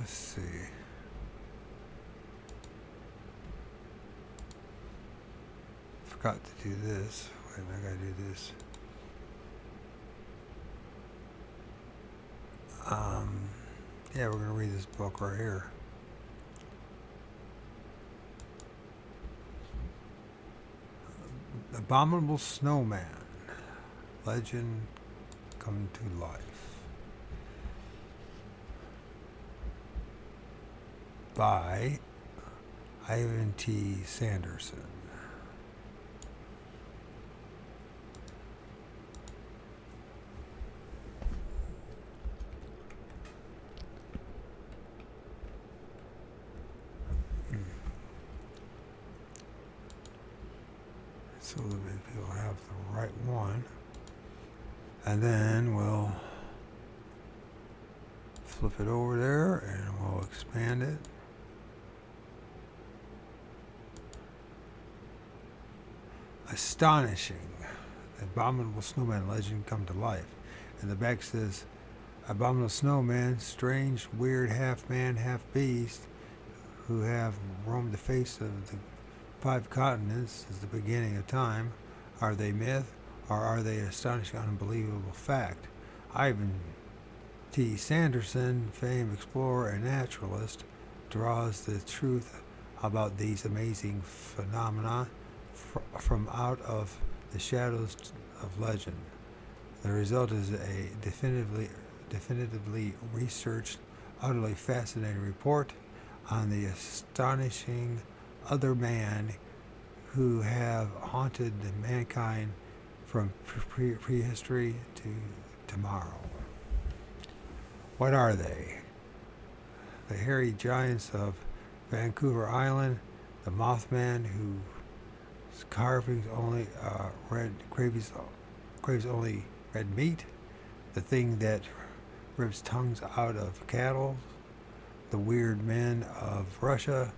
Let's see. Forgot to do this. Wait a minute, I gotta do this. Yeah, we're gonna read this book right here. Abominable Snowman. Legend come to life. By Ivan T. Sanderson. So that people have the right one. And then we'll flip it over there and we'll expand it. Astonishing. The Abominable Snowman legend come to life. And the back says, Abominable Snowman, strange, weird half-man, half-beast, who have roamed the face of the 5 continents since the beginning of time. Are they myth, or are they astonishing, unbelievable fact? Ivan T. Sanderson, famed explorer and naturalist, draws the truth about these amazing phenomena from out of the shadows of legend. The result is a definitively researched, utterly fascinating report on the astonishing other man who have haunted mankind from prehistory to tomorrow. What are they? The hairy giants of Vancouver Island, the Mothman whose carvings only craves only red meat, the thing that rips tongues out of cattle, the weird men of Russia,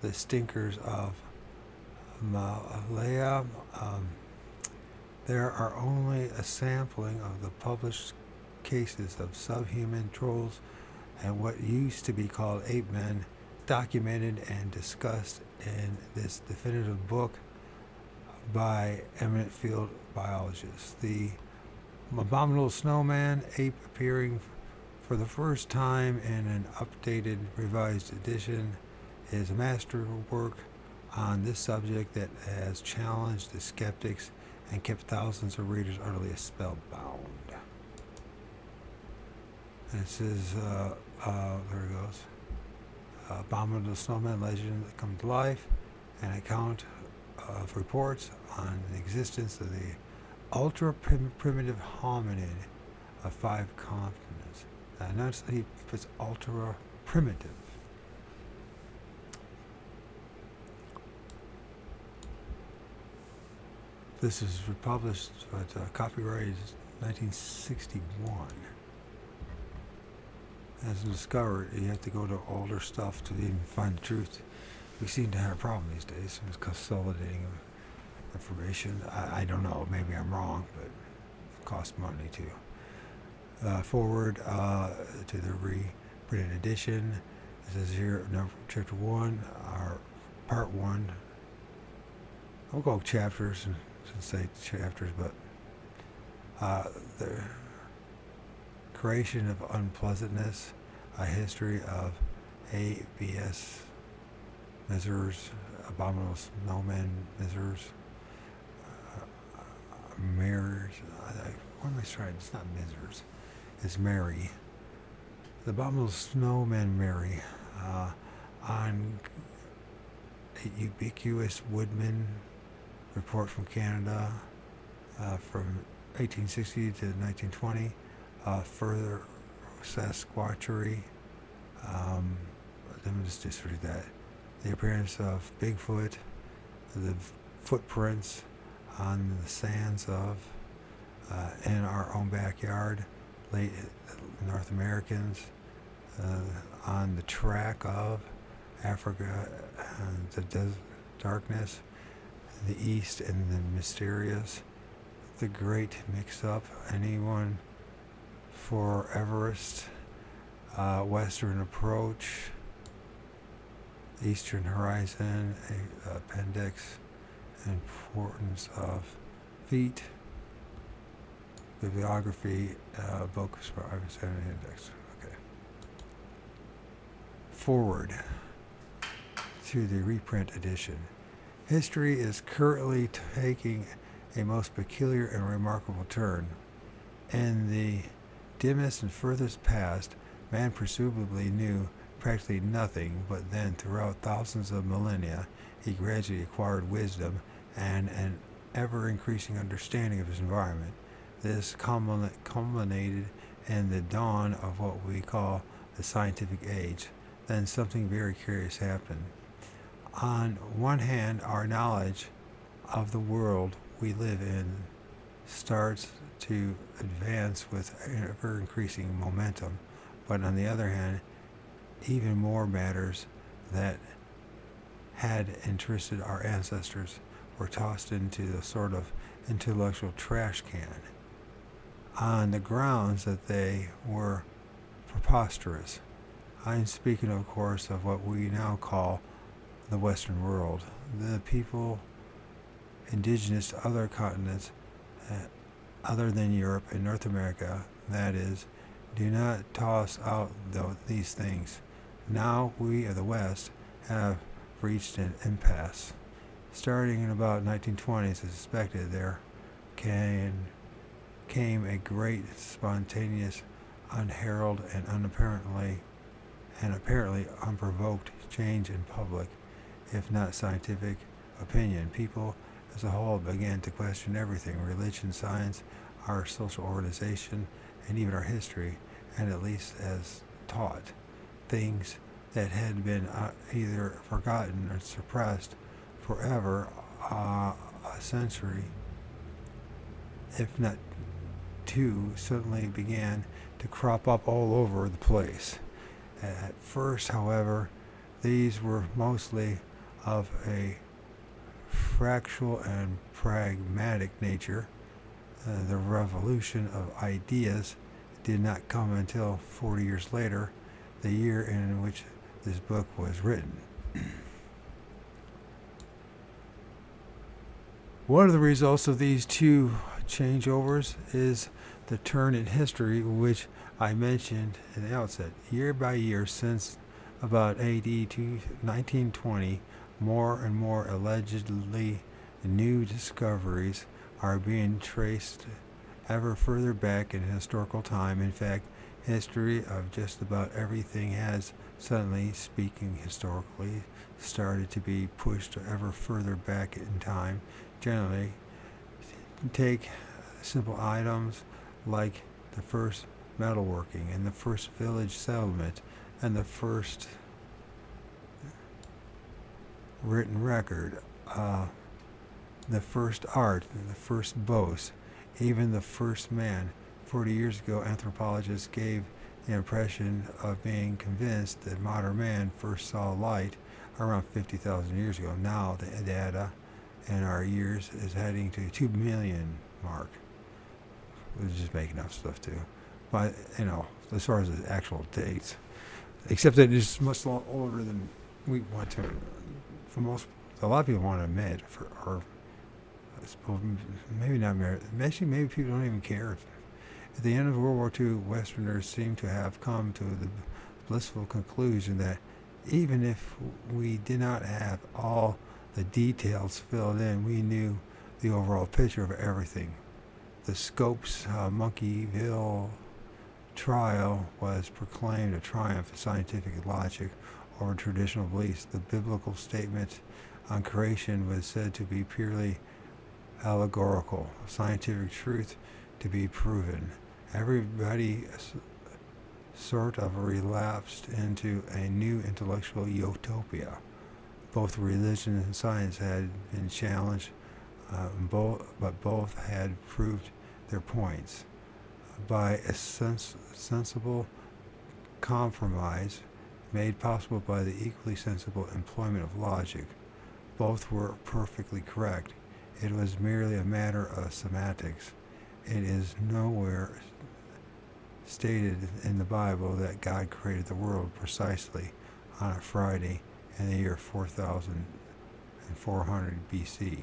the stinkers of Malaya. There are only a sampling of the published cases of subhuman trolls and what used to be called ape men, documented and discussed in this definitive book by eminent field biologists. The Abominable Snowman ape appearing for the first time in an updated, revised edition is a masterwork on this subject that has challenged the skeptics and kept thousands of readers utterly spellbound. And it says, there it goes. Abominable Snowman legend come to life, an account of reports on the existence of the ultra-primitive hominid of 5 continents. Notice that he puts ultra-primitive. This is republished, but copyrighted 1961. As discovered, you have to go to older stuff to even find the truth. We seem to have a problem these days with consolidating information. I don't know, maybe I'm wrong, but it costs money too. Forward to the reprinted edition. It says here, chapter 1, or part 1. I'll go chapters and say chapters, but the creation of unpleasantness, a history of ABS misers, abominable snowmen misers, mirrors. What am I trying? It's not misers. It's Mary. The abominable snowman Mary on a ubiquitous woodman report from Canada from 1860 to 1920. Further Sasquatchery. Let me just read that. The appearance of Bigfoot, the footprints on the sands of in our own backyard, late North Americans, on the track of Africa, the darkness, the East, and the mysterious, the great mix-up, anyone for Everest, Western approach, Eastern horizon, appendix, importance of feet, bibliography, books for understanding index. Okay. Forward to the reprint edition. History is currently taking a most peculiar and remarkable turn. In the dimmest and furthest past, man presumably knew practically nothing, but then throughout thousands of millennia, he gradually acquired wisdom and an ever-increasing understanding of his environment. This culminated in the dawn of what we call the scientific age. Then something very curious happened. On one hand, our knowledge of the world we live in starts to advance with ever-increasing momentum, but on the other hand, even more matters that had interested our ancestors were tossed into the sort of intellectual trash can on the grounds that they were preposterous. I'm speaking, of course, of what we now call the Western world. The people indigenous to other continents other than Europe and North America, that is, do not toss out these things. Now we of the West have reached an impasse. Starting in about 1920s, as suspected, there came a great, spontaneous, unheralded, and apparently unprovoked change in public, if not scientific, opinion. People as a whole began to question everything: religion, science, our social organization, and even our history, and at least as taught. Things that had been either forgotten or suppressed forever, a century, if not two, suddenly began to crop up all over the place. At first, however, these were mostly of a factual and pragmatic nature. The revolution of ideas did not come until 40 years later, the year in which this book was written. One of the results of these two changeovers is the turn in history, which I mentioned in the outset. Year by year, since about AD to 1920, more and more allegedly new discoveries are being traced ever further back in historical time. In fact, history of just about everything has, suddenly speaking historically, started to be pushed ever further back in time. Generally, take simple items like the first metalworking and the first village settlement and the first written record, the first art, the first boast, even the first man. 40 years ago, anthropologists gave the impression of being convinced that modern man first saw light around 50,000 years ago. Now the data in our years is heading to 2 million mark. We're just making up stuff too. But, as far as the actual dates, except that it's much older than we want to, a lot of people want to admit, or maybe not, maybe people don't even care. At the end of World War II, Westerners seem to have come to the blissful conclusion that even if we did not have all the details filled in, we knew the overall picture of everything. The Scopes Monkeyville trial was proclaimed a triumph of scientific logic over traditional beliefs. The biblical statement on creation was said to be purely allegorical, scientific truth to be proven. Everybody sort of relapsed into a new intellectual utopia. Both religion and science had been challenged, but both had proved their points. By a sensible compromise made possible by the equally sensible employment of logic, both were perfectly correct. It was merely a matter of semantics. It is nowhere stated in the Bible that God created the world precisely on a Friday in the year 4400 BC.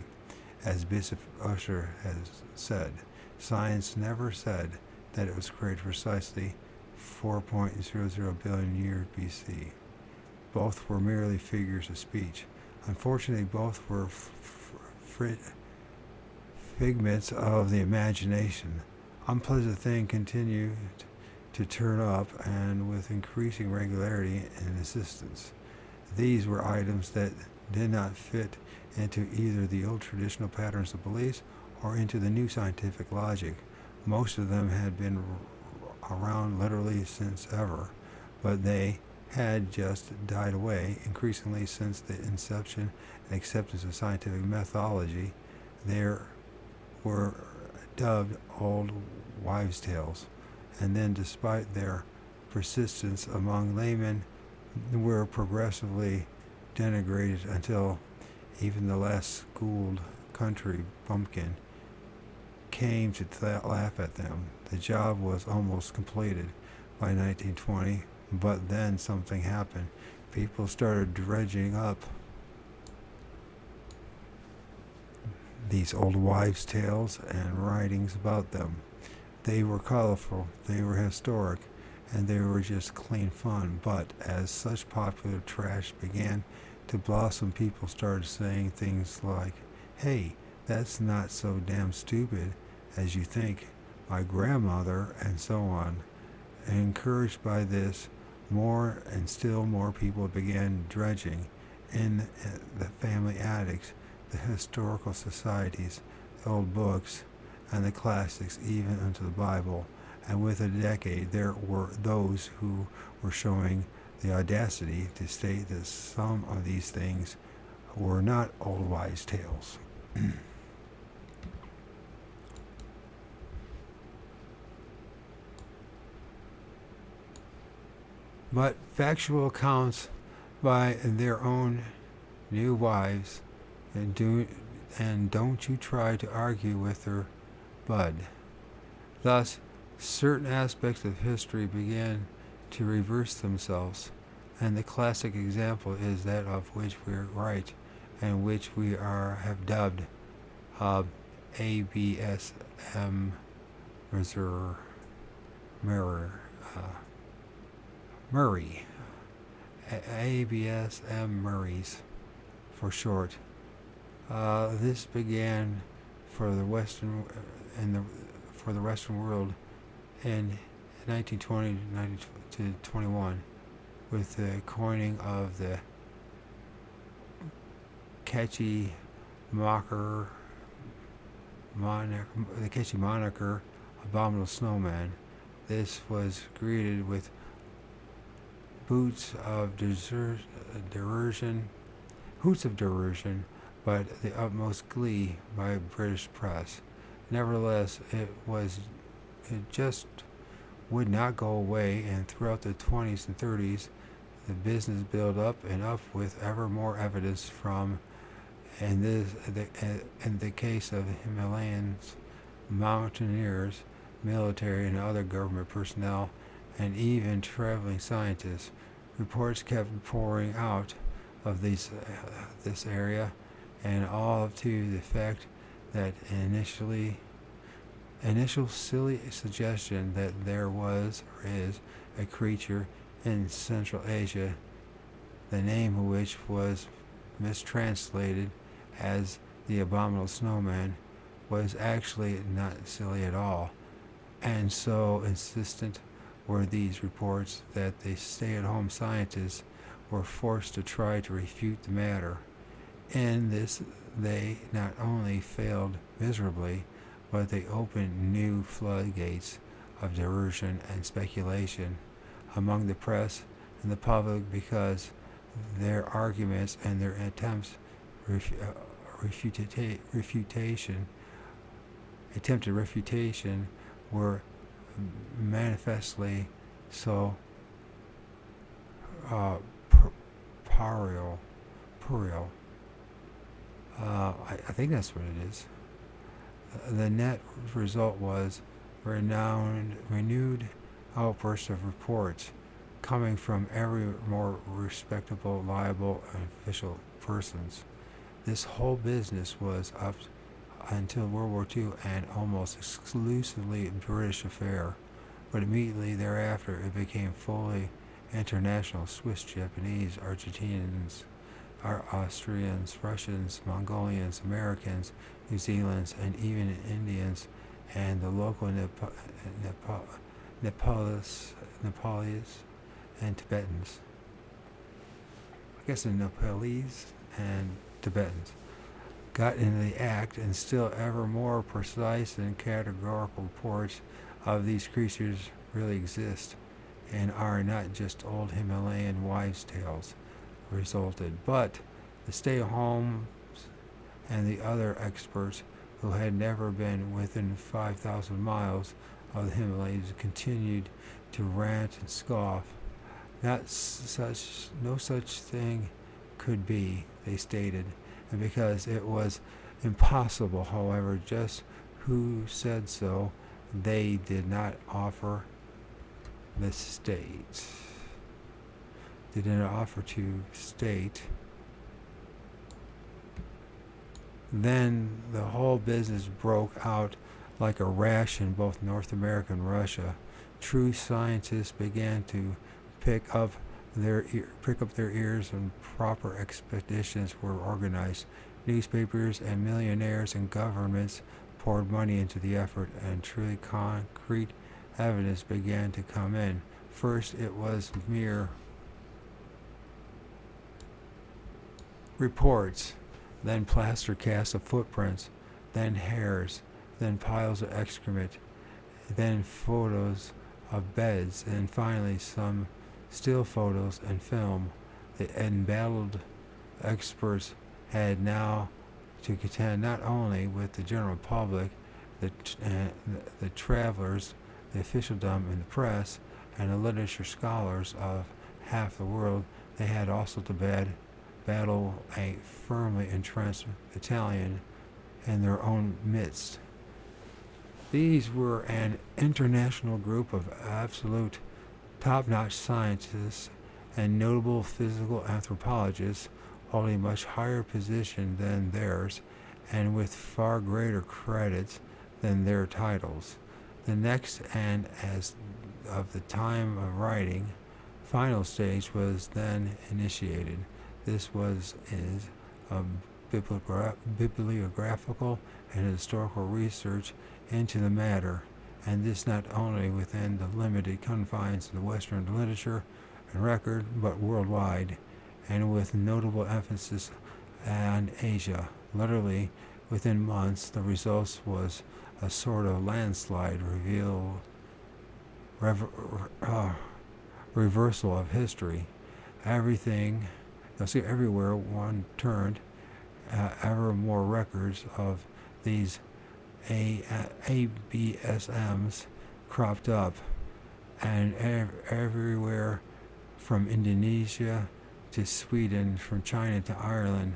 As Bishop Usher has said, science never said that it was created precisely 4.00 billion years BC. Both were merely figures of speech. Unfortunately, both were figments of the imagination. Unpleasant things continued to turn up, and with increasing regularity and insistence. These were items that did not fit into either the old traditional patterns of beliefs or into the new scientific logic. Most of them had been around literally since ever, but they had just died away increasingly since the inception and acceptance of scientific methodology. There were dubbed old wives' tales, and then despite their persistence among laymen, were progressively denigrated until even the less schooled country bumpkin came to laugh at them. The job was almost completed by 1920, but then something happened. People started dredging up these old wives' tales and writings about them. They were colorful, they were historic, and they were just clean fun. But as such popular trash began to blossom, people started saying things like, "Hey, that's not so damn stupid as you think, my grandmother," and so on. And encouraged by this, more and still more people began dredging in the family attics, the historical societies, the old books, and the classics, even into the Bible. And within a decade, there were those who were showing the audacity to state that some of these things were not old wives' tales. But factual accounts by their own new wives, and don't you try to argue with her bud. Thus, certain aspects of history began to reverse themselves, and the classic example is that of which we write, and which we have dubbed ABSM Murray, ABSM Murrays for short. This began for the Western world in 1920 to 21 with the coining of the catchy moniker Abominable Snowman. This was greeted with hoots of derision, but the utmost glee by British press. Nevertheless, it just would not go away, and throughout the 20s and 30s, the business built up and up with ever more evidence from, in the case of Himalayans, mountaineers, military and other government personnel, and even traveling scientists. Reports kept pouring out of this area, and all to the effect that initial silly suggestion that there was or is a creature in Central Asia, the name of which was mistranslated as the Abominable Snowman, was actually not silly at all. And so insistent were these reports that the stay-at-home scientists were forced to try to refute the matter. In this, they not only failed miserably, but they opened new floodgates of derision and speculation among the press and the public, because their arguments and their attempted refutation were manifestly so puerile. I think that's what it is. The net result was renewed outburst of reports coming from every more respectable, liable, and official persons. This whole business was up until World War II and almost exclusively a British affair, but immediately thereafter it became fully international. Swiss, Japanese, Argentinians, Austrians, Russians, Mongolians, Americans, New Zealanders, and even Indians, and the local Nepalese, and Tibetans. I guess the Nepalese and Tibetans got into the act, and still ever more precise and categorical reports of these creatures really exist and are not just old Himalayan wives' tales resulted, but the stay-at-homes and the other experts who had never been within 5,000 miles of the Himalayas continued to rant and scoff. No such thing could be, they stated, and because it was impossible, however, just who said so, they did not offer the state. They did not offer to state. Then the whole business broke out like a rash in both North America and Russia. True scientists began to pick up their ears, and proper expeditions were organized. Newspapers and millionaires and governments poured money into the effort, and truly concrete evidence began to come in. First, it was mere reports, then plaster casts of footprints, then hairs, then piles of excrement, then photos of beds, and finally some still photos and film. The embattled experts had now to contend not only with the general public, the travelers, the officialdom and the press, and the literature scholars of half the world. They had also to battle a firmly entrenched Italian in their own midst. These were an international group of absolute top-notch scientists and notable physical anthropologists holding a much higher position than theirs and with far greater credits than their titles. The next, and as of the time of writing, final stage was then initiated. This is bibliographical and historical research into the matter, and this not only within the limited confines of the Western literature and record, but worldwide, and with notable emphasis on Asia. Literally, within months, the results was a sort of landslide reversal of history. Everywhere one turned, ever more records of these ABSMs cropped up, and everywhere from Indonesia to Sweden, from China to Ireland.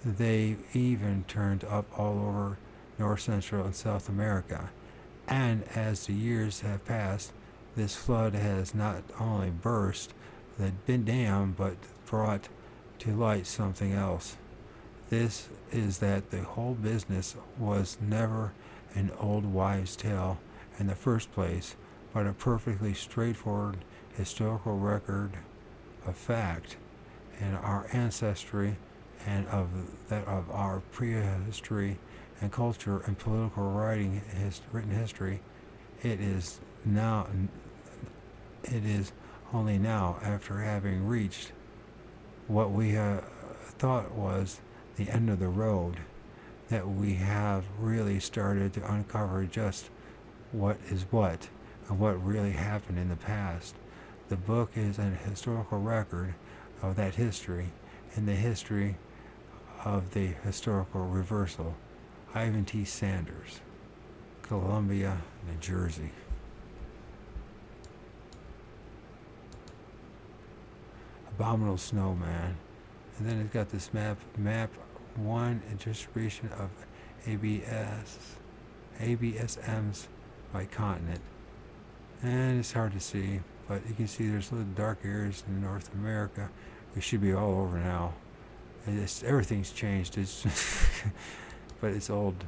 They even turned up all over North, Central, and South America. And as the years have passed, this flood has not only burst the dam, but brought to light something else. This is that the whole business was never an old wives' tale in the first place, but a perfectly straightforward historical record of fact and our ancestry and of our prehistory and culture and political written history. It is only now, after having reached what we thought was the end of the road, that we have really started to uncover just what is what and what really happened in the past. The book is a historical record of that history and the history of the historical reversal. Ivan T. Sanders, Columbia, New Jersey. Abominable Snowman. And then it's got this map 1, a distribution of ABSMs by continent. and it's hard to see, but you can see there's little dark areas in North America. We should be all over now. Everything's changed. It's but it's old.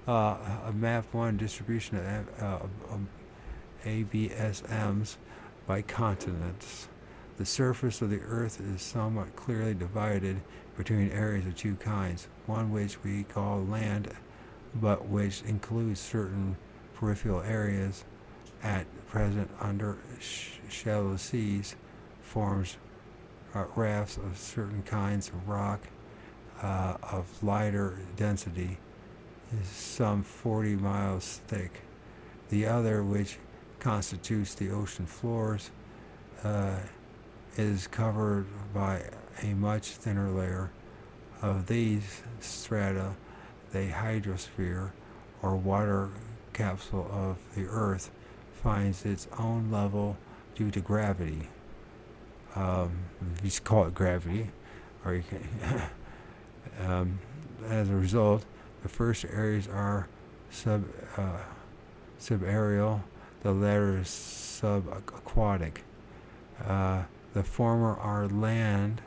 A map 1 distribution of ABSMs by continents. The surface of the Earth is somewhat clearly divided between areas of two kinds, one which we call land, but which includes certain peripheral areas at present under shallow seas, forms rafts of certain kinds of rock of lighter density, is some 40 miles thick. The other, which constitutes the ocean floors, is covered by a much thinner layer. Of these strata, the hydrosphere, or water capsule of the Earth, finds its own level due to gravity. You just call it gravity, or you can. As a result, the first areas are subaerial, the latter is subaquatic. The former are land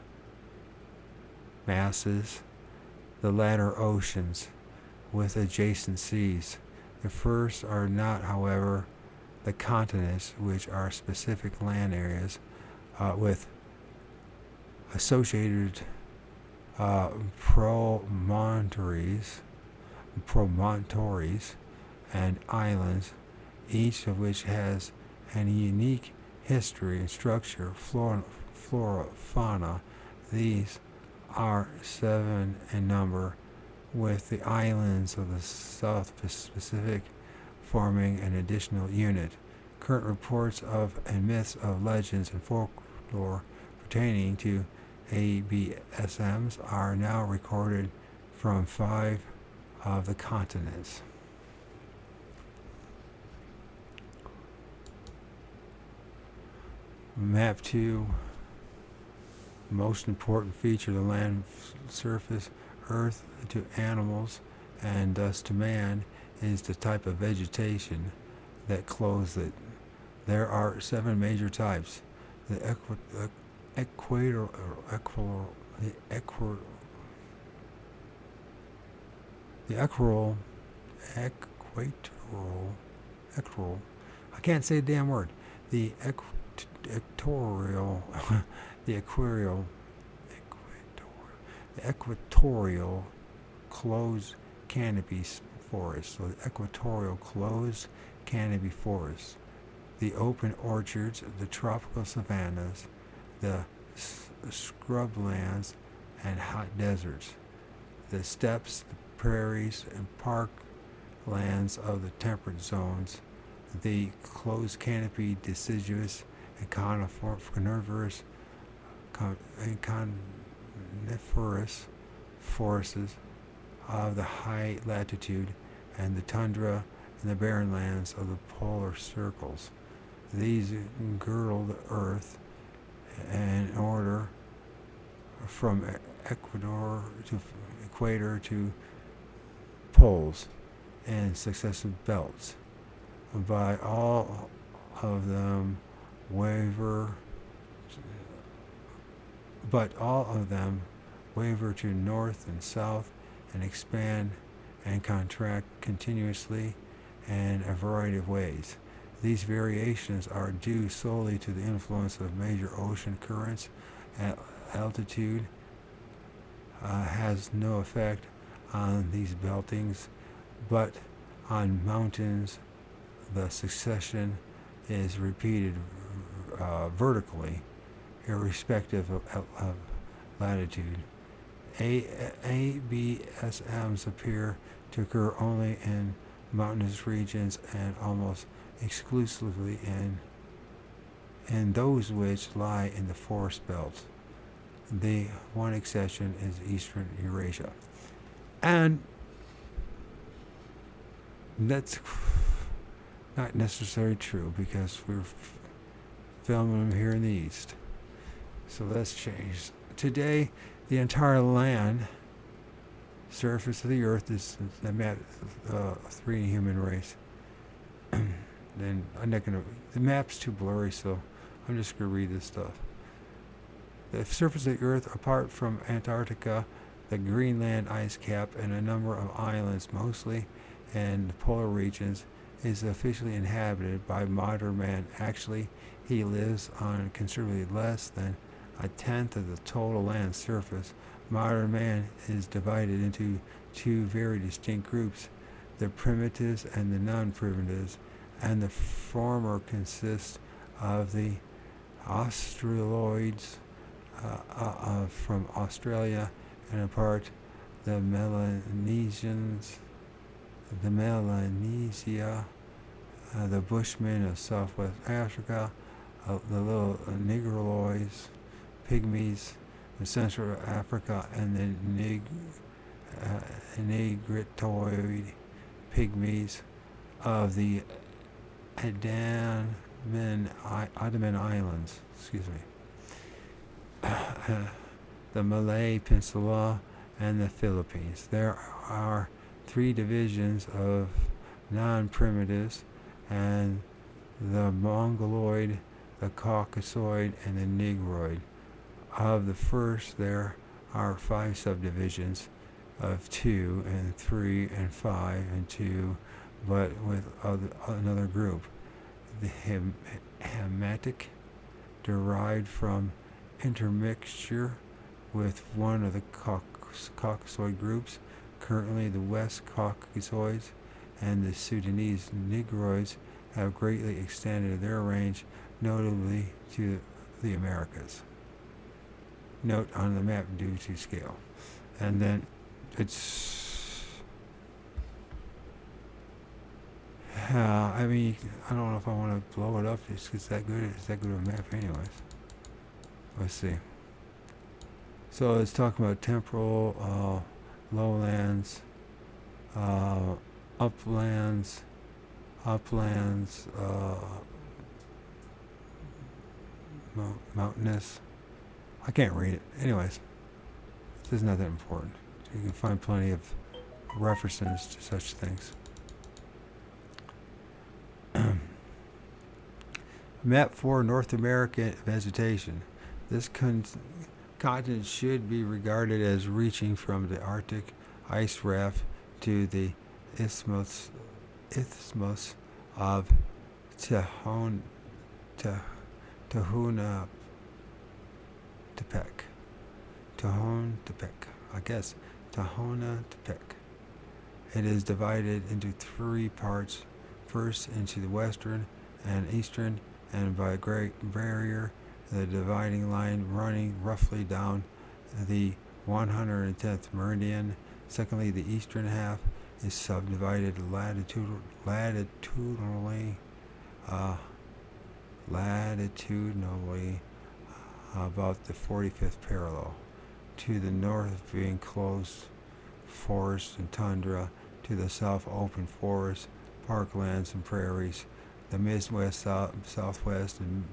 masses, the latter oceans, with adjacent seas. The first are not, however, the continents, which are specific land areas with associated promontories and islands, each of which has a unique history and structure, flora, fauna. These are 7 in number, with the islands of the South Pacific forming an additional unit. Current reports of and myths of legends and folklore pertaining to ABSMs are now recorded from 5 of the continents. Map 2. Most important feature of the land surface, Earth, to animals and thus to man, is the type of vegetation that clothes it. There are 7 major types. The equatorial, I can't say the damn word. The equatorial closed canopy forest. So the equatorial closed canopy forest, the open orchards, the tropical savannas, the scrublands and hot deserts, the steppes, the prairies and park lands of the temperate zones, the closed canopy deciduous and coniferous forests of the high latitude, and the tundra and the barren lands of the polar circles. These girdle the earth in order from equator to poles in successive belts. By all of them waver to north and south and expand and contract continuously in a variety of ways. These variations are due solely to the influence of major ocean currents. Altitude has no effect on these beltings, but on mountains the succession is repeated vertically, irrespective of latitude. ABSMs appear to occur only in mountainous regions and almost exclusively in those which lie in the forest belt. The one exception is eastern Eurasia. And that's not necessarily true, because we're filming them here in the east. So that's changed. Today, the entire land surface of the earth is the map 3 human race. then I'm not gonna. The map's too blurry, so I'm just gonna read this stuff. The surface of the Earth, apart from Antarctica, the Greenland ice cap, and a number of islands, mostly in the polar regions, is officially inhabited by modern man. Actually, he lives on considerably less than a tenth of the total land surface. Modern man is divided into two very distinct groups, the primitives and the non-primitives, and the former consists of the Australoids from Australia, and in part the Melanesians, the Melanesia, the Bushmen of Southwest Africa, the little Negroids, Pygmies of Central Africa, and the Negritoid Pygmies of the Andaman Islands. Excuse me. The Malay Peninsula and the Philippines. There are three divisions of non-primitives, and the Mongoloid, the Caucasoid, and the Negroid. Of the first, there are 5 subdivisions of 2 and 3 and 5 and 2, but with another group. The Hamitic, derived from intermixture with one of the Caucasoid groups, currently the West Caucasoids, and the Sudanese Negroids have greatly extended their range, notably to the Americas. Note on the map due to scale. And then it's I mean, I don't know if I want to blow it up. It's that good. It's that good of a map anyways. Let's see. So it's talking about temporal, lowlands, uplands, mountainous. I can't read it. Anyways, this is not that important. You can find plenty of references to such things. Map for North American vegetation. This continent should be regarded as reaching from the Arctic ice raft to the isthmus of Tehuantepec. I guess. Tehuantepec. It is divided into 3 parts. First, into the western and eastern, and by a great barrier, the dividing line running roughly down the 110th meridian. Secondly, the eastern half is subdivided latitudinally about the 45th parallel. To the north being closed forest and tundra, to the south open forest, parklands and prairies. The Midwest, Southwest, and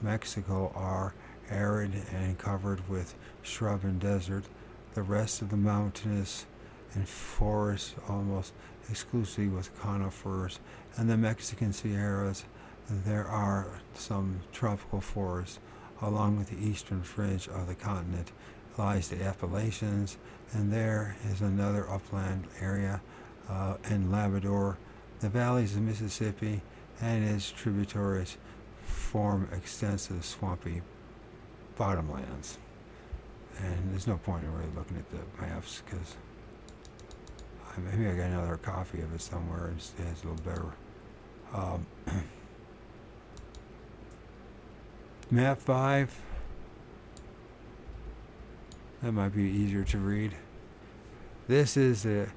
Mexico are arid and covered with shrub and desert. The rest of the mountainous and forest almost exclusively with conifers. And the Mexican Sierras, there are some tropical forests. Along with the eastern fringe of the continent lies the Appalachians, and there is another upland area in Labrador. The valleys of Mississippi and its tributaries form extensive swampy bottomlands. And there's no point in really looking at the maps, because maybe I got another copy of it somewhere and it's a little better. Map 5. That might be easier to read. This is an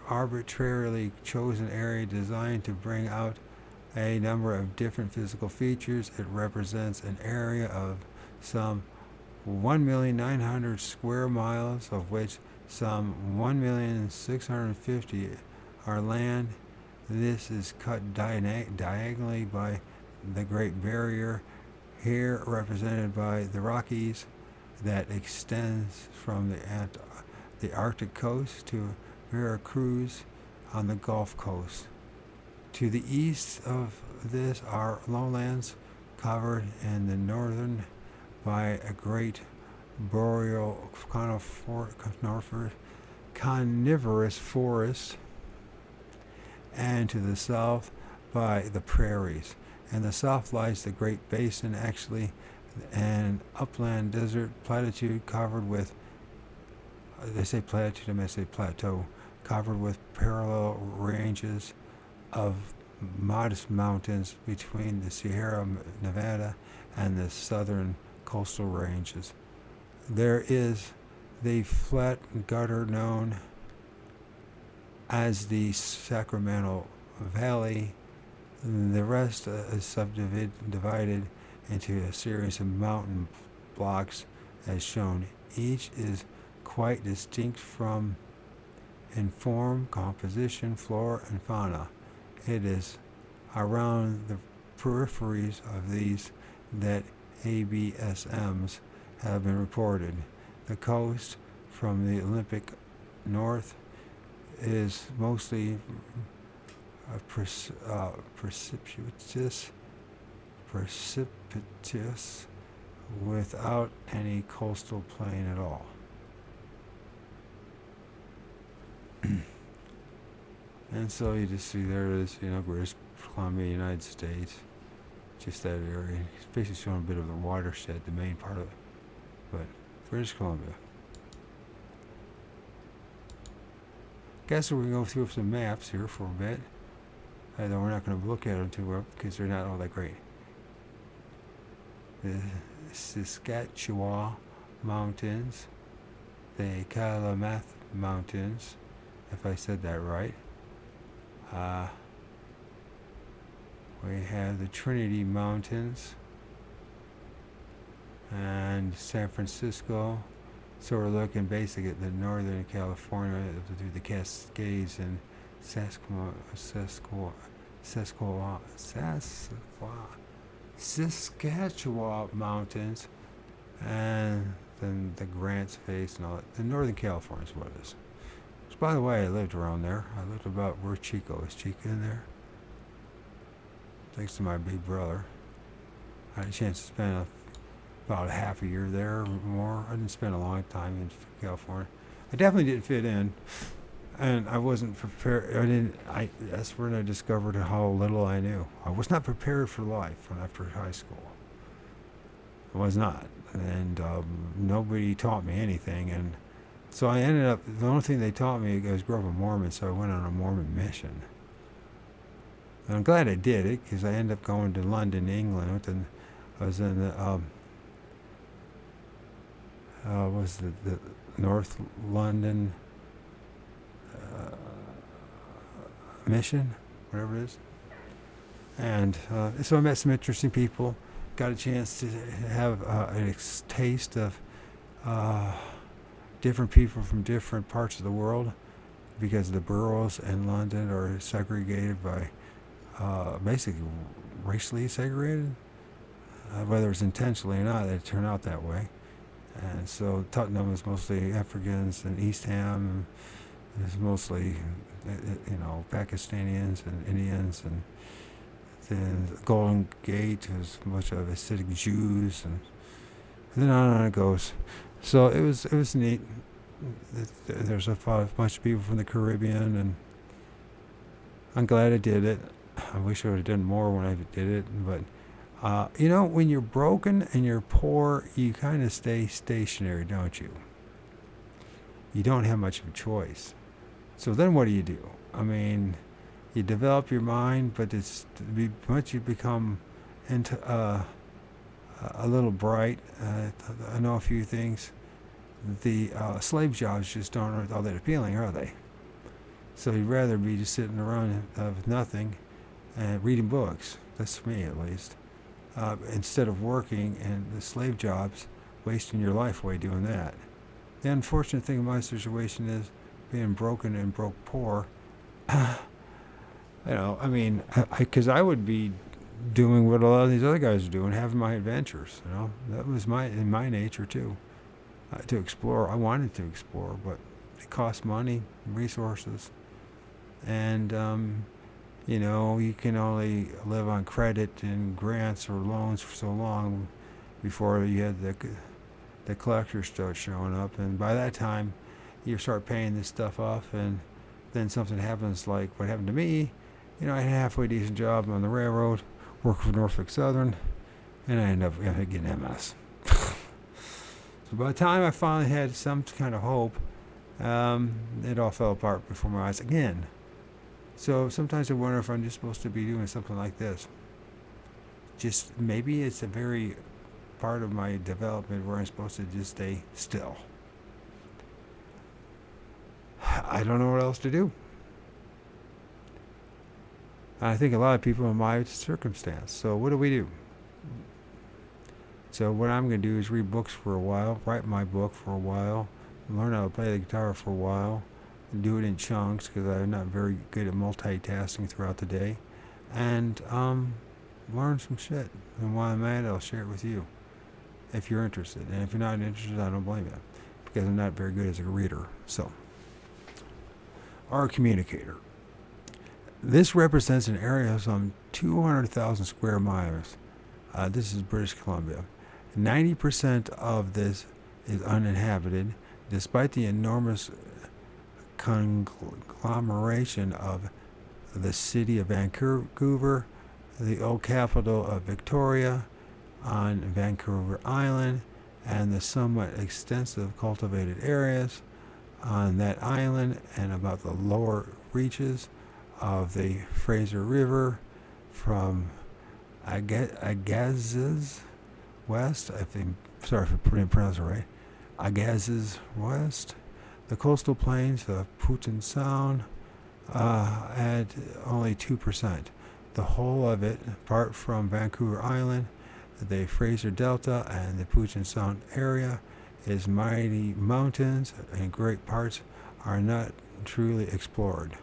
arbitrarily chosen area designed to bring out a number of different physical features. It represents an area of some 1,900,000 square miles, of which some 1,650,000 are land. This is cut diagonally by the Great Barrier, here represented by the Rockies, that extends from the Arctic coast to Veracruz on the Gulf Coast. To the east of this are lowlands covered in the northern by a great boreal coniferous forest, and to the south by the prairies. In the south lies the Great Basin, actually an upland desert platitude covered with, they say platitude, I may say plateau, covered with parallel ranges of modest mountains between the Sierra Nevada and the southern coastal ranges. There is the flat gutter known as the Sacramento Valley. The rest is subdivided into a series of mountain blocks as shown. Each is quite distinct from in form, composition, flora, and fauna. It is around the peripheries of these that ABSMs have been reported. The coast from the Olympic north is mostly precipitous without any coastal plain at all. And so you just see there it is, British Columbia, United States, just that area. It's basically showing a bit of the watershed, the main part of it, but British Columbia. Guess we're going to go through some maps here for a bit. Although we're not going to look at them too well because they're not all that great. The Saskatchewan Mountains, the Calumet Mountains, if I said that right. We have the Trinity Mountains and San Francisco. So we're looking basically at the northern California through the Cascades and Saskatchewan Mountains, and then the Grants Face and all that. The Northern California is what it is. So by the way, I lived around there. I lived about where Chico is. Chico in there? Thanks to my big brother. I had a chance to spend about half a year there or more. I didn't spend a long time in California. I definitely didn't fit in, and I wasn't prepared. That's when I discovered how little I knew. I was not prepared for life after high school. I was not, and nobody taught me anything, and so I ended up. The only thing they taught me, I grew up a Mormon, so I went on a Mormon mission. And I'm glad I did it because I ended up going to London, England, and I was in the was the North London mission, whatever it is. And so I met some interesting people, got a chance to have a taste of different people from different parts of the world, because the boroughs in London are segregated by basically racially segregated. Whether it's intentionally or not, they turn out that way. And so Tottenham is mostly Africans, and East Ham is mostly, Pakistanians and Indians, and then the Golden Gate is much of Hasidic Jews, and then on it goes. So it was neat. There's a bunch of people from the Caribbean, and I'm glad I did it. I wish I would have done more when I did it, but when you're broken and you're poor, you kind of stay stationary, don't you? You don't have much of a choice. So then what do? I mean, you develop your mind, but once you become into a little bright, I know a few things. The slave jobs just aren't all that appealing, are they? So you'd rather be just sitting around with nothing and reading books. That's for me, at least. Instead of working in the slave jobs, wasting your life away doing that. The unfortunate thing in my situation is being broken and broke poor. Because I would be doing what a lot of these other guys are doing, having my adventures. That was in my nature too, to explore. I wanted to explore, but it cost money, resources, and You can only live on credit and grants or loans for so long before you had the collectors start showing up, and by that time you start paying this stuff off, and then something happens like what happened to me. I had a halfway decent job on the railroad, working for Norfolk Southern, and I ended up getting MS. So by the time I finally had some kind of hope, it all fell apart before my eyes again. So sometimes I wonder if I'm just supposed to be doing something like this. Just maybe it's a very part of my development where I'm supposed to just stay still. I don't know what else to do. I think a lot of people in my circumstance. So what do we do? So what I'm going to do is read books for a while, write my book for a while, learn how to play the guitar for a while, and do it in chunks because I'm not very good at multitasking throughout the day, and learn some shit. And while I'm at it, I'll share it with you if you're interested. And if you're not interested, I don't blame you because I'm not very good as a reader. So, or a communicator. This represents an area of some 200,000 square miles. This is British Columbia. 90% of this is uninhabited, despite the enormous conglomeration of the city of Vancouver, the old capital of Victoria on Vancouver Island, and the somewhat extensive cultivated areas on that island and about the lower reaches of the Fraser River from Agassiz west. Sorry if I didn't pronounce it right. Agassiz west. The coastal plains of Puget Sound at only 2%. The whole of it, apart from Vancouver Island, the Fraser Delta, and the Puget Sound area, is mighty mountains, and great parts are not truly explored.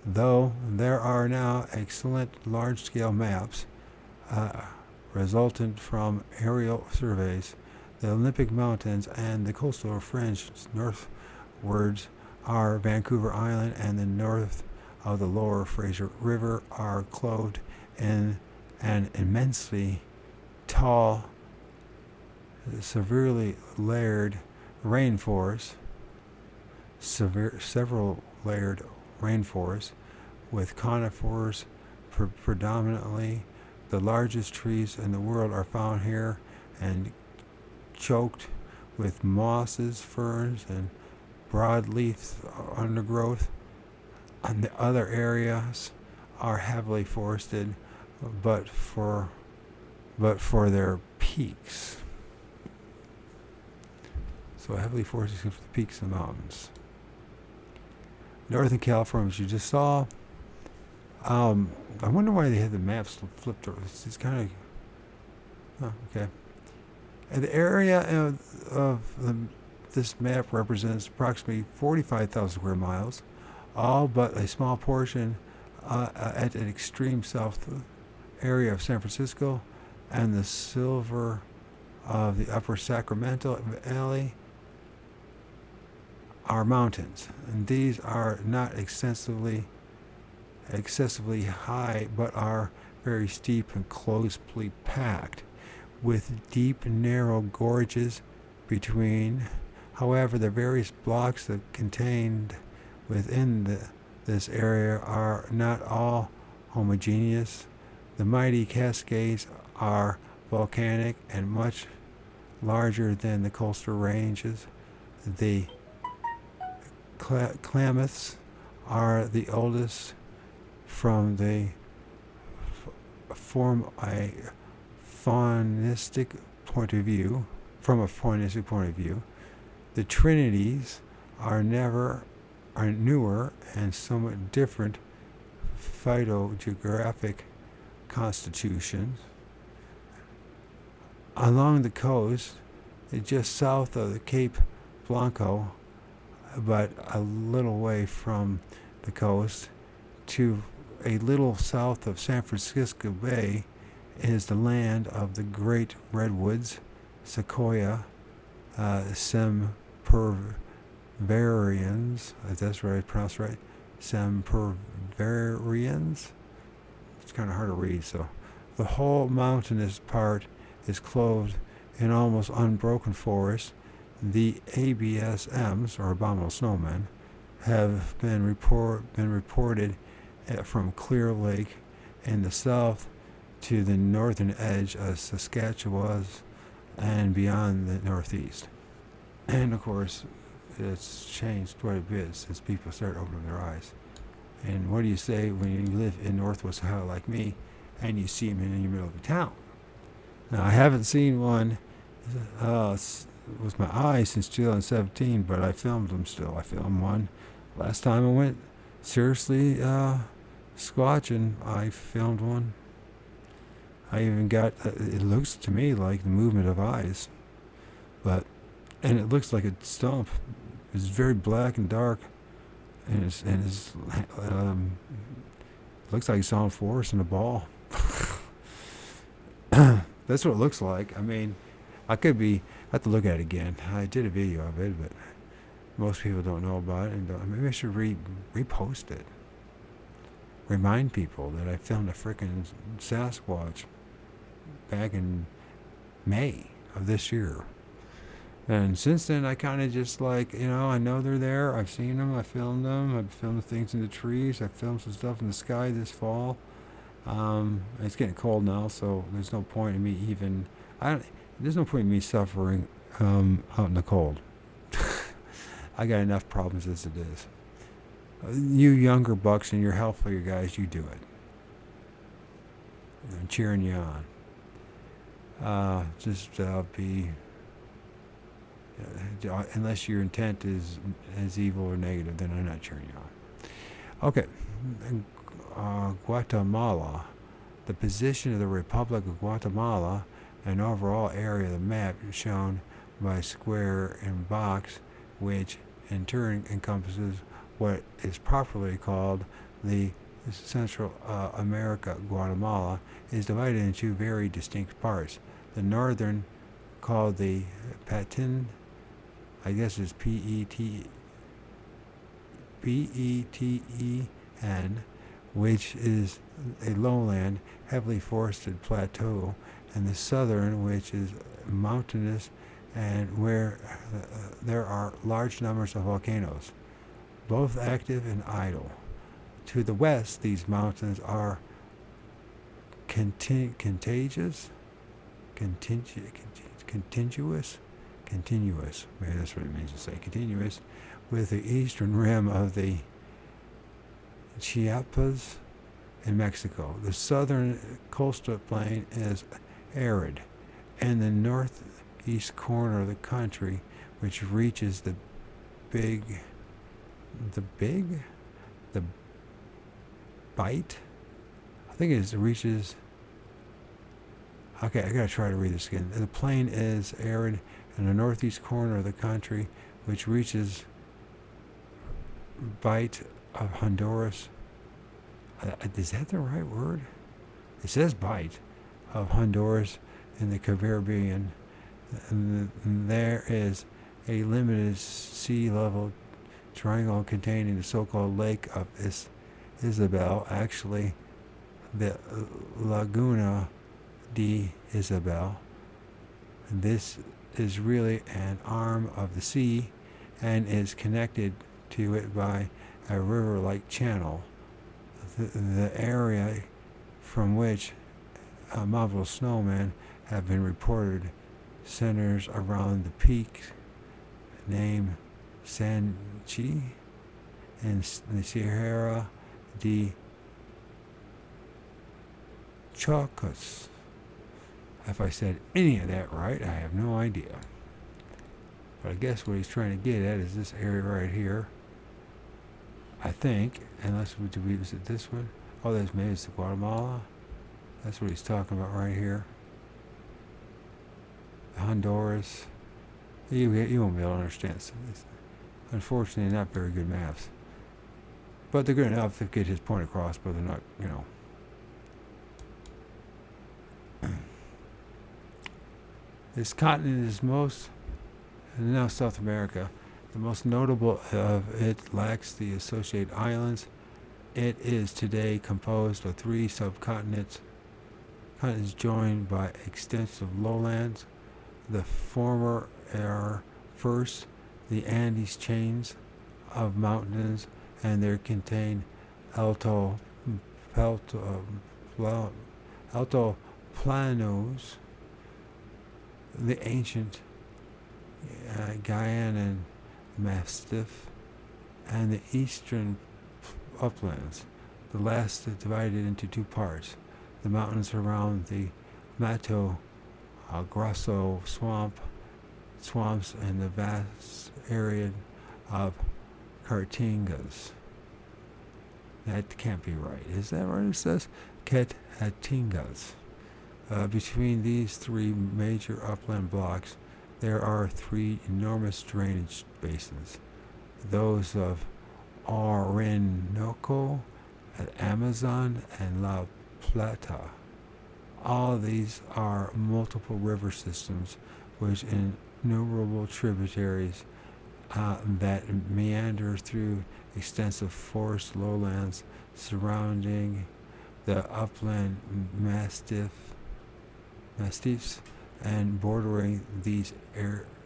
Though there are now excellent large-scale maps resultant from aerial surveys, the Olympic Mountains and the coastal fringe northwards are Vancouver Island, and the north of the lower Fraser River are clothed in an immensely tall, severely layered rainforest, several layered rainforests with conifers predominantly. The largest trees in the world are found here and choked with mosses, ferns, and broadleaf undergrowth. And the other areas are heavily forested, but for their peaks. So heavily forested for the peaks and mountains. Northern California, which you just saw. I wonder why they had the maps flipped over. It's kind of... okay. And the area of this map represents approximately 45,000 square miles, all but a small portion at an extreme south area of San Francisco and the silver of the upper Sacramento Valley are mountains, and these are not excessively high, but are very steep and closely packed, with deep, narrow gorges between. However, the various blocks that contained within this area are not all homogeneous. The mighty Cascades are volcanic and much larger than the coastal ranges. The Klamaths are the oldest from a faunistic point of view. The Trinities are newer and somewhat different phytogeographic constitutions. Along the coast, just south of the Cape Blanco, but a little way from the coast, to a little south of San Francisco Bay, is the land of the great redwoods, Sequoia sempervirens, if that's right, pronounced right, sempervirens, it's kind of hard to read. So the whole mountainous part is clothed in almost unbroken forest. The ABSMs, or abominable snowmen, have been reported from Clear Lake in the south to the northern edge of Saskatchewan and beyond the northeast. And of course, it's changed quite a bit since people started opening their eyes. And what do you say when you live in Northwest Ohio like me, and you see them in the middle of a town? Now, I haven't seen one with my eyes since 2017, but I filmed them still. I filmed one last time I went seriously squatching. I filmed one. I even got, it looks to me like the movement of eyes, and it looks like a stump. It's very black and dark, and it's looks like it's on force in a ball. That's what it looks like. I mean, I have to look at it again. I did a video of it, but most people don't know about it, and maybe I should repost it. Remind people that I filmed a freaking Sasquatch back in May of this year. And since then, I kind of just I know they're there. I've seen them. I filmed them. I've filmed things in the trees. I filmed some stuff in the sky this fall. It's getting cold now, so there's no point in me there's no point in me suffering out in the cold. I got enough problems as it is. You younger bucks and your healthier guys, you do it. I'm cheering you on. Unless your intent is evil or negative, then I'm not cheering you on. Okay. Guatemala. The position of the Republic of Guatemala, an overall area of the map shown by square and box, which in turn encompasses what is properly called the Central America. Guatemala is divided into very distinct parts. The northern, called the Petén, I guess it's P-E-T-E-N, which is a lowland, heavily forested plateau, and the southern, which is mountainous and where there are large numbers of volcanoes, both active and idle. To the west, these mountains are continuous, maybe that's what it means to say continuous, with the eastern rim of the Chiapas in Mexico. The southern coastal plain is arid, and the northeast corner of the country, which reaches the bite. I think it reaches. Okay, I gotta try to read this again. The plain is arid, and the northeast corner of the country, which reaches bite of Honduras. Is that the right word? It says bite of Honduras in the Caribbean. And there is a limited sea level triangle containing the so-called Lake of Isabel, actually the Laguna de Isabel. And this is really an arm of the sea and is connected to it by a river-like channel. The area from which abominable snowmen have been reported centers around the peak named Sanchi and the Sierra de Chocos. If I said any of that right, I have no idea. But I guess what he's trying to get at is this area right here. I think, unless was it this one? Oh, that's maybe it's Guatemala. That's what he's talking about right here. Honduras. You won't be able to understand. It's unfortunately, not very good maps. But they're good enough to get his point across, but they're not, This continent is now South America. The most notable of it lacks the associated islands It is today composed of three subcontinents, continents joined by extensive lowlands. The former are first the Andes chains of mountains, and they contain alto, alto, altiplanos, the ancient Guianan mastiff, and the eastern uplands. The last is divided into two parts: the mountains around the Mato Grosso swamps, and the vast area of Caatingas. That can't be right. Is that what it says? Caatingas. Between these three major upland blocks, there are three enormous drainage basins: those of Orinoco, Amazon, and La Plata. All of these are multiple river systems with innumerable tributaries that meander through extensive forest lowlands surrounding the upland mastiffs, and bordering these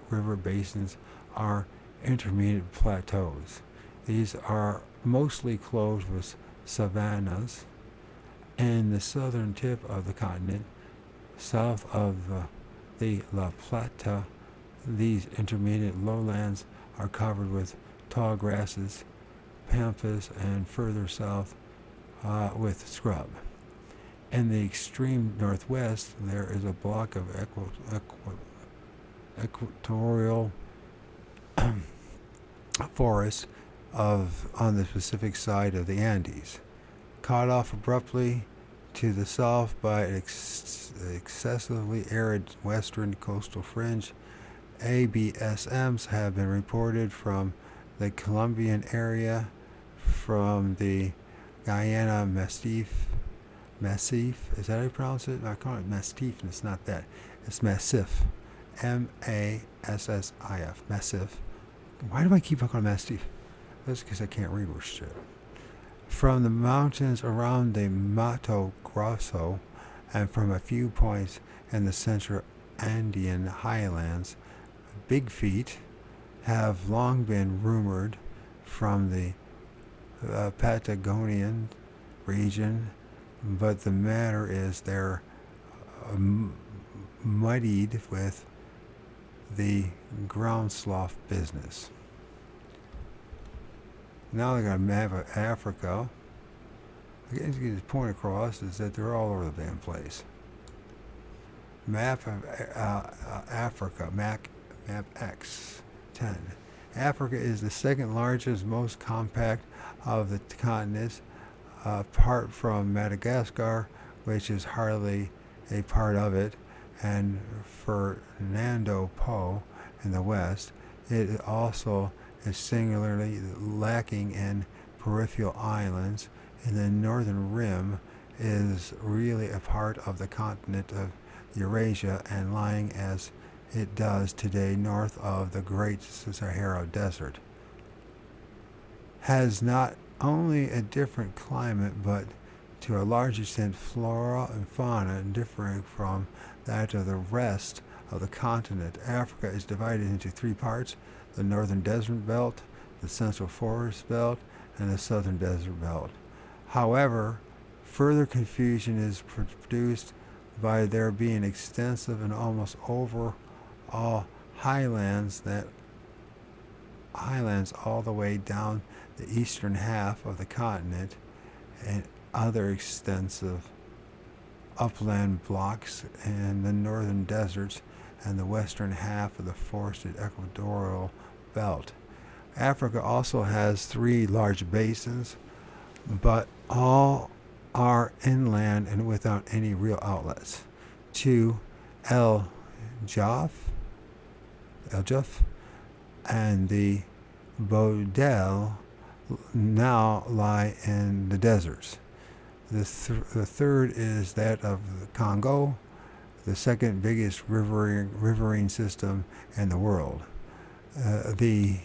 river basins are intermediate plateaus. These are mostly clothed with savannas, and the southern tip of the continent, south of the La Plata, these intermediate lowlands are covered with tall grasses, pampas, and further south with scrub. In the extreme northwest, there is a block of equatorial forest on the Pacific side of the Andes, cut off abruptly to the south by an excessively arid western coastal fringe. ABSMs have been reported from the Colombian area, from the Guyana Massif. Is that how you pronounce it? I call it Massif, and it's not that. It's Massif. Massif. Massif. Why do I keep calling it Massif? That's because I can't read worse shit. From the mountains around the Mato Grosso, and from a few points in the central Andean highlands, big feet have long been rumored from the Patagonian region, but the matter is they're muddied with the ground sloth business. Now they got a map of Africa. I guess you get the point across is that they're all over the damn place. Map of Africa, map X 10. Africa is the second largest, most compact of the continents, apart from Madagascar, which is hardly a part of it, and Fernando Po in the west. It also is singularly lacking in peripheral islands, and the northern rim is really a part of the continent of Eurasia and lying as it does today north of the Great Sahara Desert. Has not only a different climate, but to a large extent flora and fauna differing from that of the rest of the continent. Africa is divided into three parts: the northern desert belt, the central forest belt, and the southern desert belt. However, further confusion is produced by there being extensive and almost overall highlands all the way down the eastern half of the continent, and other extensive upland blocks in the northern deserts and the western half of the forested equatorial belt. Africa also has three large basins, but all are inland and without any real outlets. 2. El Jaf and the Bodel now lie in the deserts. The third is that of the Congo, the second biggest riverine system in the world. The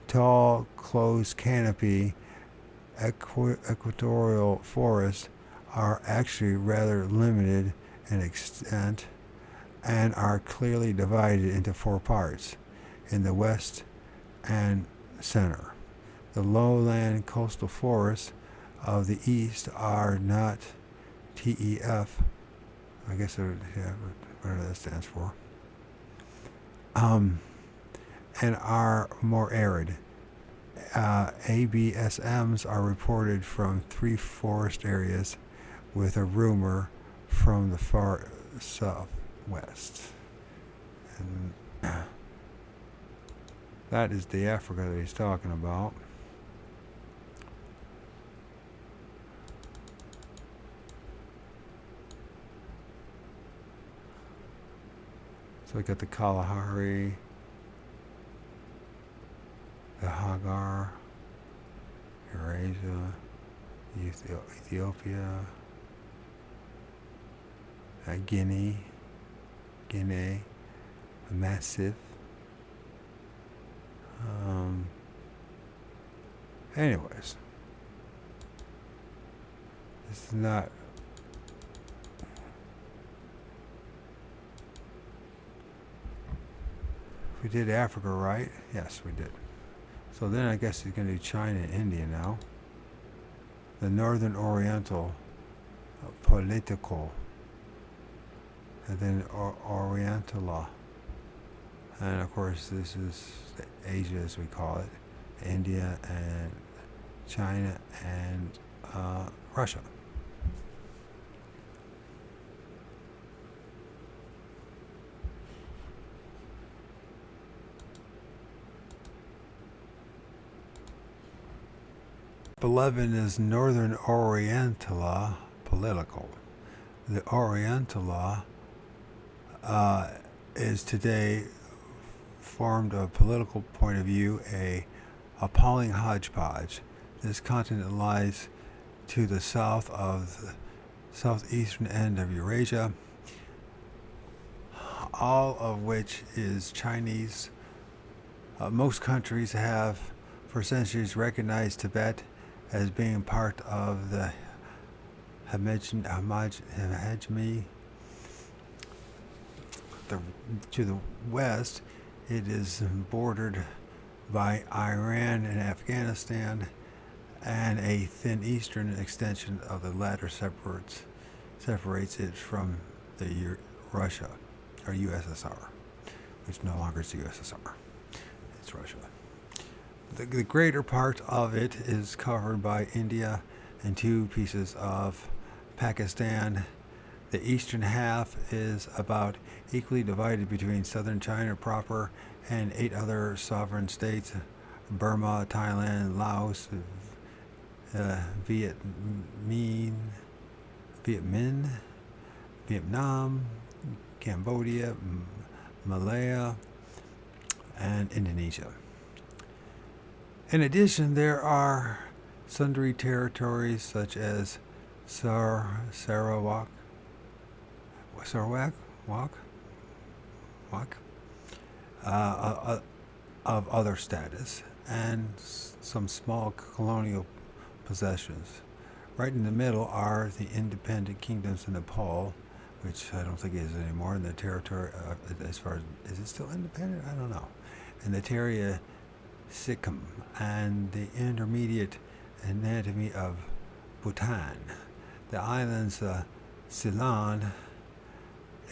tall, closed canopy equatorial forests are actually rather limited in extent and are clearly divided into four parts in the west and center. The lowland coastal forests of the east are not TEF, I guess whatever that stands for, and are more arid. ABSMs are reported from 3 forest areas, with a rumor from the far southwest. And that is the Africa that he's talking about. So we got the Kalahari, the Hagar, Eurasia, Ethiopia, Guinea, Massive. Anyways, this is not. We did Africa, right? Yes, we did. So then I guess he's going to do China and India now. The Northern Oriental Political, and then Orientala. And of course, this is Asia, as we call it, India and China and Russia. Map 11 is Northern Orientala Political. The Orientala is today, formed of a political point of view, a appalling hodgepodge. This continent lies to the south of the southeastern end of Eurasia, all of which is Chinese. Most countries have for centuries recognized Tibet as being part of the hegemony. To the west, it is bordered by Iran and Afghanistan, and a thin eastern extension of the latter separates it from the Russia, or USSR, which no longer is the USSR. It's Russia. The greater part of it is covered by India and 2 pieces of Pakistan. The eastern half is about equally divided between southern China proper and 8 other sovereign states: Burma, Thailand, Laos, Vietnam, Cambodia, Malaya, and Indonesia. In addition, there are sundry territories such as Sarawak, of other status, and some small colonial possessions. Right in the middle are the independent kingdoms of Nepal, which I don't think it is anymore, and the territory, as far as, is it still independent? I don't know. And the Terra Sikkim, and the intermediate anatomy of Bhutan. The islands Ceylon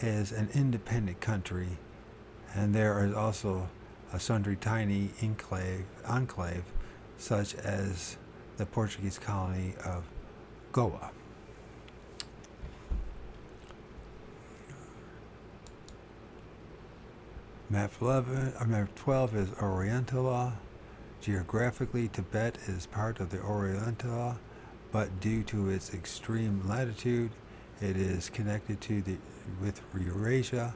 is an independent country, and there is also a sundry tiny enclave, such as the Portuguese colony of Goa. Map 12 is Orientala. Geographically, Tibet is part of the Orientala, but due to its extreme latitude, it is connected with Eurasia.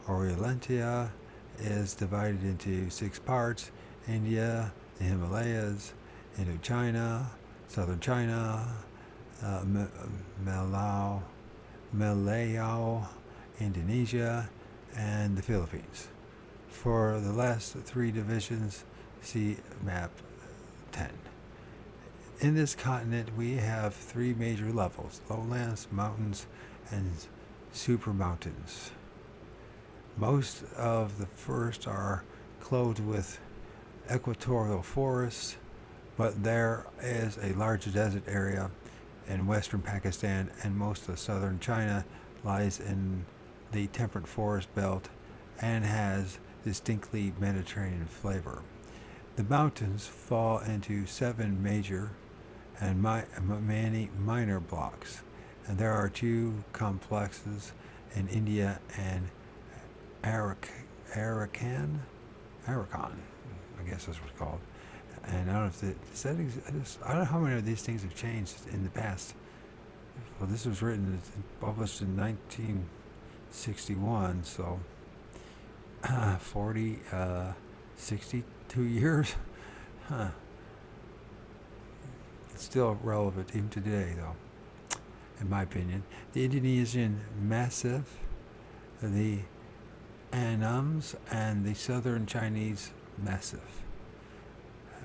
Orientia is divided into 6 parts: India, the Himalayas, Indochina, southern China, Malaya, Indonesia, and the Philippines. For the last 3 divisions, see map 10. In this continent, we have three major levels: lowlands, mountains, and super mountains. Most of the first are clothed with equatorial forests, but there is a large desert area in western Pakistan, and most of southern China lies in the temperate forest belt and has distinctly Mediterranean flavor. The mountains fall into 7 major and many minor blocks, and there are 2 complexes in India and Arakan, I guess that's what it's called. And I don't know if I don't know how many of these things have changed in the past. Well, this was published in 1961, so 62 years. Huh. It's still relevant even today, though, in my opinion. The Indonesian Massif, the Annams, and the Southern Chinese Massif,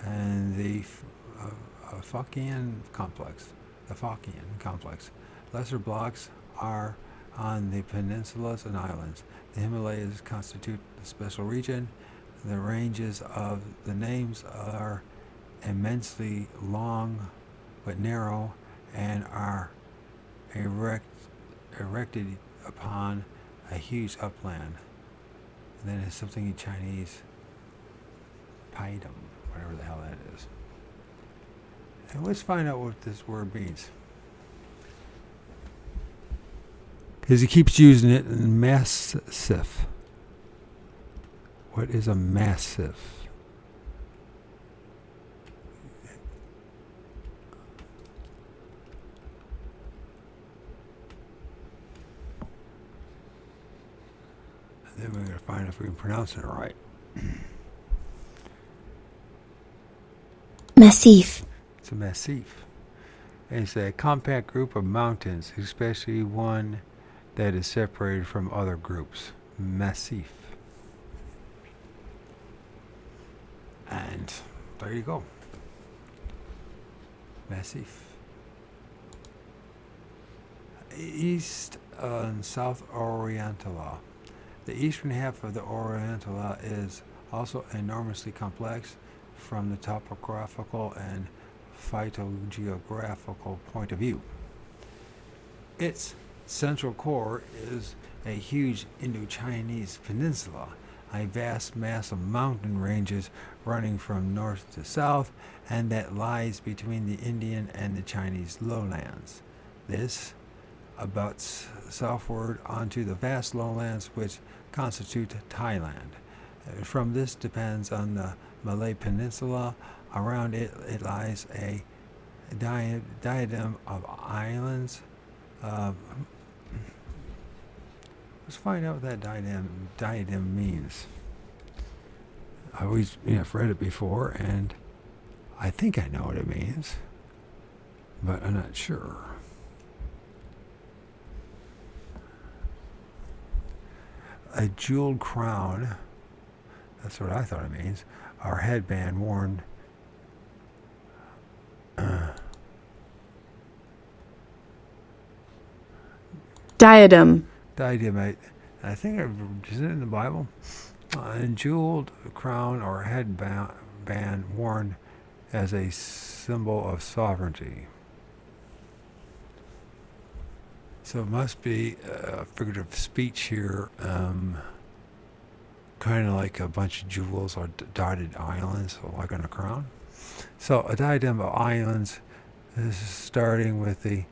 and the Fokien complex. Lesser blocks are on the peninsulas and islands. The Himalayas constitute a special region. The ranges of the names are immensely long but narrow and are erected upon a huge upland. And then there's something in Chinese, Paidum, whatever the hell that is. And let's find out what this word means. Because he keeps using it in massif. What is a massif? And then we're going to find if we can pronounce it right. Massif. It's a massif. It's a compact group of mountains, especially one that is separated from other groups. Massif. And there you go. Massif. East and South Orientala. The eastern half of the Orientala is also enormously complex from the topographical and phytogeographical point of view. Its central core is a huge Indo-Chinese peninsula, a vast mass of mountain ranges running from north to south, and that lies between the Indian and the Chinese lowlands. This abuts southward onto the vast lowlands which constitute Thailand. From this depends on the Malay Peninsula. Around it lies a diadem of islands. Let's find out what that diadem means. I've read it before, and I think I know what it means, but I'm not sure. A jeweled crown, that's what I thought it means, or headband worn Diadem. I think is it in the Bible? A jeweled crown or headband worn as a symbol of sovereignty. So it must be a figurative speech here, kind of like a bunch of jewels or dotted islands, like on a crown. So a diadem of islands is starting with the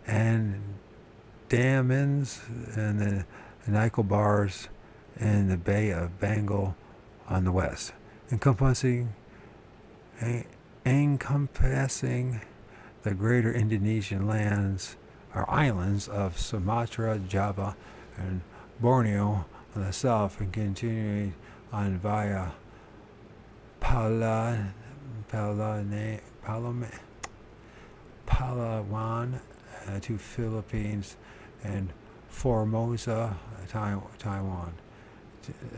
Andamans and the Nicobars and the Bay of Bengal on the west, encompassing the greater Indonesian lands or islands of Sumatra, Java, and Borneo on the south, and continuing on via Palawan to Philippines and Formosa, Taiwan,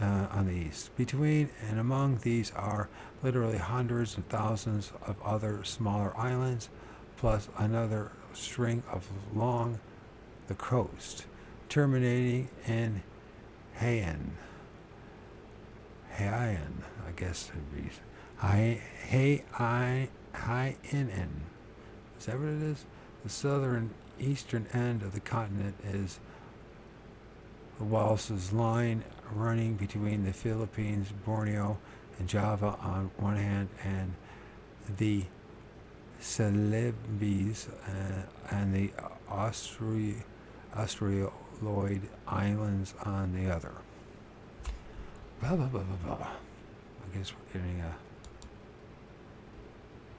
on the east. Between and among these are literally hundreds and thousands of other smaller islands, plus another string of along the coast, terminating in Hainan. Hainan, I guess it'd be Hainan. Is that what it is? The southern eastern end of the continent is the Wallis's line running between the Philippines, Borneo, and Java on one hand, and the Celebes and the Australoid Islands on the other. Blah, blah, blah, blah, blah. I guess we're getting a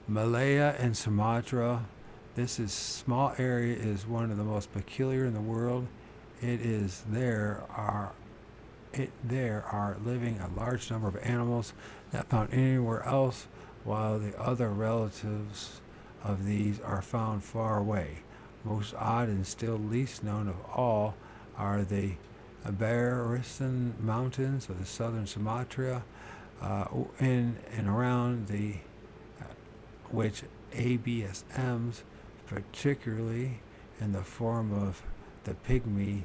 Malaya and Sumatra. This is small area is one of the most peculiar in the world. There are living a large number of animals not found anywhere else, while the other relatives of these are found far away. Most odd and still least known of all are the Barisan Mountains of the southern Sumatra, in and around the which ABSMs, particularly in the form of the pygmy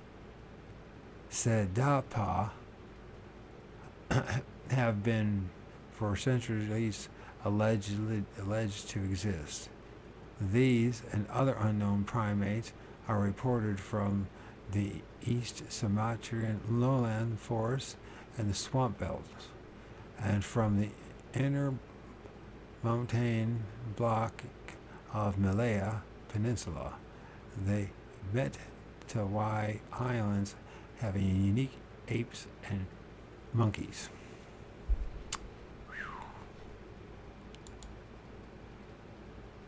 Sedapa, have been for centuries alleged to exist. These and other unknown primates are reported from the East Sumatran lowland forests and the swamp belts, and from the inner mountain block of Malaya Peninsula. The Metawai Islands have a unique apes and monkeys.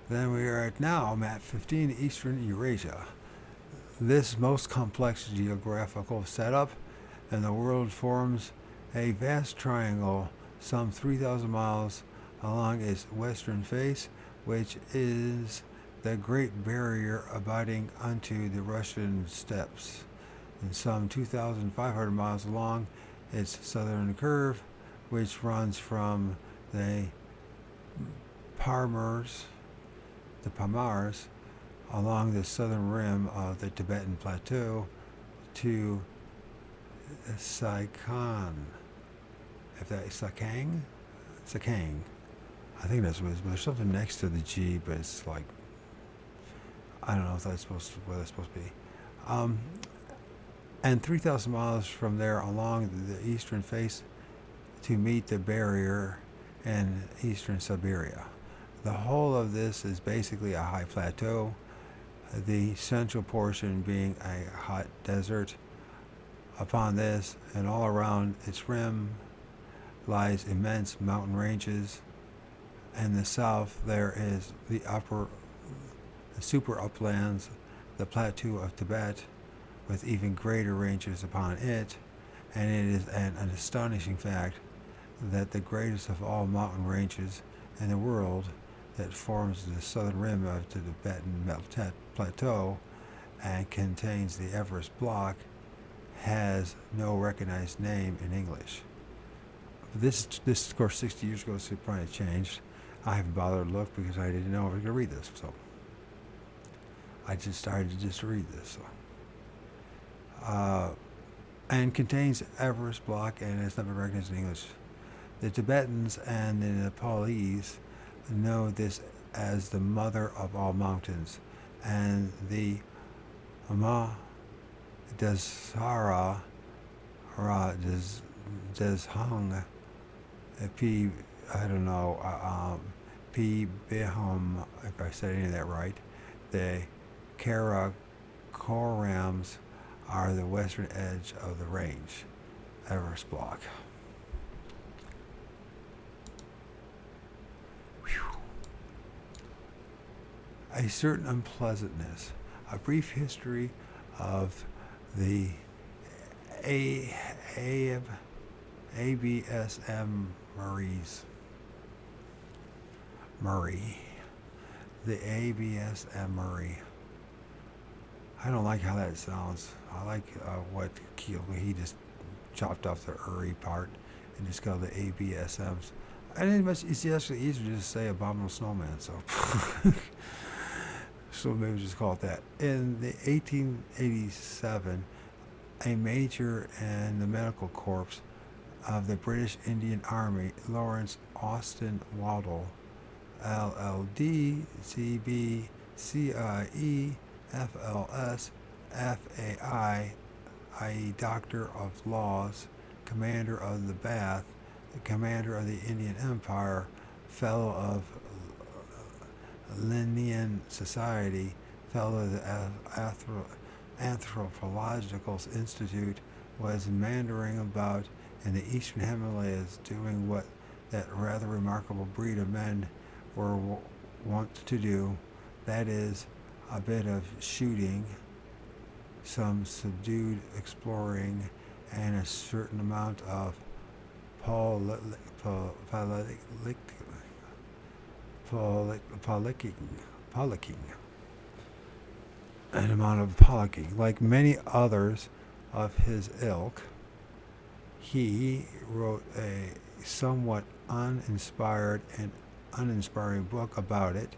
Then we are at now map 15, Eastern Eurasia. This most complex geographical setup in the world forms a vast triangle some 3,000 miles along its western face, which is the Great Barrier abutting onto the Russian steppes, and some 2,500 miles along its southern curve, which runs from the Pamars along the southern rim of the Tibetan Plateau to Sakang. If that is Sakang? I think that's what it is, but there's something next to the G, but it's like, I don't know if that's supposed to, what that's supposed to be. And 3,000 miles from there along the eastern face to meet the barrier in eastern Siberia. The whole of this is basically a high plateau, the central portion being a hot desert. Upon this and all around its rim lies immense mountain ranges. In the south there is the super uplands, the plateau of Tibet, with even greater ranges upon it, and it is an astonishing fact that the greatest of all mountain ranges in the world that forms the southern rim of the Tibetan Plateau and contains the Everest block has no recognized name in English. This of course 60 years ago, so it probably changed. I haven't bothered to look because I didn't know I was going to read this, so I just started to read this. So. And contains Everest block and has not been recognized in English. The Tibetans and the Nepalese know this as the mother of all mountains, and the Desara Deshung P, I don't know, P Bihum, if I said any of that right. The Karakorams are the western edge of the range, Everest block. A certain unpleasantness, a brief history of the ABSM Murray. The ABSM Murray. I don't like how that sounds. I like what he just chopped off the Uri part and just called the ABSMs. And it's actually easier to just say abominable snowman, so so maybe just call it that. In the 1887, a major in the medical corps of the British Indian Army, Lawrence Austin Waddell, LLD, CB, CIE, FLS, FAI, i.e. Doctor of Laws, Commander of the Bath, the Commander of the Indian Empire, Fellow of Linnean Society, Fellow of the Anthropological Institute, was meandering about in the eastern Himalayas doing what that rather remarkable breed of men were wont to do, that is, a bit of shooting, some subdued exploring, and a certain amount of pollicking. An amount of pollicking. Like many others of his ilk, he wrote a somewhat uninspired and uninspiring book about it.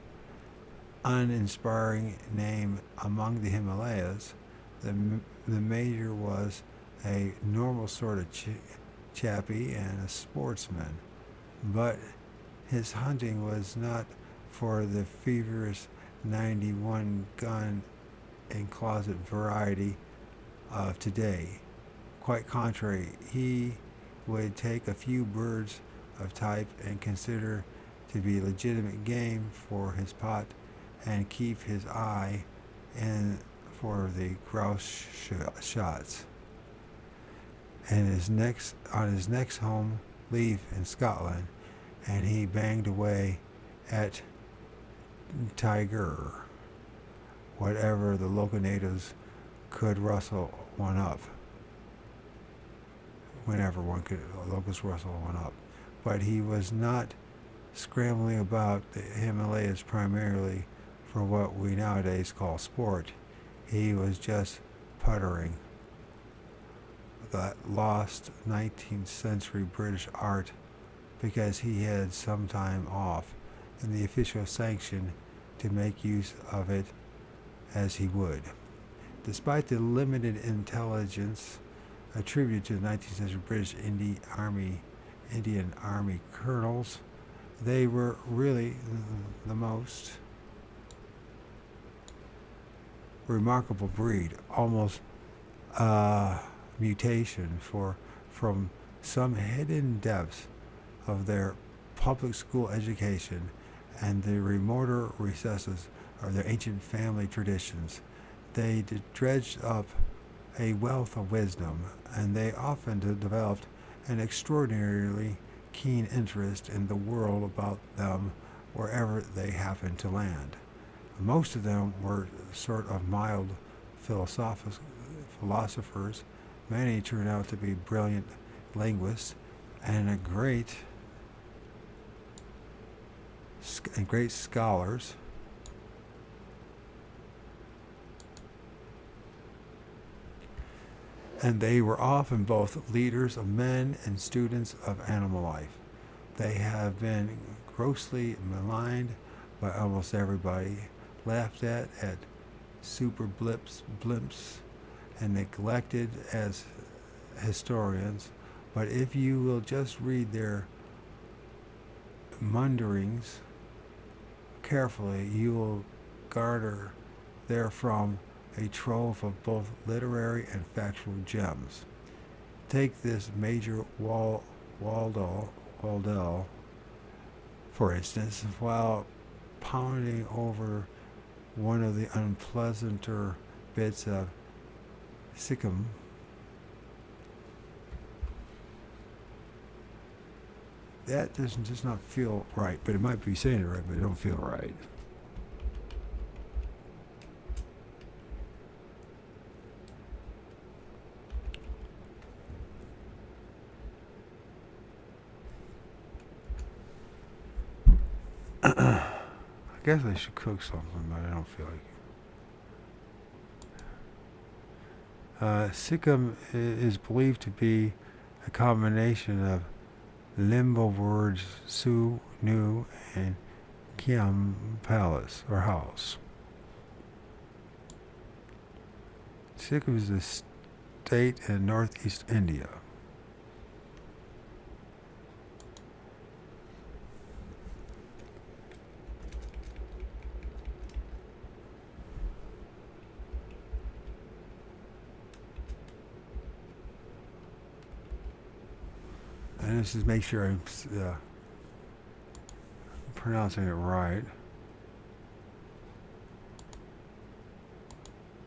Uninspiring name Among the Himalayas. The major was a normal sort of chappie and a sportsman, but his hunting was not for the feverish 91 gun and closet variety of today. Quite contrary, he would take a few birds of type and consider to be legitimate game for his pot and keep his eye in for the grouse shots. And on his next home leave in Scotland, and he banged away at tiger, whatever the local natives could rustle one up. Whenever locals rustle one up. But he was not scrambling about the Himalayas primarily for what we nowadays call sport. He was just puttering. That lost 19th century British art because he had some time off and the official sanction to make use of it as he would. Despite the limited intelligence attributed to the 19th century British Indian Army colonels, they were really the most remarkable breed, almost mutation from some hidden depths of their public school education and the remoter recesses of their ancient family traditions. They dredged up a wealth of wisdom, and they often developed an extraordinarily keen interest in the world about them wherever they happened to land. Most of them were sort of mild philosophers. Many turned out to be brilliant linguists and great scholars. And they were often both leaders of men and students of animal life. They have been grossly maligned by almost everybody, laughed at super blimps, and neglected as historians. But if you will just read their munderings carefully, you will garner therefrom a trove of both literary and factual gems. Take this Major Waldell, for instance, while pounding over one of the unpleasanter bits of Sikkim. That does not feel right, but it might be saying it right, but it don't feel right. I guess I should cook something, but I don't feel like it. Sikkim is believed to be a combination of limbo words su, nu, and kiam, palace or house. Sikkim is a state in northeast India. And this is make sure I'm pronouncing it right.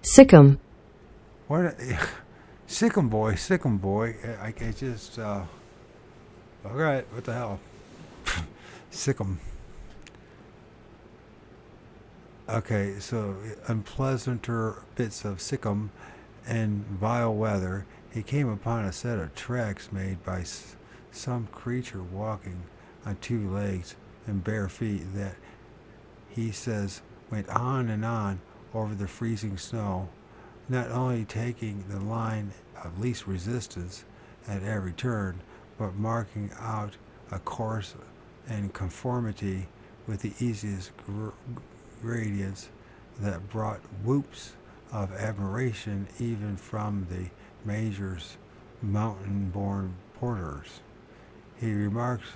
Sikkim. What? Sikkim boy. I just. All right. What the hell? Sikkim. Okay, so unpleasanter bits of Sikkim and vile weather. He came upon a set of tracks made by some creature walking on two legs and bare feet that he says went on and on over the freezing snow, not only taking the line of least resistance at every turn, but marking out a course in conformity with the easiest gradients that brought whoops of admiration even from the major's mountain-born porters. He remarks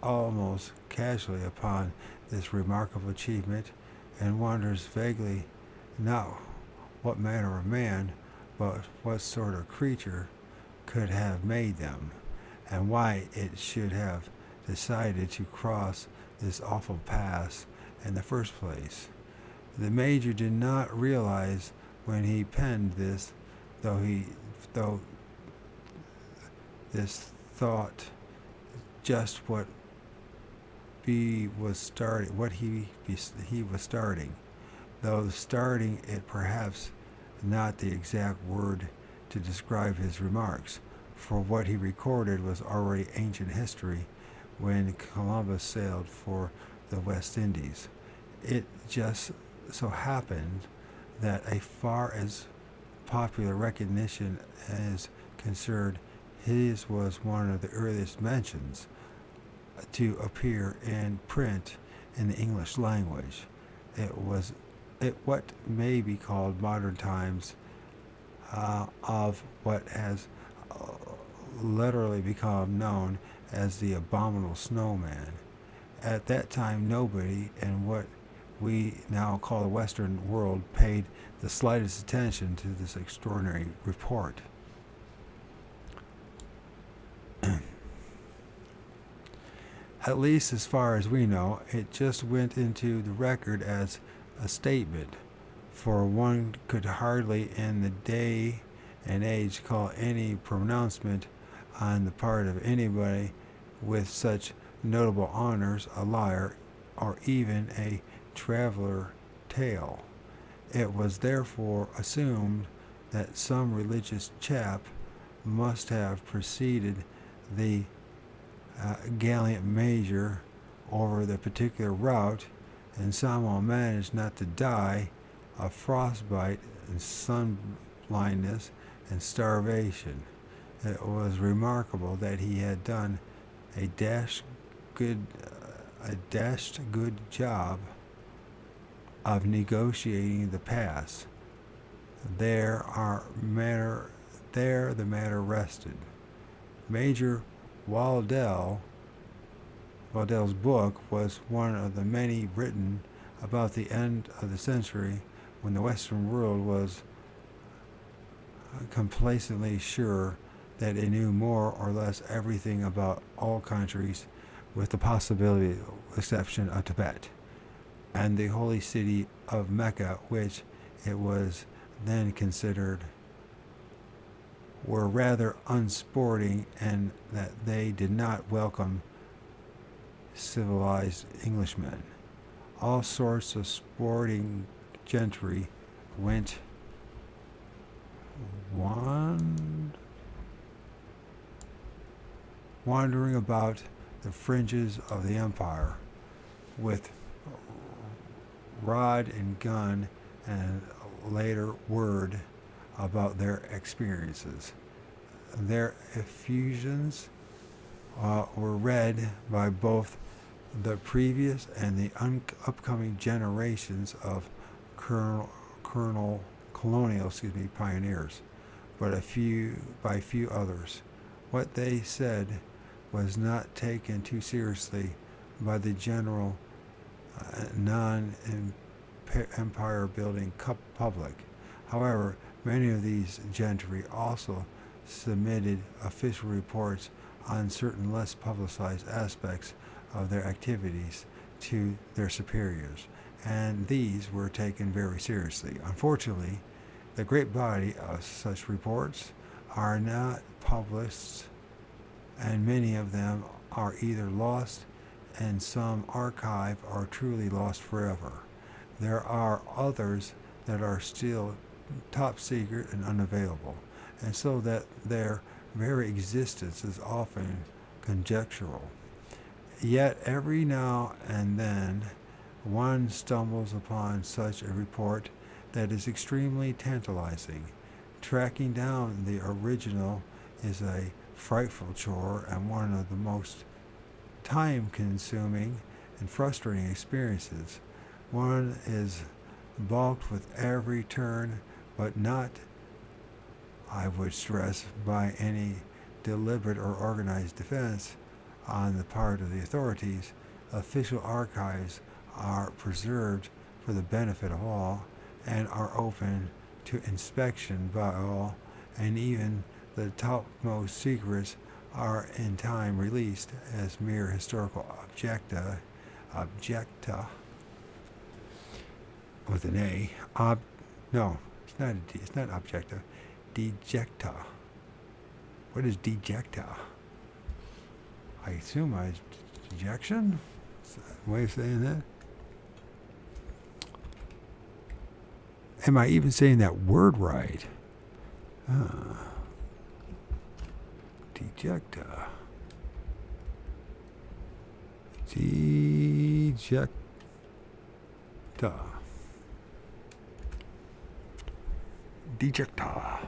almost casually upon this remarkable achievement and wonders vaguely not what manner of man, but what sort of creature could have made them, and why it should have decided to cross this awful pass in the first place. The major did not realize when he penned this, though this thought just what he was starting, though starting it perhaps not the exact word to describe his remarks, for what he recorded was already ancient history when Columbus sailed for the West Indies. It just so happened that as far as popular recognition is concerned, his was one of the earliest mentions to appear in print in the English language. It what may be called modern times of what has literally become known as the abominable snowman. At that time, nobody in what we now call the Western world paid the slightest attention to this extraordinary report. At least as far as we know, it just went into the record as a statement, for one could hardly in the day and age call any pronouncement on the part of anybody with such notable honors a liar or even a traveler tale. It was therefore assumed that some religious chap must have preceded the gallant major over the particular route, and somehow managed not to die of frostbite and sun blindness and starvation. It was remarkable that he had done a dashed good job of negotiating the pass. There the matter rested. Major Waldell's book was one of the many written about the end of the century when the Western world was complacently sure that it knew more or less everything about all countries, with the possibility exception of Tibet and the holy city of Mecca, which it was then considered were rather unsporting and that they did not welcome civilized Englishmen. All sorts of sporting gentry went wandering about the fringes of the empire with rod and gun and later word about their experiences. their effusions were read by both the previous and the upcoming generations of colonial pioneers, but by few others. What they said was not taken too seriously by the general non-empire building public. However, many of these gentry also submitted official reports on certain less publicized aspects of their activities to their superiors, and these were taken very seriously. Unfortunately, the great body of such reports are not published, and many of them are either lost in some archive or truly lost forever. There are others that are still top secret and unavailable, and so that their very existence is often conjectural. Yet every now and then one stumbles upon such a report that is extremely tantalizing. Tracking down the original is a frightful chore and one of the most time-consuming and frustrating experiences. One is balked with every turn, but not, I would stress, by any deliberate or organized defense on the part of the authorities. Official archives are preserved for the benefit of all and are open to inspection by all, and even the topmost secrets are in time released as mere historical objecta with an A. No, it's not a D. It's not objecta. Dejecta. What is dejecta? I assume dejection? Is that a way of saying that? Am I even saying that word right? Dejecta. Dejecta. Dejecta.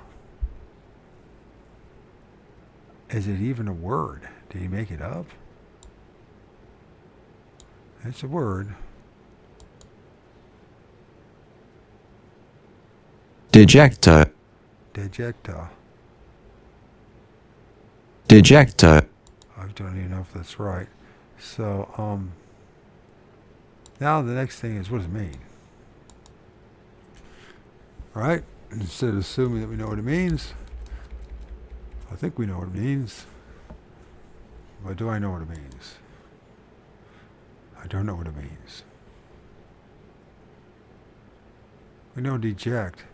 Is it even a word? Did he make it up? It's a word. Dejecta. Dejecta. Dejecta. I don't even know if that's right. So, now the next thing is, what does it mean? Right? Instead of assuming that we know what it means, I think we know what it means. But do I know what it means? I don't know what it means. We know deject,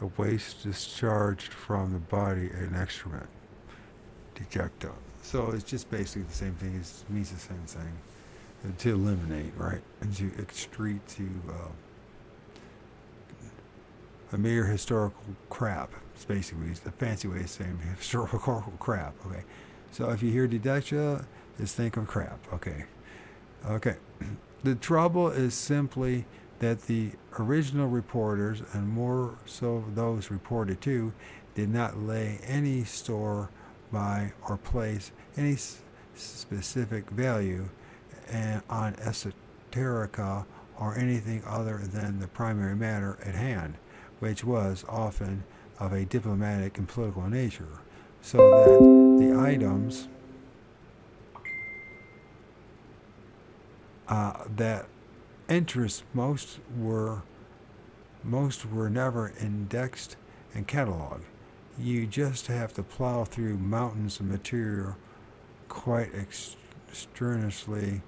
a waste discharged from the body, an excrement. Dejecta. So it's just basically the same thing. It means the same thing. To eliminate, right? And to excrete, to a mere historical crap. It's basically the fancy way of saying historical crap. Okay. So if you hear dejecta, just think of crap. Okay. Okay. The trouble is simply that the original reporters, and more so those reported to, did not lay any store by or place any specific value on esoterica or anything other than the primary matter at hand, which was often of a diplomatic and political nature, so that the items that interest most were never indexed and cataloged. You just have to plow through mountains of material quite extraneously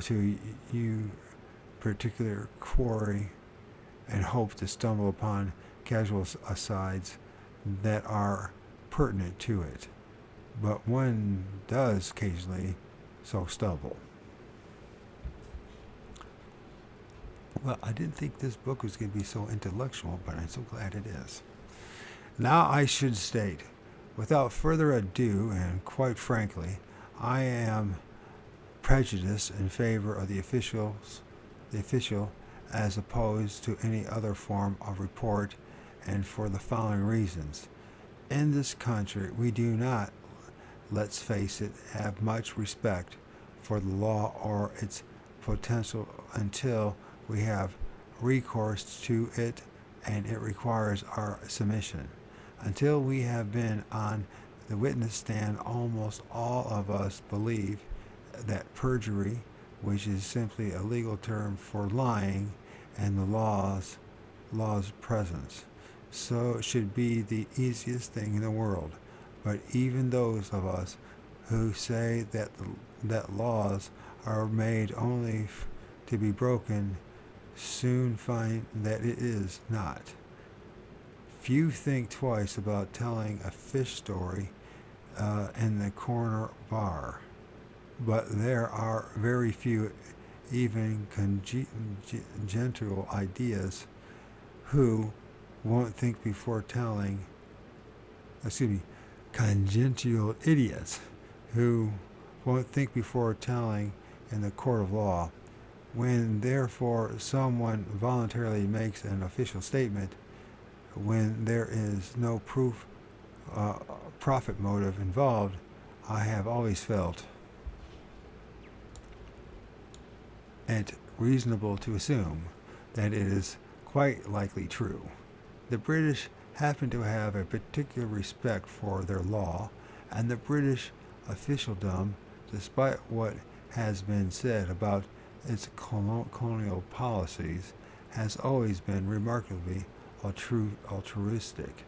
to you particular quarry and hope to stumble upon casual asides that are pertinent to it. But one does occasionally so stumble. Well, I didn't think this book was going to be so intellectual, but I'm so glad it is. Now I should state, without further ado, and quite frankly, I am prejudiced in favor of the official as opposed to any other form of report, and for the following reasons. In this country, we do not, let's face it, have much respect for the law or its potential until we have recourse to it and it requires our submission. Until we have been on the witness stand, almost all of us believe that perjury, which is simply a legal term for lying, and the law's presence. So it should be the easiest thing in the world. But even those of us who say that laws are made only to be broken soon find that it is not. Few think twice about telling a fish story in the corner bar, but there are very few even congenital ideas who won't think before telling, congenital idiots who won't think before telling in the court of law. When therefore someone voluntarily makes an official statement, when there is no profit motive involved, I have always felt it reasonable to assume that it is quite likely true. The British happen to have a particular respect for their law, and the British officialdom, despite what has been said about its colonial policies, has always been remarkably altruistic.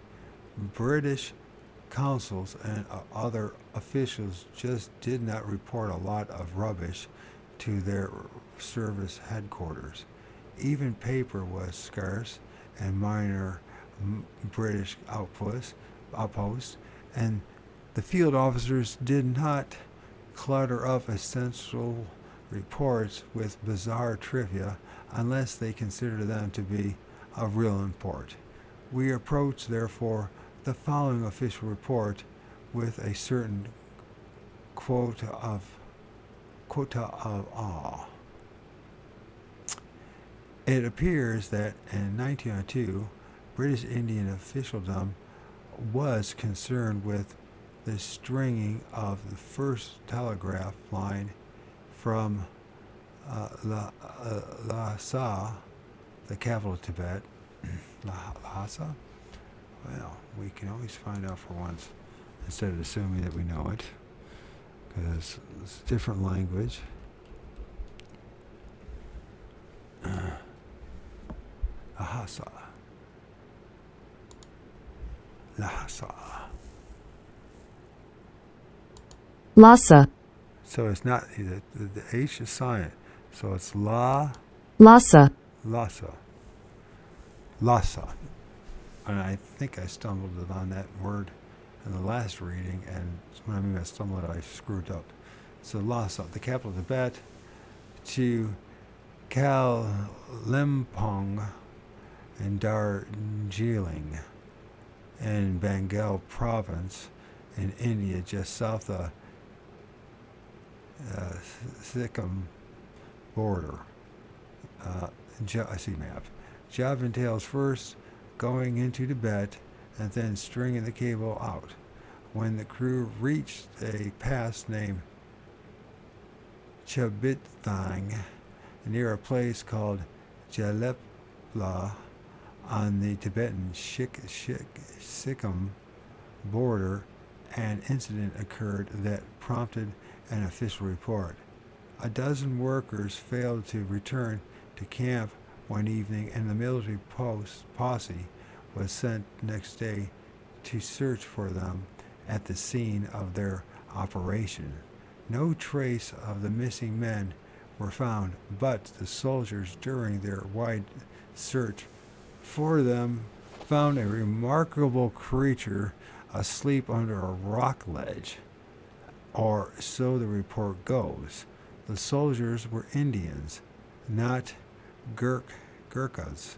British consuls and other officials just did not report a lot of rubbish to their service headquarters. Even paper was scarce, and minor British outposts, and the field officers did not clutter up essential reports with bizarre trivia unless they considered them to be of real import. We approach, therefore, the following official report with a certain quota of awe. It appears that in 1902, British Indian officialdom was concerned with the stringing of the first telegraph line from Lhasa, the capital of Tibet. Lhasa? Well, we can always find out for once instead of assuming that we know it, because it's a different language. Lhasa. Lhasa. Lhasa, So it's not, the H is silent. So it's La, Lhasa, Lhasa. Lhasa. And I think I stumbled on that word in the last reading, and when I mean I stumbled, I screwed up. So Lhasa, the capital of Tibet, to Kalimpong and Darjeeling in Bengal province in India, just south of Sikkim border. I see map. Job entails first going into Tibet and then stringing the cable out. When the crew reached a pass named Chabithang near a place called Jalepla on the Tibetan Sikkim border, an incident occurred that prompted an official report. A dozen workers failed to return to camp one evening, and the military posse was sent next day to search for them at the scene of their operation. No trace of the missing men were found, but the soldiers, during their wide search for them, found a remarkable creature asleep under a rock ledge, or so the report goes. The soldiers were Indians, not Gurkhas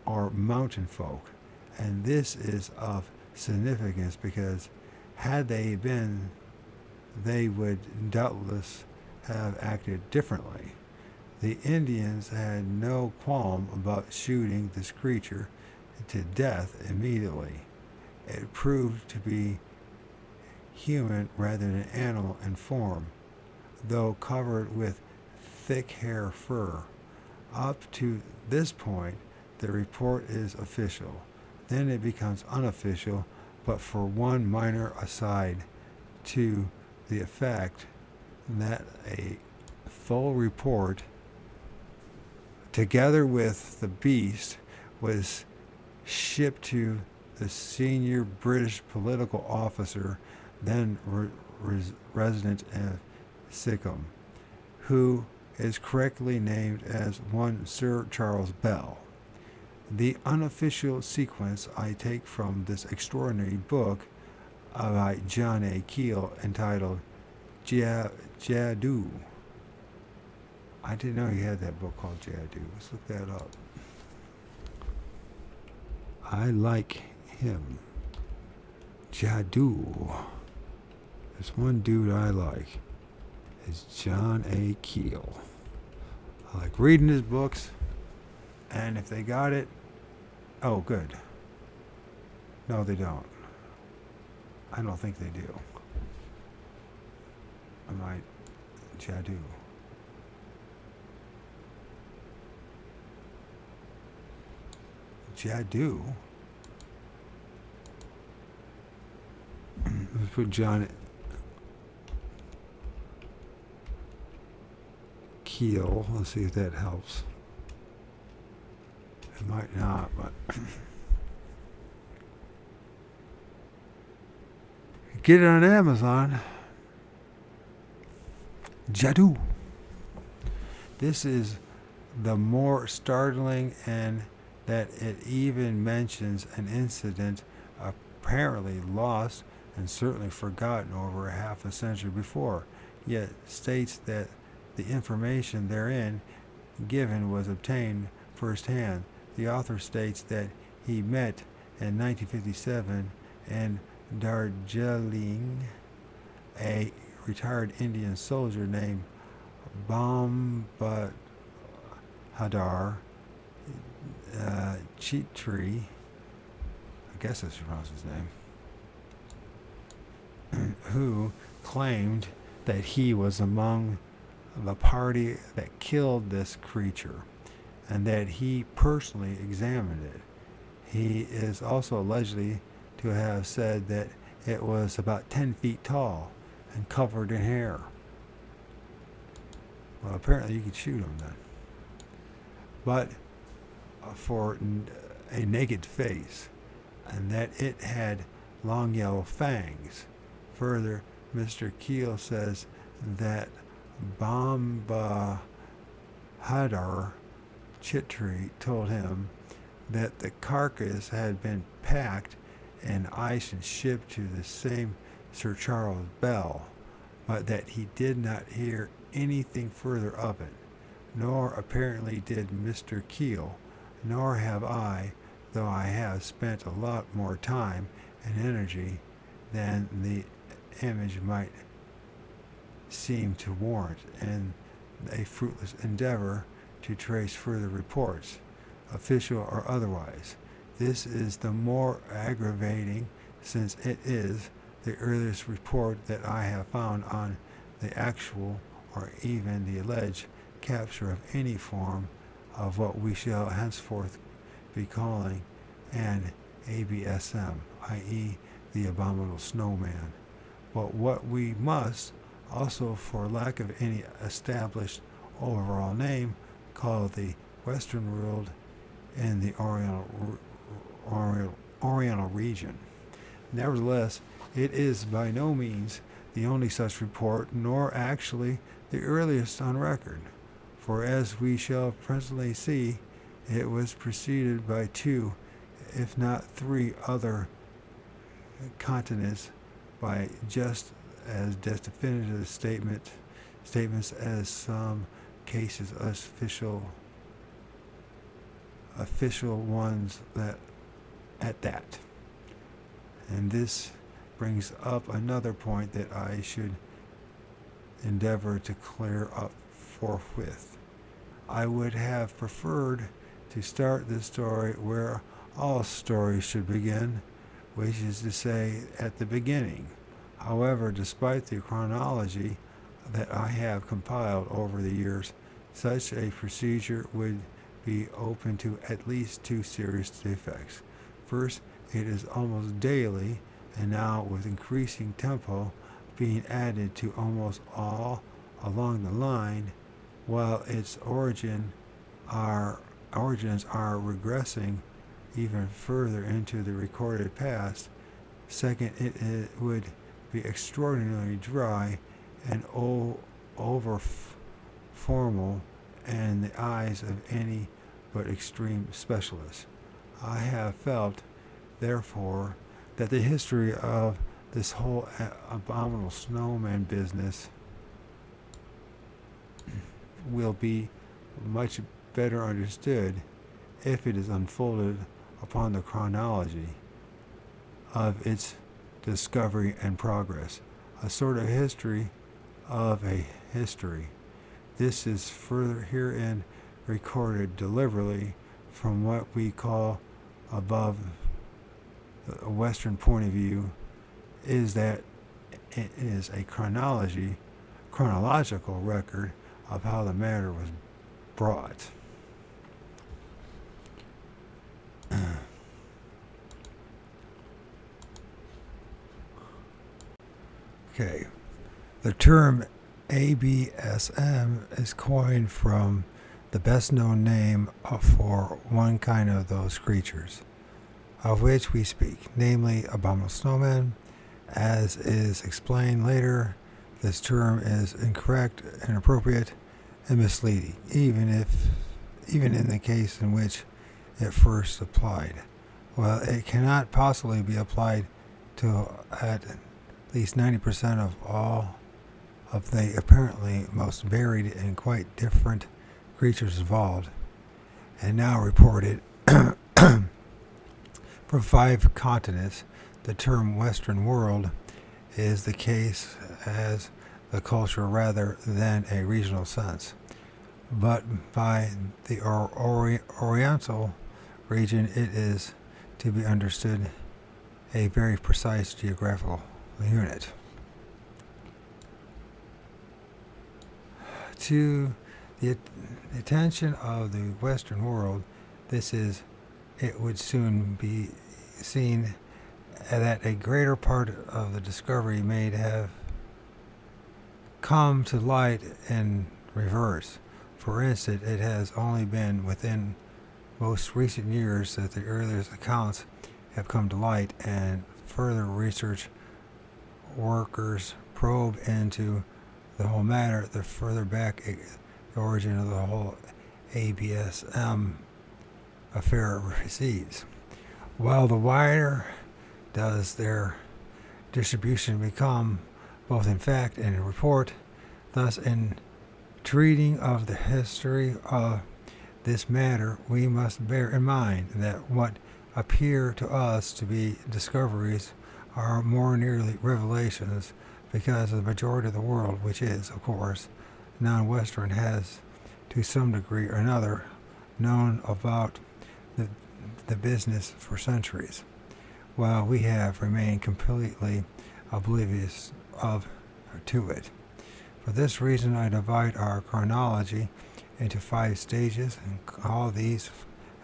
or mountain folk, and this is of significance because had they been, they would doubtless have acted differently. The Indians had no qualm about shooting this creature to death immediately. It proved to be human rather than animal in form, though covered with thick hair fur. Up to this point, the report is official. Then it becomes unofficial, but for one minor aside to the effect that a full report, together with the beast, was shipped to the senior British political officer, then resident of Sikkim, who is correctly named as one Sir Charles Bell. The unofficial sequence I take from this extraordinary book by John A. Keel entitled Jadoo. I didn't know he had that book called Jadoo. Let's look that up. I like him. Jadoo. There's one dude I like. It's John A. Keel. I like reading his books, and if they got it, oh, good. No, they don't. I don't think they do. I might. Jadoo. Jadoo. Let's put John Keel. Let's see if that helps. It might not, but get it on Amazon. Jadoo. This is the more startling in that it even mentions an incident apparently lost and certainly forgotten over half a century before, yet states that the information therein given was obtained firsthand. The author states that he met in 1957 in Darjeeling a retired Indian soldier named Bambadhar Chitri, I guess that's pronounced his name, who claimed that he was among the party that killed this creature and that he personally examined it. He is also allegedly to have said that it was about 10 feet tall and covered in hair. Well, apparently you could shoot him then. But for a naked face, and that it had long yellow fangs. Further, Mr. Keel says that Bambadhar Chitri told him that the carcass had been packed in ice and shipped to the same Sir Charles Bell, but that he did not hear anything further of it, nor apparently did Mr. Keel, nor have I, though I have spent a lot more time and energy than the image might seem to warrant in a fruitless endeavor to trace further reports, official or otherwise. This is the more aggravating since it is the earliest report that I have found on the actual or even the alleged capture of any form of what we shall henceforth be calling an ABSM, i.e. the abominable snowman. But what we must, also for lack of any established overall name, call the Western world in the Oriental region. Nevertheless, it is by no means the only such report, nor actually the earliest on record, for as we shall presently see, it was preceded by 2, if not 3 other continents by just as definitive statements as some cases official ones that at that. And this brings up another point that I should endeavor to clear up forthwith. I would have preferred to start this story where all stories should begin, which is to say at the beginning. However, despite the chronology that I have compiled over the years, such a procedure would be open to at least two serious defects. First, it is almost daily, and now with increasing tempo, being added to almost all along the line, while its origins are regressing even further into the recorded past. Second, it would be extraordinarily dry and over formal in the eyes of any but extreme specialists. I have felt, therefore, that the history of this whole abominable snowman business will be much better understood if it is unfolded upon the chronology of its discovery and progress, a sort of history of a history. This is further herein recorded deliberately from what we call above a Western point of view, is that it is a chronological record of how the matter was brought. Okay, the term ABSM is coined from the best known name for one kind of those creatures of which we speak, namely abominable snowmen. As is explained later, this term is incorrect, inappropriate, and misleading, even in the case in which it first applied. Well, it cannot possibly be applied to at least 90% of all of the apparently most varied and quite different creatures involved, and now reported from 5 continents. The term Western world is the case as the culture rather than a regional sense, but by the Oriental region it is to be understood a very precise geographical unit. To the attention of the Western world, it would soon be seen that a greater part of the discovery may have come to light in reverse. For instance, it has only been within most recent years that the earliest accounts have come to light, and further research workers probe into the whole matter, the further back the origin of the whole ABSM affair recedes. While the wider does their distribution become, both in fact and in report, thus in treating of the history of this matter, we must bear in mind that what appear to us to be discoveries are more nearly revelations, because the majority of the world, which is, of course, non-Western, has to some degree or another known about the business for centuries, while we have remained completely oblivious to it. For this reason, I divide our chronology into 5 stages and call these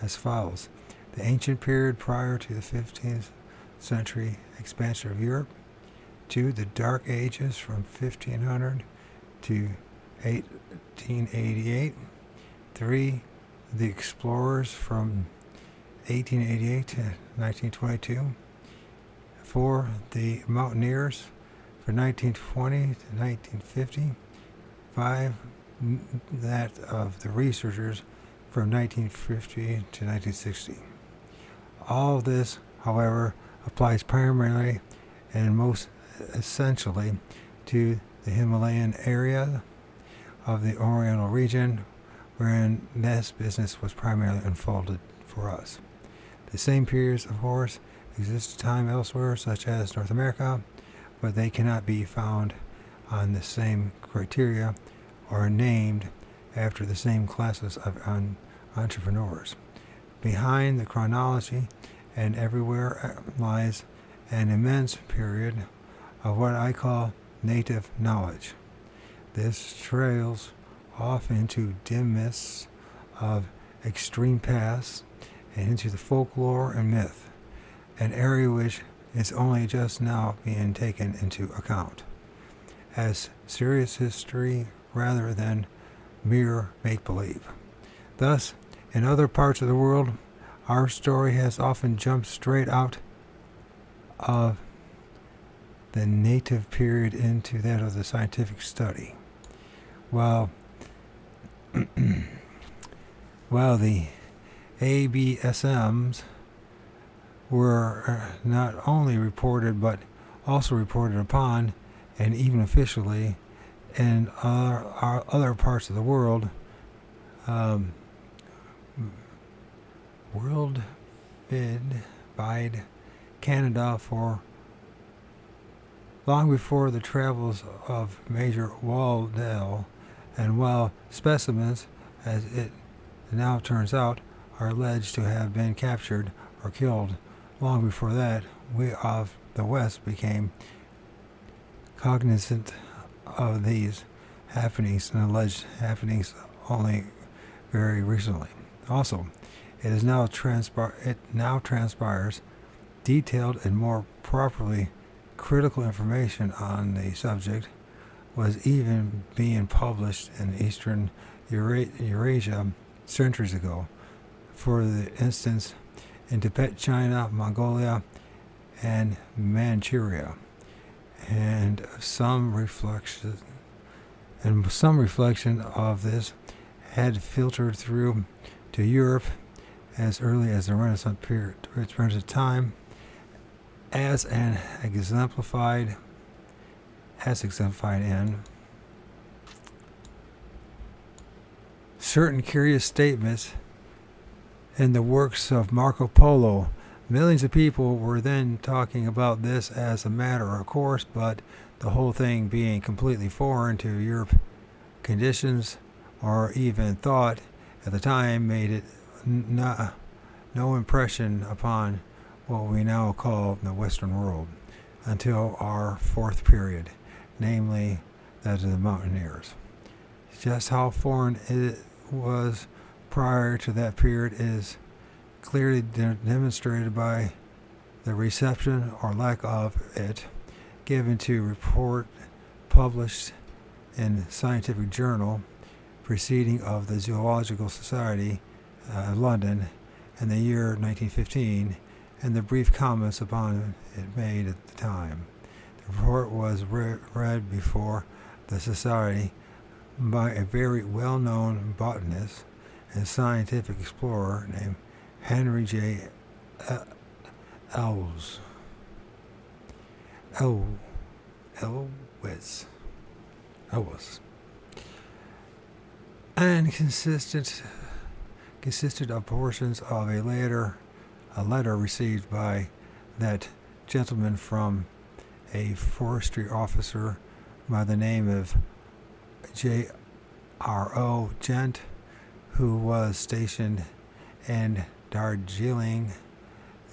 as follows: the ancient period prior to the 15th century expansion of Europe; 2, the Dark Ages from 1500 to 1888; 3, the explorers from 1888 to 1922; 4, the mountaineers from 1920 to 1950; 5, that of the researchers from 1950 to 1960. All this, however, applies primarily and most essentially to the Himalayan area of the Oriental region, wherein this business was primarily unfolded for us. The same periods, of course, exist at time elsewhere, such as North America, but they cannot be found on the same criteria or named after the same classes of entrepreneurs. Behind the chronology and everywhere lies an immense period of what I call native knowledge. This trails off into dim mists of extreme past and into the folklore and myth, an area which is only just now being taken into account as serious history rather than mere make-believe. Thus, in other parts of the world, our story has often jumped straight out of the native period into that of the scientific study. While the ABSMs were not only reported but also reported upon, and even officially, in our other parts of the world, worldwide Canada for long before the travels of Major Waldell, and while specimens, as it now turns out, are alleged to have been captured or killed long before that, we of the West became cognizant of these happenings and alleged happenings only very recently. Also, it now transpires detailed and more properly critical information on the subject was even being published in Eastern Eurasia centuries ago. For the instance, in Tibet, China, Mongolia, and Manchuria, and some reflection of this had filtered through to Europe as early as the Renaissance period, time, as exemplified in certain curious statements in the works of Marco Polo. Millions of people were then talking about this as a matter of course, but the whole thing being completely foreign to Europe conditions, or even thought at the time, made it no impression upon what we now call the Western world until our fourth period, namely that of the mountaineers. Just how foreign it was prior to that period is clearly demonstrated by the reception or lack of it given to report published in Scientific Journal Proceeding of the Zoological Society, London, in the year 1915, and the brief comments upon it made at the time. The report was read before the Society by a very well-known botanist and scientific explorer named Henry J. Elwes, and consisted of portions of a letter received by that gentleman from a forestry officer by the name of J.R.O. Gent, who was stationed in Darjeeling.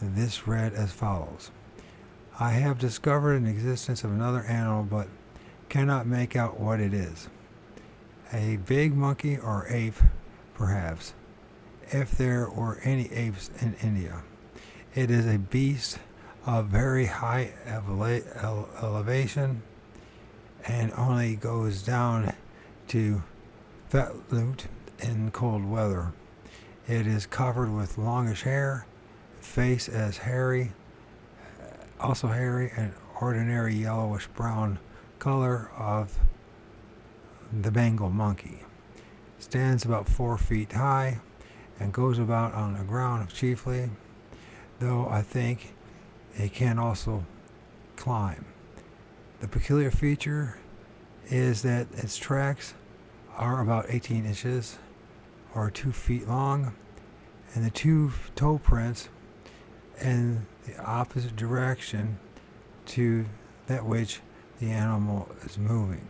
This read as follows: I have discovered an existence of another animal, but cannot make out what it is. A big monkey or ape, perhaps, if there were any apes in India. It is a beast of very high elevation and only goes down to fat loot in cold weather. It is covered with longish hair, face as hairy, also hairy, and ordinary yellowish brown color of the Bengal monkey. Stands about 4 feet high and goes about on the ground chiefly, though I think it can also climb. The peculiar feature is that its tracks are about 18 inches or 2 feet long, and the 2 toe prints in the opposite direction to that which the animal is moving.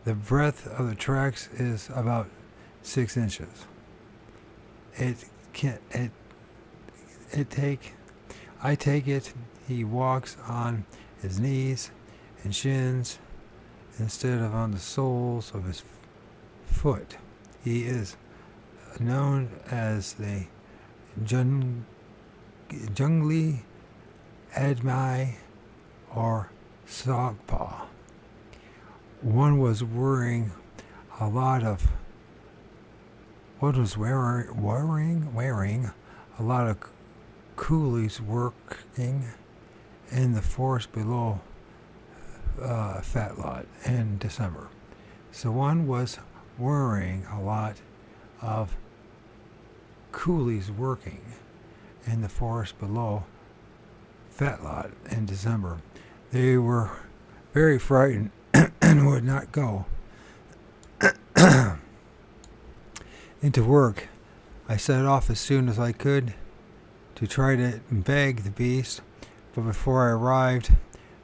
The breadth of the tracks is about 6 inches. It I take it he walks on his knees and shins instead of on the soles of his foot. He is known as the jungly admi or Sogpaw. One was wearing a lot of a lot of coolies working in the forest below Fat Lot in December. So one was wearing a lot of coolies working in the forest below Fat Lot in December. They were very frightened and would not go into work. I set off as soon as I could to try to bag the beast, but before I arrived,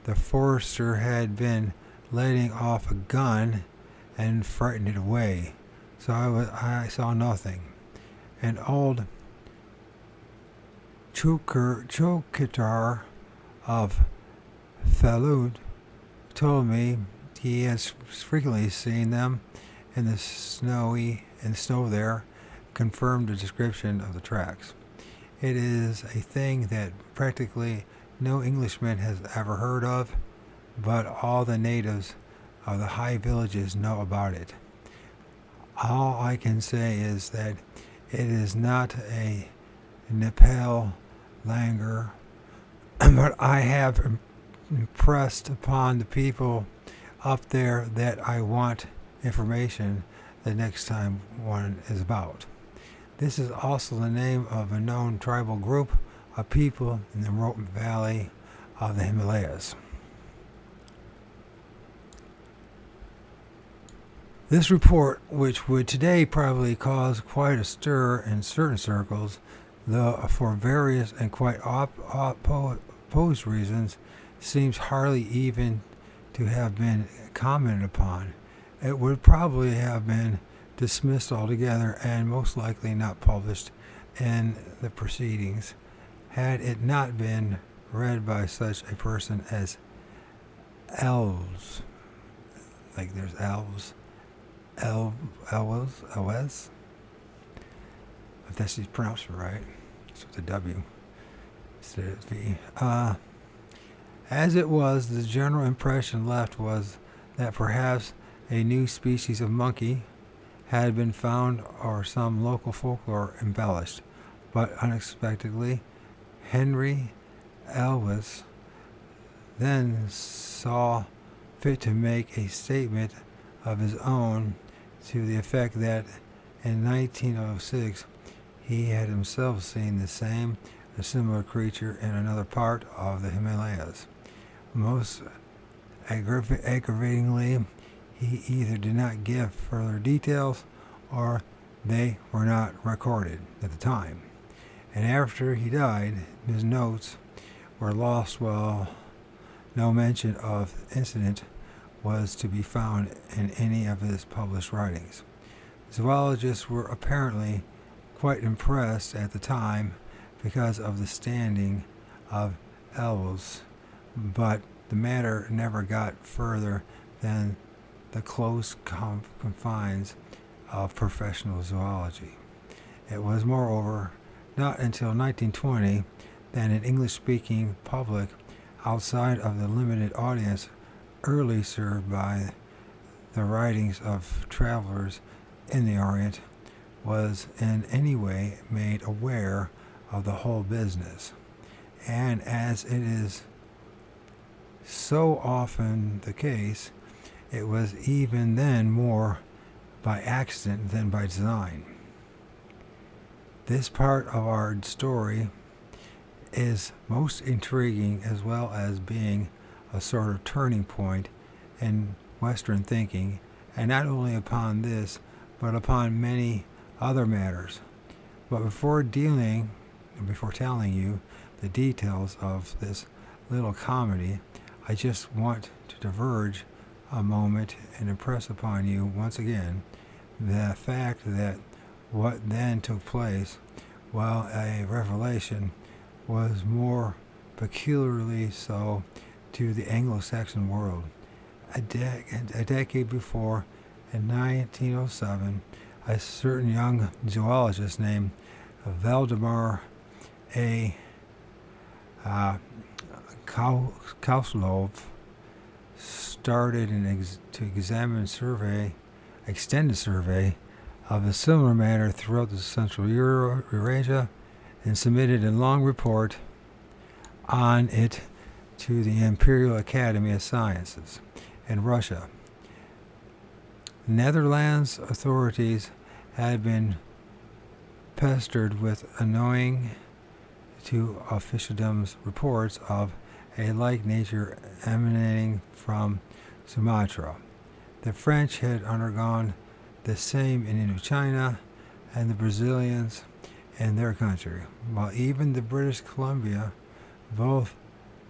the forester had been letting off a gun and frightened it away. So I saw nothing. An old chokitar of Falud told me he has frequently seen them in the snow there, confirmed the description of the tracks. It is a thing that practically no Englishman has ever heard of, but all the natives of the high villages know about it. All I can say is that it is not a Nepal langur, but I have impressed upon the people up there that I want information the next time one is about. This is also the name of a known tribal group of people in the remote valley of the Himalayas. This report, which would today probably cause quite a stir in certain circles, though for various and quite opposed reasons, seems hardly even to have been commented upon. It would probably have been dismissed altogether and most likely not published in the proceedings had it not been read by such a person as elves. Like there's elves. Elwes. If that's pronounced right. It's with a W instead of V. As it was, the general impression left was that perhaps a new species of monkey had been found or some local folklore embellished, but unexpectedly, Henry Elwes then saw fit to make a statement of his own to the effect that in 1906 he had himself seen the same or similar creature in another part of the Himalayas. Most aggravatingly, he either did not give further details or they were not recorded at the time. And after he died, his notes were lost while no mention of the incident was to be found in any of his published writings. Zoologists were apparently quite impressed at the time because of the standing of elves, but the matter never got further than the close confines of professional zoology. It was, moreover, not until 1920 that an English-speaking public outside of the limited audience early served by the writings of travelers in the Orient was in any way made aware of the whole business. And as it is so often the case, it was even then more by accident than by design. This part of our story is most intriguing as well as being a sort of turning point in Western thinking, and not only upon this, but upon many other matters. But before telling you the details of this little comedy, I just want to diverge a moment and impress upon you once again the fact that what then took place, while a revelation, was more peculiarly so to the Anglo-Saxon world. A decade before, in 1907, a certain young zoologist named Valdemar A. Kauslov started to extend a survey of a similar matter throughout the Central Eurasia, and submitted a long report on it to the Imperial Academy of Sciences in Russia. Netherlands authorities had been pestered with annoying to officialdom's reports of a like nature emanating from Sumatra. The French had undergone the same in Indochina, and the Brazilians in their country, while even the British Columbia, both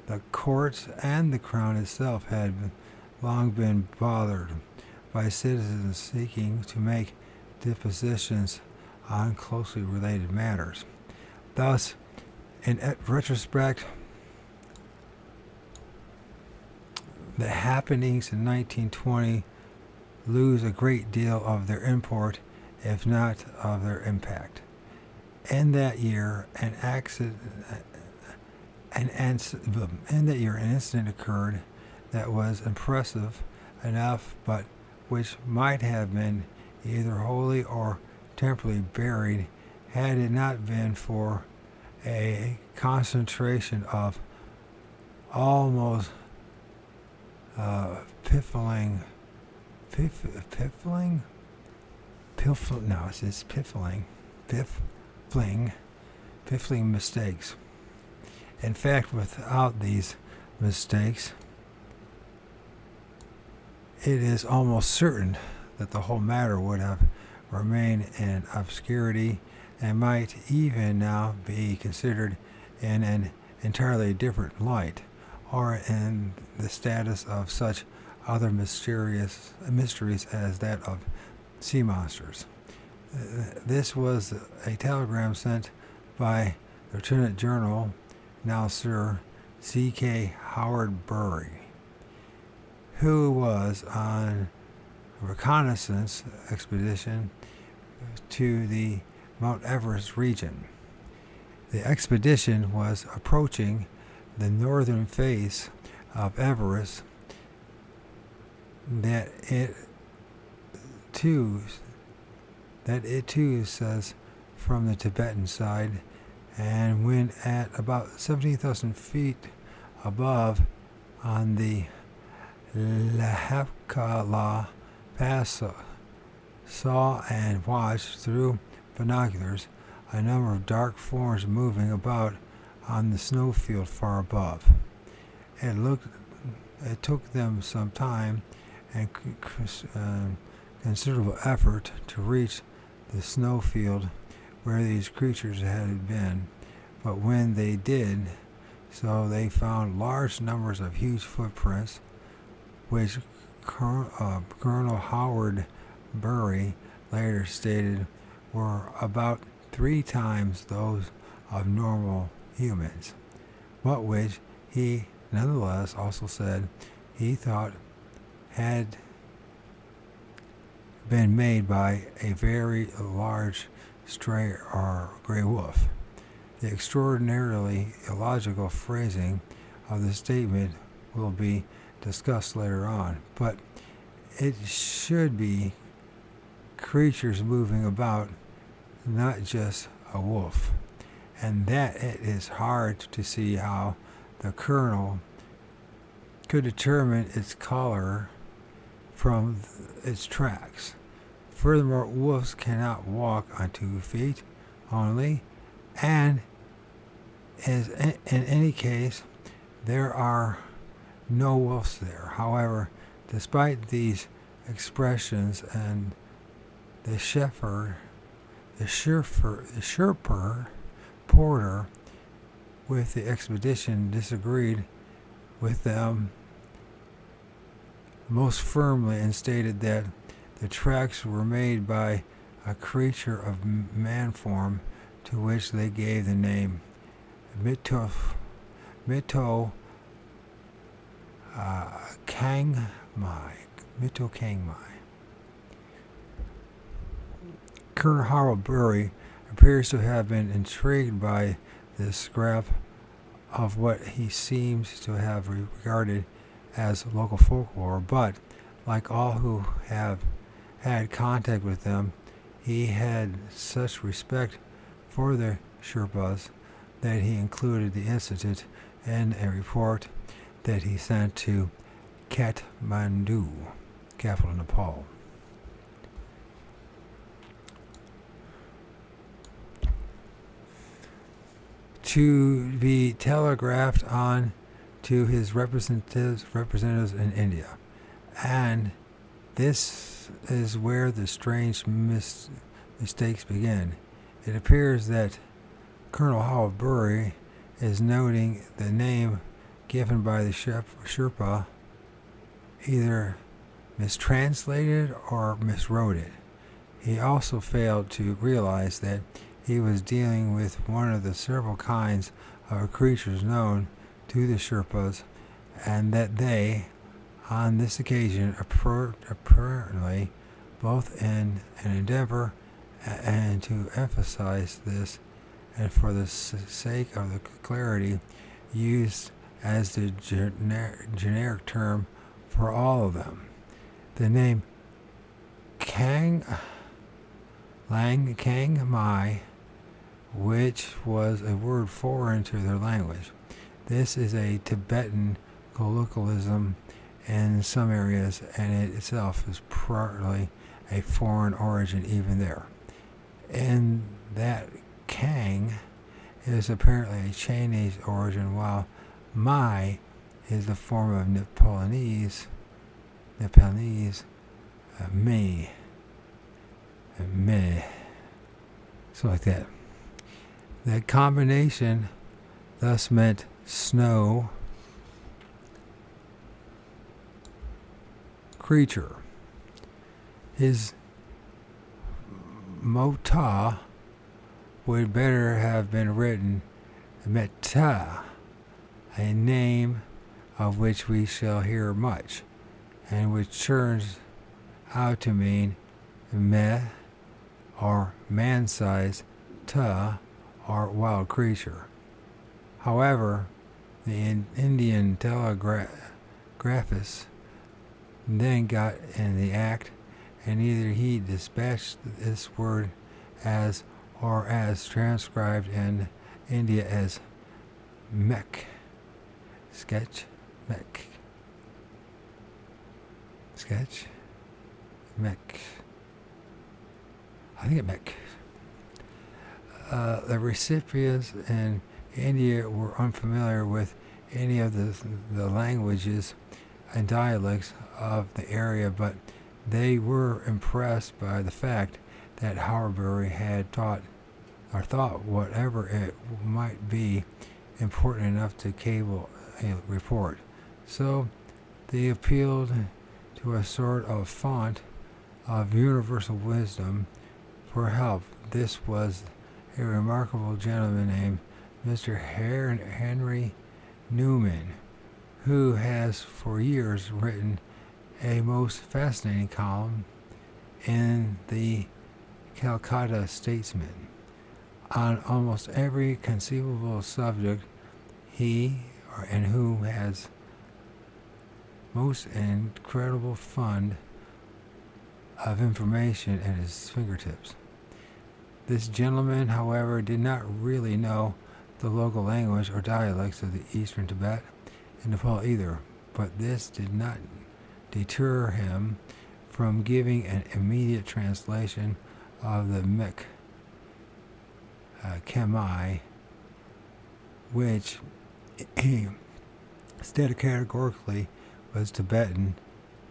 the courts and the Crown itself had long been bothered by citizens seeking to make depositions on closely related matters. Thus, in retrospect, the happenings in 1920 lose a great deal of their import, if not of their impact. In that year, an incident occurred that was impressive enough, but which might have been either wholly or temporarily buried had it not been for a concentration of almost piffling mistakes. In fact, without these mistakes, it is almost certain that the whole matter would have remained in obscurity and might even now be considered in an entirely different light, or in the status of such other mysteries as that of sea monsters. This was a telegram sent by Lieutenant General, now Sir C.K. Howard Bury, who was on a reconnaissance expedition to the Mount Everest region. The expedition was approaching the northern face of Everest, that it too says from the Tibetan side, and when at about 17,000 feet above on the Lahapkala Pass, saw and watched through binoculars a number of dark forms moving about on the snowfield far above. It took them some time and considerable effort to reach the snowfield where these creatures had been, but when they did so, they found large numbers of huge footprints, which Colonel Howard Bury later stated were about 3 times those of normal humans, but which he nonetheless also said he thought had been made by a very large stray or gray wolf. The extraordinarily illogical phrasing of the statement will be discussed later on, but it should be creatures moving about, not just a wolf, and that it is hard to see how the colonel could determine its color from its tracks. Furthermore, wolves cannot walk on 2 feet only, and as in any case, there are no wolves there. However, despite these expressions, and the Sherpa porter with the expedition disagreed with them most firmly and stated that the tracks were made by a creature of man form, to which they gave the name Mito Kang Mai. Mito Kang Mai. Colonel Harold Burry appears to have been intrigued by this scrap of what he seems to have regarded as local folklore, but like all who have had contact with them, he had such respect for the Sherpas that he included the incident in a report that he sent to Kathmandu, capital Nepal. To be telegraphed on to his representatives in India. And this is where the strange mistakes begin. It appears that Colonel Howard Burry is noting the name given by the Sherpa either mistranslated or miswrote it. He also failed to realize that he was dealing with one of the several kinds of creatures known to the Sherpas, and that they, on this occasion, apparently, both in an endeavor and to emphasize this, and for the sake of the clarity, used as the generic term for all of them. The name Kang Mai, which was a word foreign to their language. This is a Tibetan colloquialism in some areas, and it itself is partly a foreign origin even there. And that Kang is apparently a Chinese origin, while Mai is the form of Nepalese me, so like that. That combination thus meant snow creature. His mota would better have been written Meta, a name of which we shall hear much, and which turns out to mean meh, or man-sized, ta, or wild creature. However, the Indian telegraphist then got in the act, and either he dispatched this word as or as transcribed in India as mek, sketch, mek, sketch, mek. I think it mek. The recipients in India were unfamiliar with any of the languages and dialects of the area, but they were impressed by the fact that Horbury had thought whatever it might be important enough to cable a report. So they appealed to a sort of font of universal wisdom for help. This was a remarkable gentleman named Mr. Henry Newman, who has for years written a most fascinating column in the Calcutta Statesman on almost every conceivable subject. He and who has most incredible fund of information at his fingertips. This gentleman, however, did not really know the local language or dialects of the eastern Tibet and Nepal either, but this did not deter him from giving an immediate translation of the Mek Kemai, which he stated categorically was Tibetan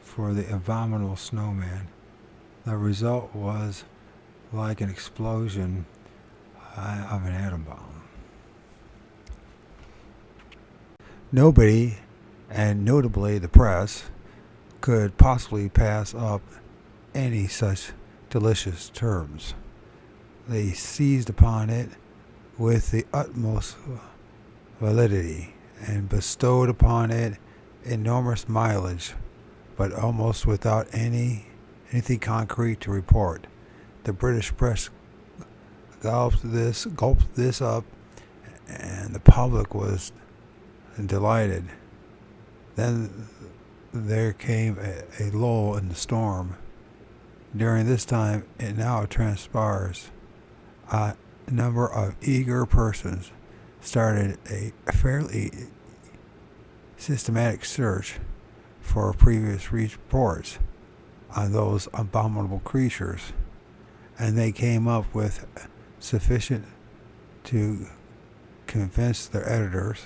for the abominable snowman. The result was like an explosion of an atom bomb. Nobody, and notably the press, could possibly pass up any such delicious terms. They seized upon it with the utmost validity and bestowed upon it enormous mileage, but almost without anything concrete to report. The British press gulped this up, and the public was delighted. Then there came a lull in the storm. During this time, it now transpires, a number of eager persons started a fairly systematic search for previous reports on those abominable creatures, and they came up with sufficient to convince their editors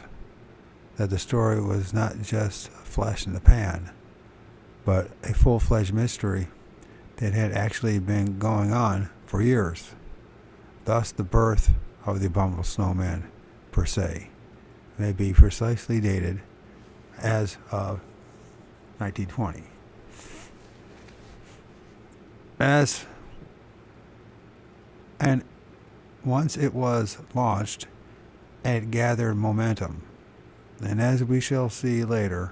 that the story was not just a flash in the pan, but a full-fledged mystery that had actually been going on for years. Thus, the birth of the abominable snowman, per se, may be precisely dated as of 1920. And once it was launched, it gathered momentum. And as we shall see later,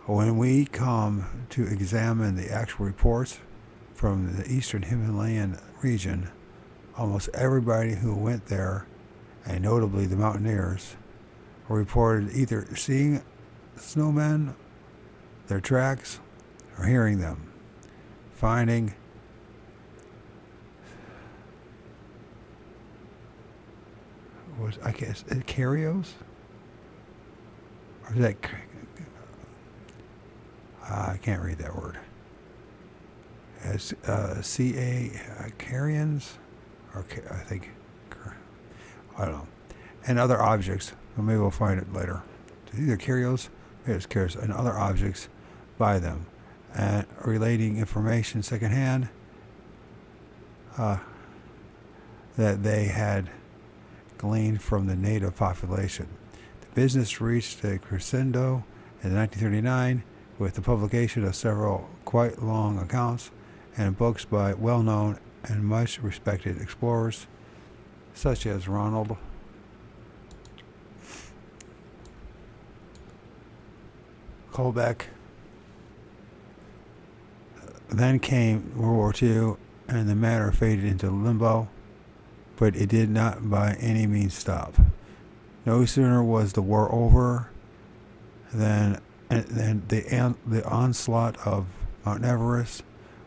when we come to examine the actual reports from the eastern Himalayan region, almost everybody who went there, and notably the mountaineers, reported either seeing snowmen, their tracks, or hearing them, finding I guess carios, or is that I can't read that word. As carians, or I think I don't know, and other objects. Well, maybe we'll find it later. Either curios, maybe it's curios, and other objects by them, and relating information secondhand that they had gleaned from the native population. The business reached a crescendo in 1939 with the publication of several quite long accounts and books by well-known and much respected explorers such as Ronald Colbeck. Then came World War II, and the matter faded into limbo, but it did not by any means stop. No sooner was the war over than the onslaught of Mount Everest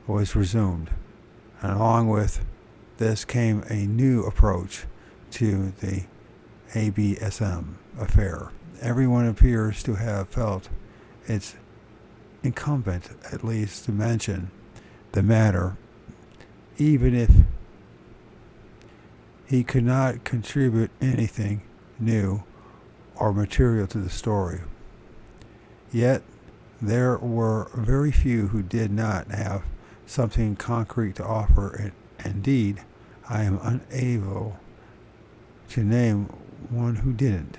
was resumed, and along with this came a new approach to the ABSM affair. Everyone appears to have felt it's incumbent at least to mention the matter, even if he could not contribute anything new or material to the story. Yet there were very few who did not have something concrete to offer. Indeed, I am unable to name one who didn't.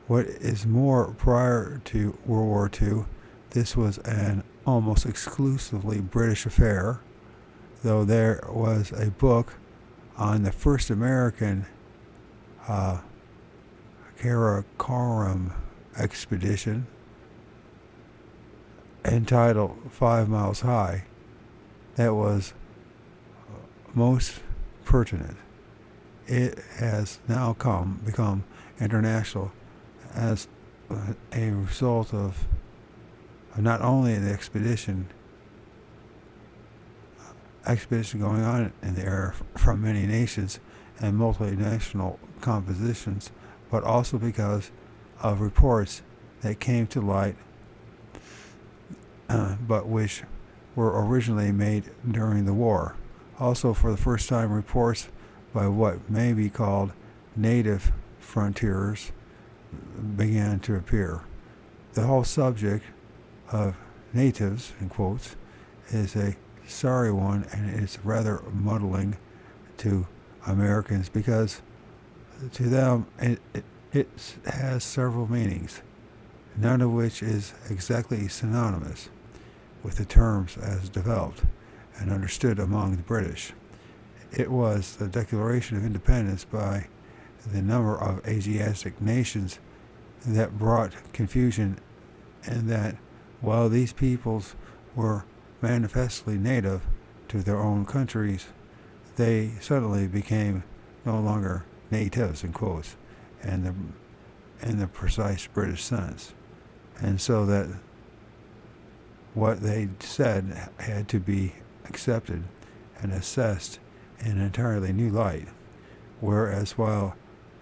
What is more, prior to World War II, this was an almost exclusively British affair, though there was a book on the first American Karakoram expedition entitled 5 Miles High that was most pertinent. It has now become international as a result of not only the expedition going on in the air from many nations and multinational compositions, but also because of reports that came to light, but which were originally made during the war. Also, for the first time, reports by what may be called native frontierers began to appear. The whole subject of natives, in quotes, is a sorry one, and it's rather muddling to Americans because to them it has several meanings, none of which is exactly synonymous with the terms as developed and understood among the British. It was the Declaration of Independence by the number of Asiatic nations that brought confusion, and that while these peoples were manifestly native to their own countries, they suddenly became no longer natives in quotes, in the precise British sense, and so that what they said had to be accepted and assessed in an entirely new light, whereas while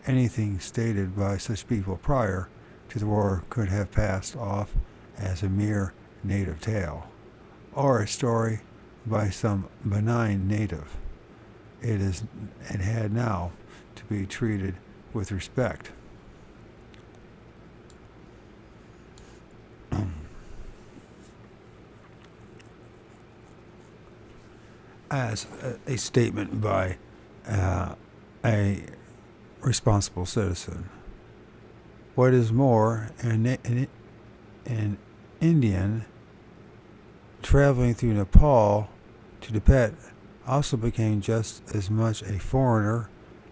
anything stated by such people prior to the war could have passed off as a mere native tale, or a story by some benign native, it had now to be treated with respect. As a statement by a responsible citizen. What is more, an Indian traveling through Nepal to Tibet also became just as much a foreigner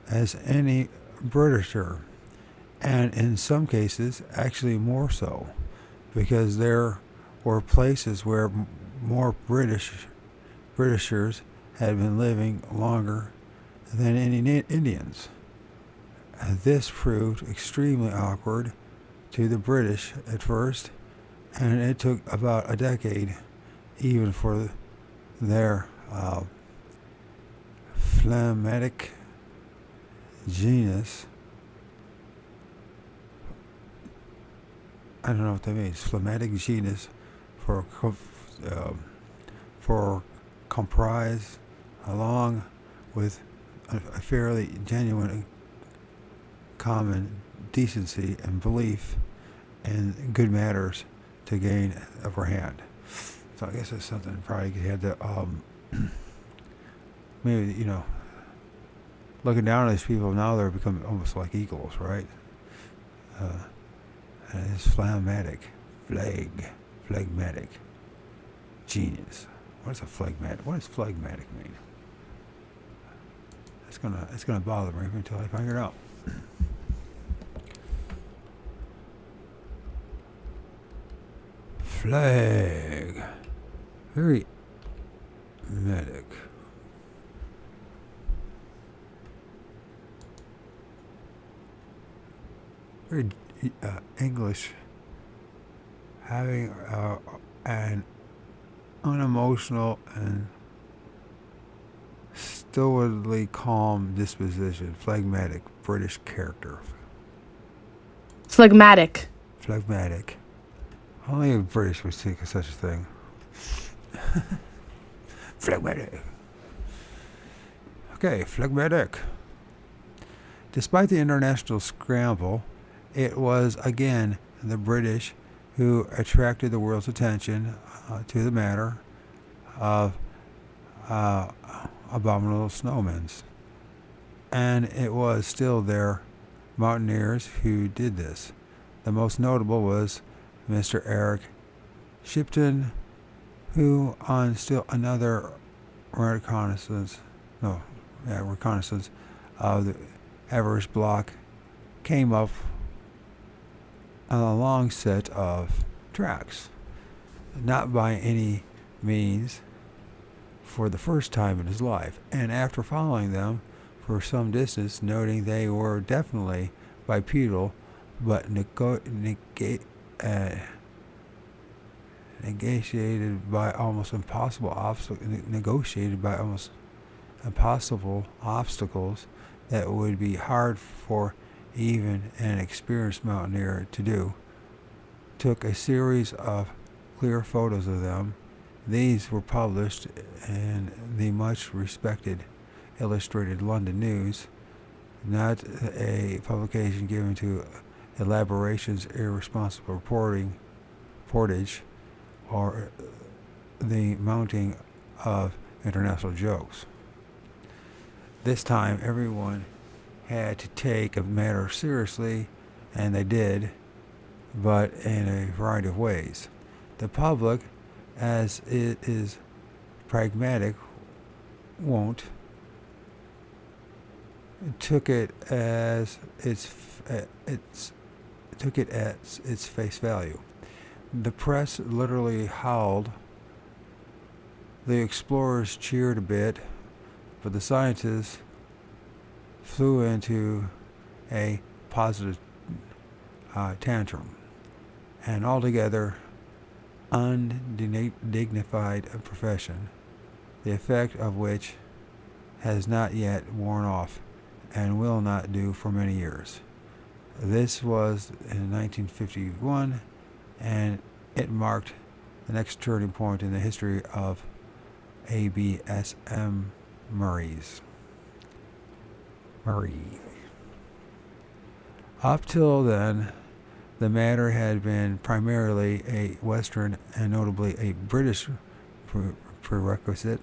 as any Britisher, and in some cases actually more so, because there were places where more Britishers had been living longer than any Indians. This proved extremely awkward to the British at first, and it took about a decade even for their phlegmatic genius. I don't know what that means. Phlegmatic genius for comprise, along with a fairly genuine common decency and belief in good manners, to gain upper hand. So I guess that's something probably you had to maybe, looking down at these people now, they're becoming almost like equals, right? And it's phlegmatic genius. What does phlegmatic mean? It's gonna bother me until I figure it out. Flag. Very medic. Very English. Having an unemotional and stolidly calm disposition. Phlegmatic. British character. Phlegmatic. Only a British would think of such a thing. Phlegmatic. Okay, phlegmatic. Despite the international scramble, it was again the British who attracted the world's attention to the matter of abominable snowmen. And it was still their mountaineers who did this. The most notable was Mr. Eric Shipton, who on still another reconnaissance of the Everest block came up on a long set of tracks, not by any means for the first time in his life, and after following them for some distance, noting they were definitely bipedal, but negotiated by almost impossible obstacles that would be hard for even an experienced mountaineer to do, took a series of clear photos of them. These were published in the much respected Illustrated London News, not a publication given to elaborations, irresponsible reportage, or the mounting of international jokes. This time everyone had to take a matter seriously, and they did, but in a variety of ways. The public, as it is pragmatic, won't took it as took it as its face value. The press literally howled. The explorers cheered a bit, but the scientists flew into a positive tantrum, an altogether undignified profession, the effect of which has not yet worn off and will not do for many years. This was in 1951, and it marked the next turning point in the history of ABSM Murray. Up till then, the matter had been primarily a Western and notably a British prerequisite.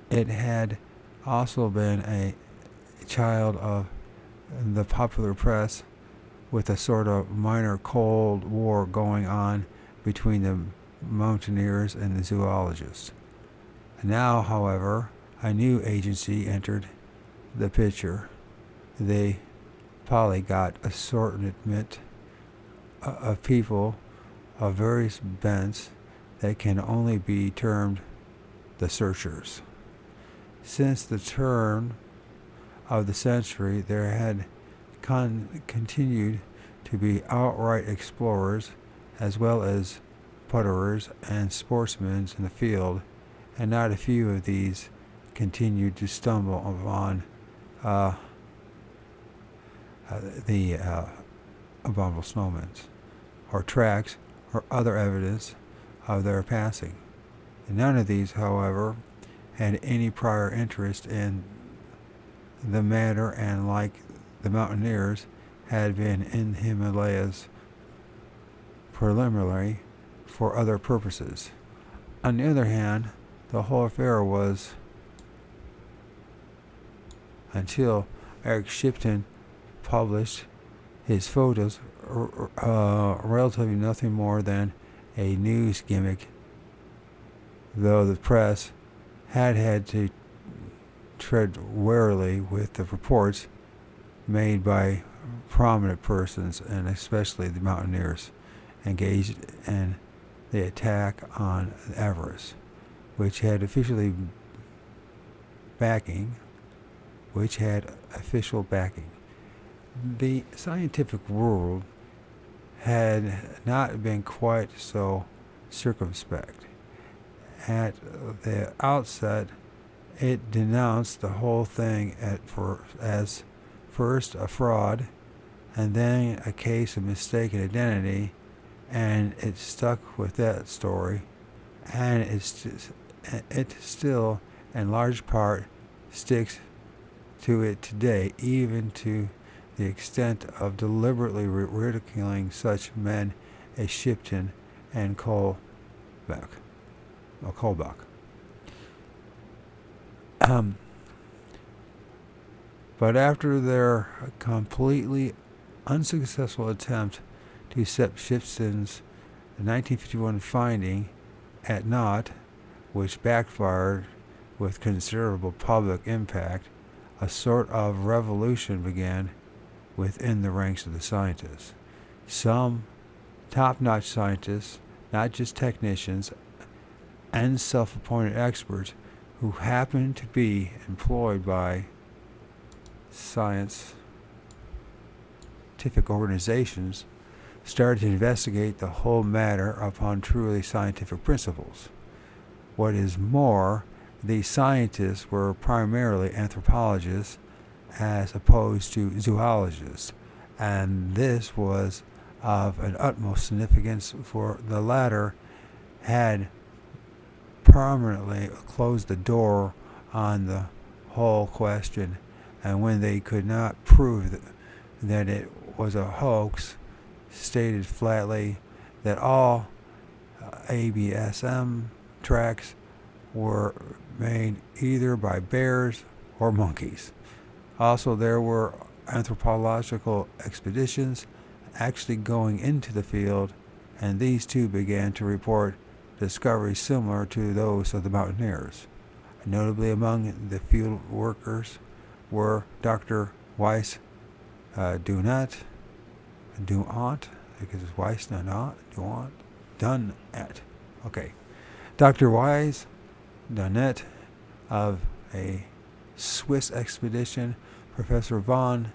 It had also been a child of the popular press, with a sort of minor Cold War going on between the mountaineers and the zoologists. Now, however, a new agency entered the picture, the polyglot assortment of people of various bents that can only be termed the searchers. Since the turn of the century, there had continued to be outright explorers as well as putterers and sportsmen in the field, and not a few of these continued to stumble upon the abominable snowmen, or tracks, or other evidence of their passing. None of these, however, had any prior interest in the matter, and like the mountaineers, had been in Himalayas preliminary for other purposes. On the other hand, the whole affair was, until Eric Shipton published his photos, relatively nothing more than a news gimmick, though the press had to tread warily with the reports made by prominent persons, and especially the mountaineers engaged in the attack on Everest, which had official backing. The scientific world had not been quite so circumspect. At the outset, it denounced the whole thing as first a fraud, and then a case of mistaken identity, and it stuck with that story, and it still, in large part, sticks to it today, even to the extent of deliberately ridiculing such men as Shipton and Kolbach. But after their completely unsuccessful attempt to set Shipton's 1951 finding at naught, which backfired with considerable public impact, a sort of revolution began within the ranks of the scientists. Some top-notch scientists, not just technicians, and self-appointed experts who happened to be employed by scientific organizations, started to investigate the whole matter upon truly scientific principles. What is more, these scientists were primarily anthropologists as opposed to zoologists, and this was of an utmost significance, for the latter had permanently closed the door on the whole question, and when they could not prove that it was a hoax, stated flatly that all ABSM tracks were made either by bears or monkeys. Also, there were anthropological expeditions actually going into the field, and these too began to report discoveries similar to those of the mountaineers. Notably among the field workers were Dr. Weiss Dunant, because it's Weiss Dunant. Okay. Dr. Weiss Dunant of a Swiss expedition, Professor von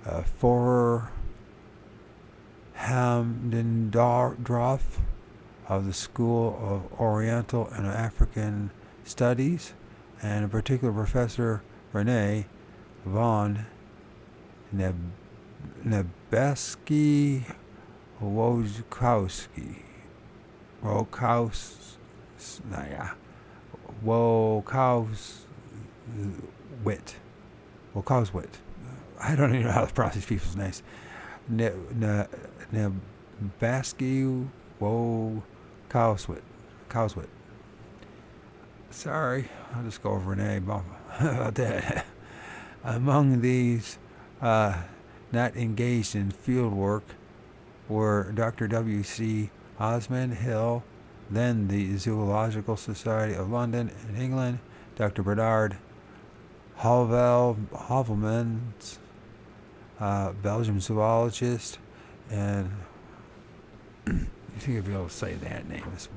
Forer Hamdendorf of the School of Oriental and African Studies, and in particular Professor Rene von Nebesky Wojkowski. Wojkowswit. I don't even know how to pronounce these people's names. Nebesky Wojkowswit. Sorry, I'll just go over Renee about that. Among these not engaged in field work were Dr. W.C. Osmond Hill, then the Zoological Society of London in England, Dr. Bernard Havelmans, Belgian zoologist, and you think I'd be able to say that name. It's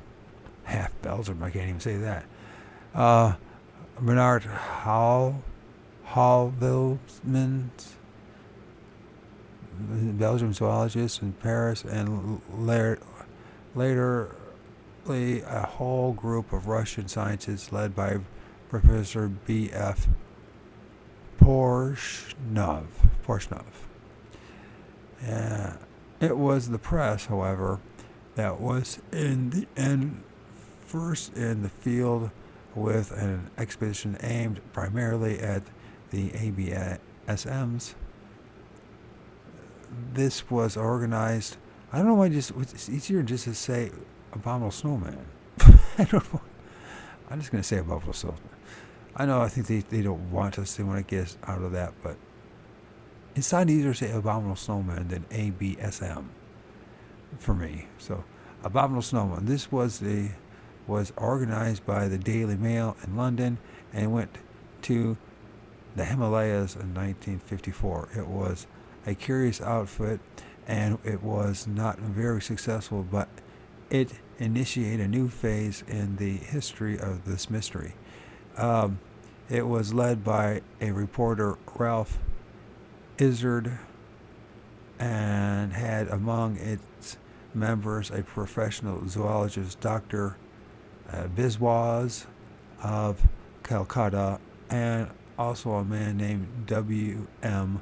half Belgium, I can't even say that. Bernard Havelmans, Belgian zoologist in Paris, and later a whole group of Russian scientists led by Professor B.F. Porshnov. It was the press, however, that was in the end first in the field with an expedition aimed primarily at the ABSMs. This was organized. I don't know why it's easier just to say Abominable Snowman. I don't know. I'm just going to say Abominable Snowman. I know, I think they don't want us, they want to get us out of that, but it's not easier to say Abominable Snowman than ABSM for me. So, Abominable Snowman. This was organized by the Daily Mail in London and went to the Himalayas in 1954. It was a curious outfit, and it was not very successful, but it initiated a new phase in the history of this mystery. It was led by a reporter, Ralph Izzard, and had among its members a professional zoologist, Dr. Biswas of Calcutta, and also a man named W.M.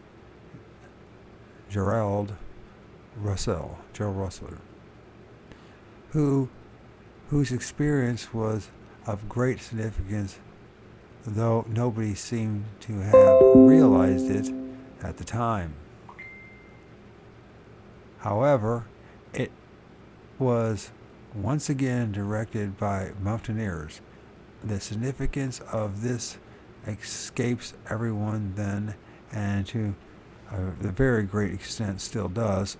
Gerald Russell, whose experience was of great significance, though nobody seemed to have realized it at the time. However, it was once again directed by mountaineers. The significance of this escapes everyone then, and to a very great extent still does.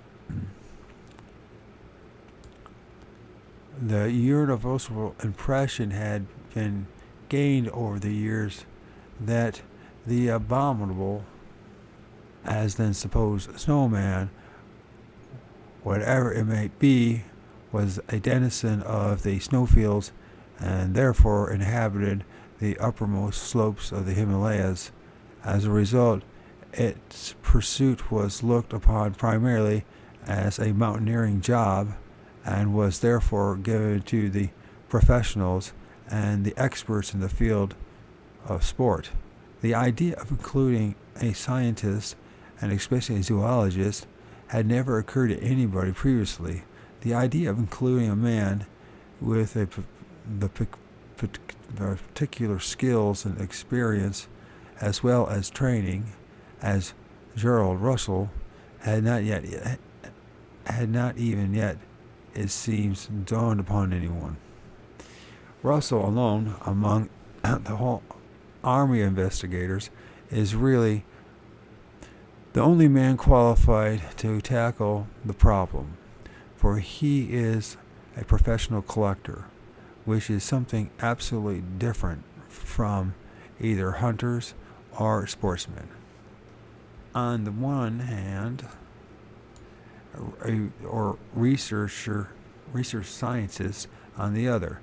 The universal impression had been gained over the years that the abominable, as then supposed snowman, whatever it may be, was a denizen of the snowfields and therefore inhabited the uppermost slopes of the Himalayas. As a result, its pursuit was looked upon primarily as a mountaineering job and was therefore given to the professionals and the experts in the field of sport. The idea of including a scientist, and especially a zoologist, had never occurred to anybody previously. The idea of including a man with the particular skills and experience, as well as training, as Gerald Russell, had not even yet, it seems, dawned upon anyone. Russell alone, among the whole army of investigators, is really the only man qualified to tackle the problem, for he is a professional collector, which is something absolutely different from either hunters or sportsmen. On the one hand, or research scientists on the other.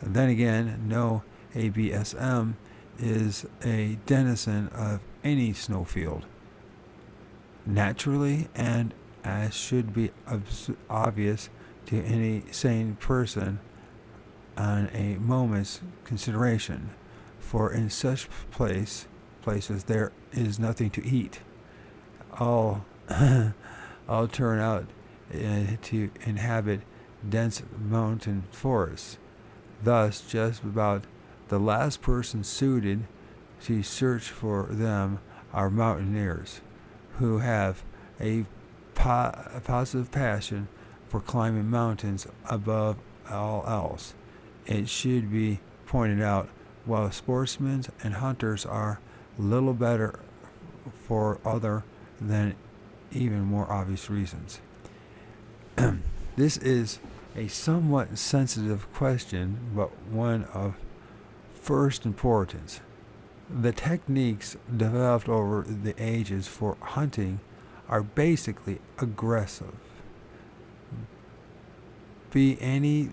And then again, no ABSM is a denizen of any snowfield. Naturally, and as should be obvious to any sane person on a moment's consideration, for in such places there is nothing to eat. All turn out to inhabit dense mountain forests. Thus, just about the last person suited to search for them are mountaineers, who have a positive passion for climbing mountains above all else. It should be pointed out, while sportsmen and hunters are little better for other than even more obvious reasons. This is a somewhat sensitive question, but one of first importance. The techniques developed over the ages for hunting are basically aggressive. Be any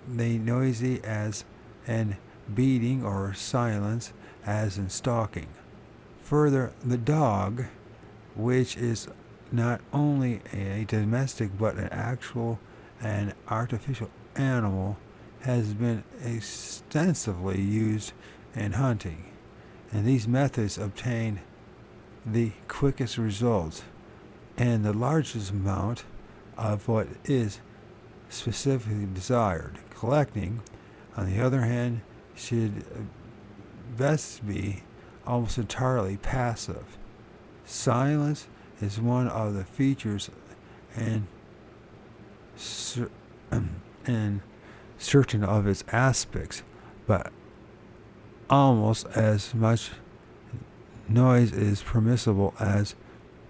they noisy as in beating or silence as in stalking. Further, the dog, which is not only a domestic but an actual and artificial animal, has been extensively used in hunting, and these methods obtain the quickest results and the largest amount of what is specifically desired. Collecting, on the other hand, should best be almost entirely passive. Silence is one of the features and certain of its aspects, but almost as much noise is permissible as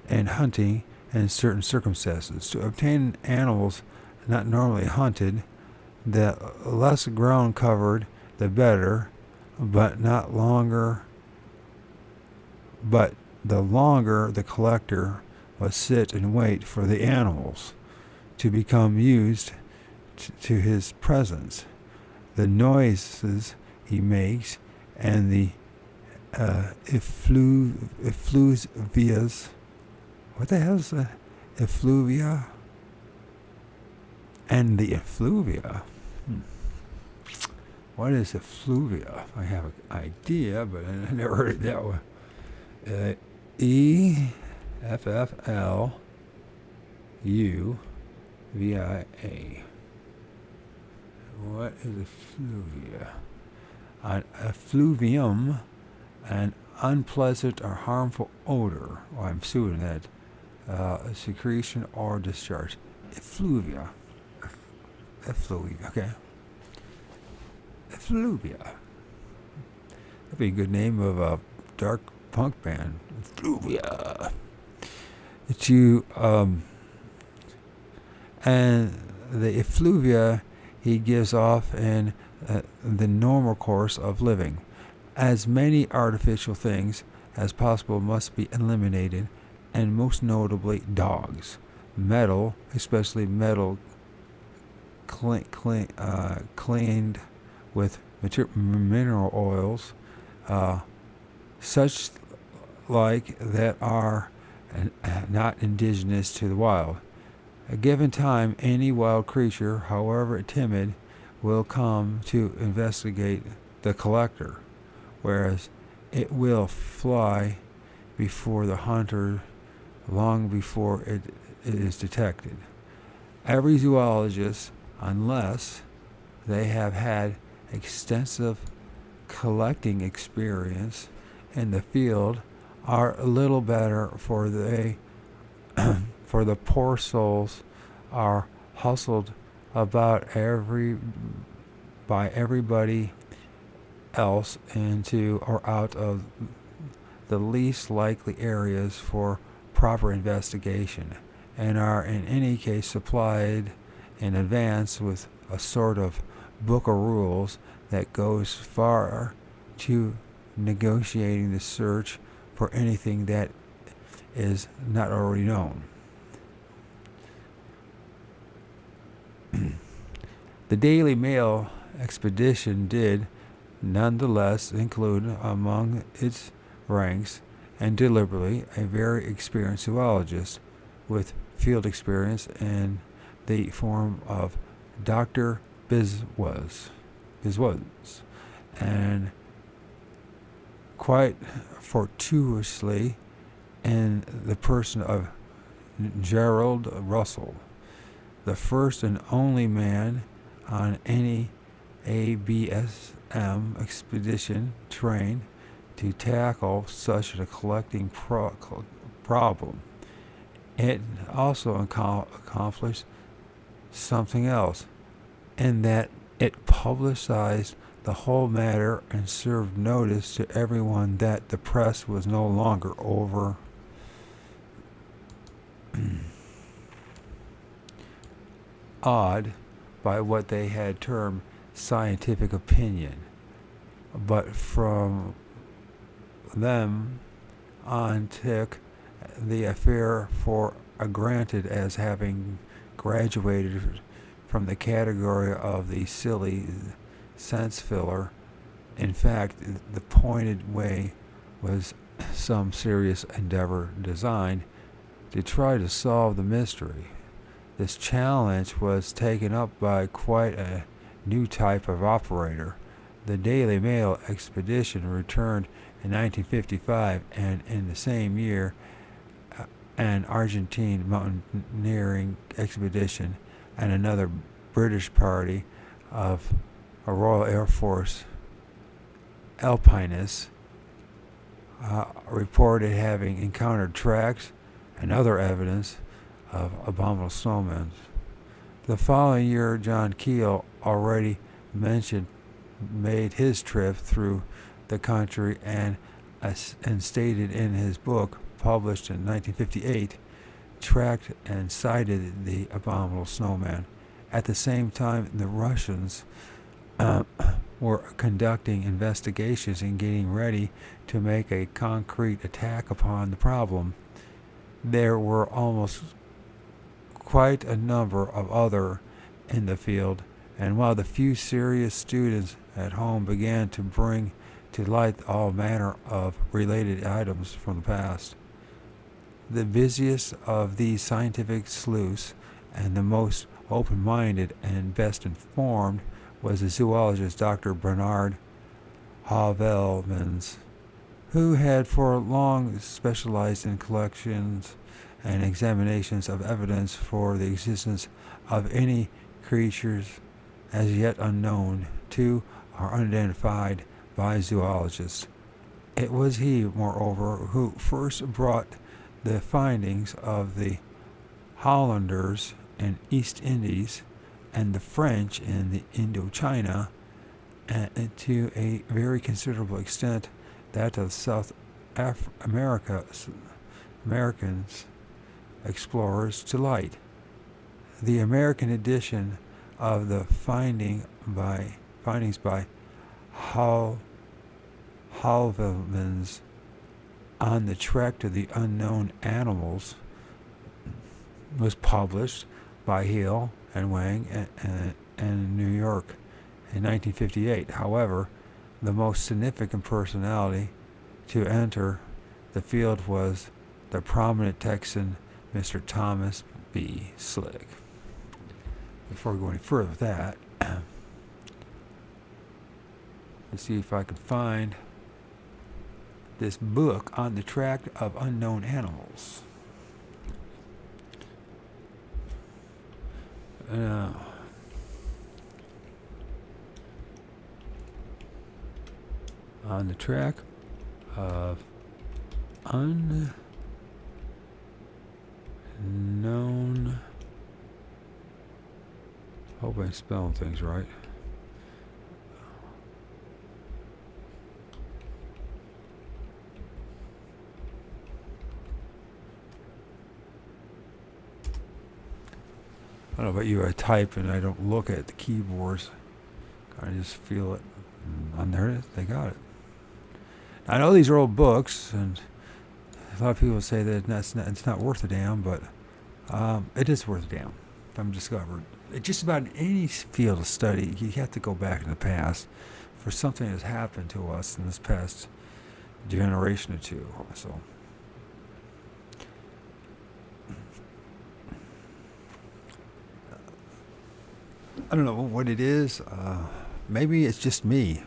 in hunting in certain circumstances. To obtain animals not normally hunted, the less ground covered, the better, but the longer the collector must sit and wait for the animals to become used to his presence, the noises he makes, and the effluvias. What the hell is that? Effluvia? And the effluvia. What is effluvia? I have an idea, but I never heard it that way. EFFLUVIA. What is effluvia? An effluvium, an unpleasant or harmful odor. Well, I'm assuming that secretion or discharge. Effluvia. Effluvia. Okay. Effluvia. That'd be a good name of a dark punk band. Effluvia. And the effluvia he gives off in the normal course of living. As many artificial things as possible must be eliminated, and most notably dogs. Metal, especially metal cleaned with mineral oils, such like that are not indigenous to the wild. A given time, any wild creature, however timid, will come to investigate the collector, whereas it will fly before the hunter long before it is detected. Every zoologist, unless they have had extensive collecting experience in the field, are a little better, for the poor souls are hustled about by everybody else into or out of the least likely areas for proper investigation, and are in any case supplied in advance with a sort of book of rules that goes far to negotiating the search for anything that is not already known. The Daily Mail expedition did nonetheless include among its ranks, and deliberately, a very experienced zoologist with field experience in the form of Dr. Biswas, and quite fortuitously in the person of Gerald Russell, the first and only man on any ABSM expedition trained to tackle such a collecting problem. It also accomplished something else, in that it publicized the whole matter and served notice to everyone that the press was no longer awed by what they had termed scientific opinion, but from them on took the affair for granted as having graduated from the category of the silly sense filler. In fact, the pointed way was some serious endeavor designed to try to solve the mystery. This challenge was taken up by quite a new type of operator. The Daily Mail expedition returned in 1955, and in the same year, an Argentine mountaineering expedition and another British party of a Royal Air Force alpinists reported having encountered tracks and other evidence of abominable snowmen. The following year, John Keel, already mentioned, made his trip through the country and stated in his book, published in 1958, tracked and cited the abominable snowman. At the same time, the Russians were conducting investigations and getting ready to make a concrete attack upon the problem. There were almost quite a number of other in the field, and while the few serious students at home began to bring to light all manner of related items from the past, the busiest of these scientific sleuths and the most open-minded and best informed was the zoologist Dr. Bernard Havelmans, who had for long specialized in collections and examinations of evidence for the existence of any creatures as yet unknown to or unidentified by zoologists. It was he, moreover, who first brought the findings of the Hollanders in East Indies and the French in the Indochina, and to a very considerable extent that of South Americans explorers to light. The American edition of the findings by Havelmans on the trek to the unknown animals was published by Hill and Wang in New York in 1958. However, the most significant personality to enter the field was the prominent Texan Mr. Thomas B. Slick. Before we go any further with that, let's see if I can find this book, On the Track of Unknown Animals. On the Track of Unknown. Hope I'm spelling things right. I don't know about you, I type and I don't look at the keyboards. I just feel it. And there it is, they got it. I know these are old books, and A lot of people say that it's not worth a damn, but it is worth a damn. I'm discovered. Just about in any field of study, you have to go back in the past for something that's happened to us in this past generation or two. So, I don't know what it is. Maybe it's just me.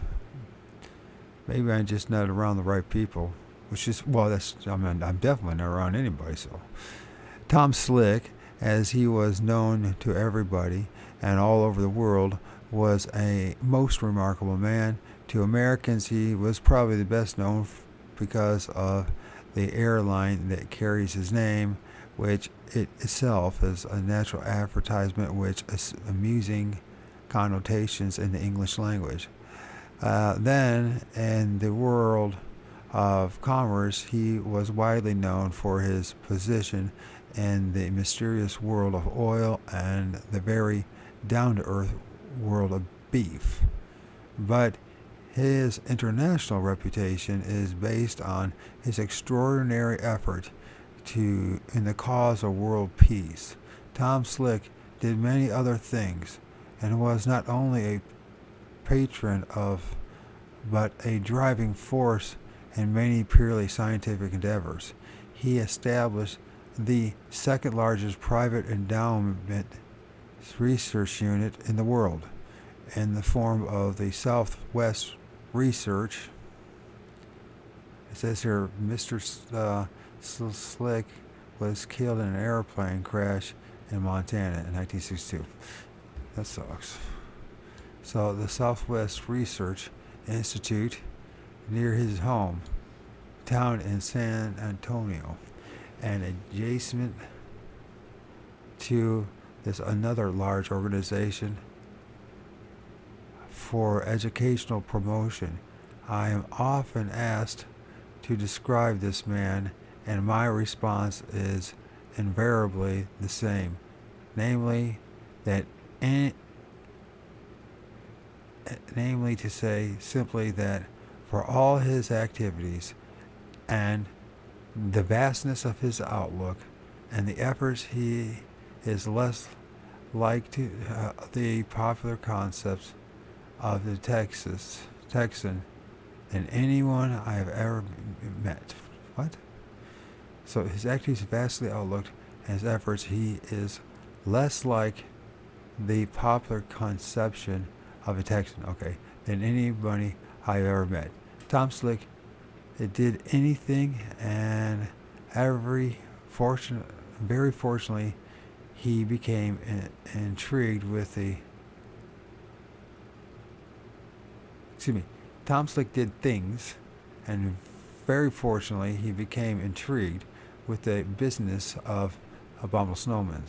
Maybe I'm just not around the right people. Which is, well, I'm definitely not around anybody. So, Tom Slick, as he was known to everybody and all over the world, was a most remarkable man. To Americans, he was probably the best known because of the airline that carries his name, which it itself is a natural advertisement which is amusing connotations in the English language. Then, in the world of commerce, he was widely known for his position in the mysterious world of oil and the very down-to-earth world of beef. But his international reputation is based on his extraordinary effort in the cause of world peace. Tom Slick did many other things and was not only a patron of, but a driving force in many purely scientific endeavors. He established the second largest private endowment research unit in the world in the form of the Southwest Research. It says here Mr. Slick was killed in an airplane crash in Montana in 1962. That sucks. So the Southwest Research Institute near his home town in San Antonio, and adjacent to this another large organization for educational promotion. I am often asked to describe this man, and my response is invariably the same, namely to say simply that for all his activities and the vastness of his outlook and the efforts, he is less like to the popular concepts of the Texan than anyone I have ever met. What? So his activities vastly outlooked and his efforts, he is less like the popular conception of a Texan, than anybody I've ever met. Tom Slick, it did anything, and very fortunately, he became intrigued with Tom Slick did things, and very fortunately, he became intrigued with the business of abominable snowmen.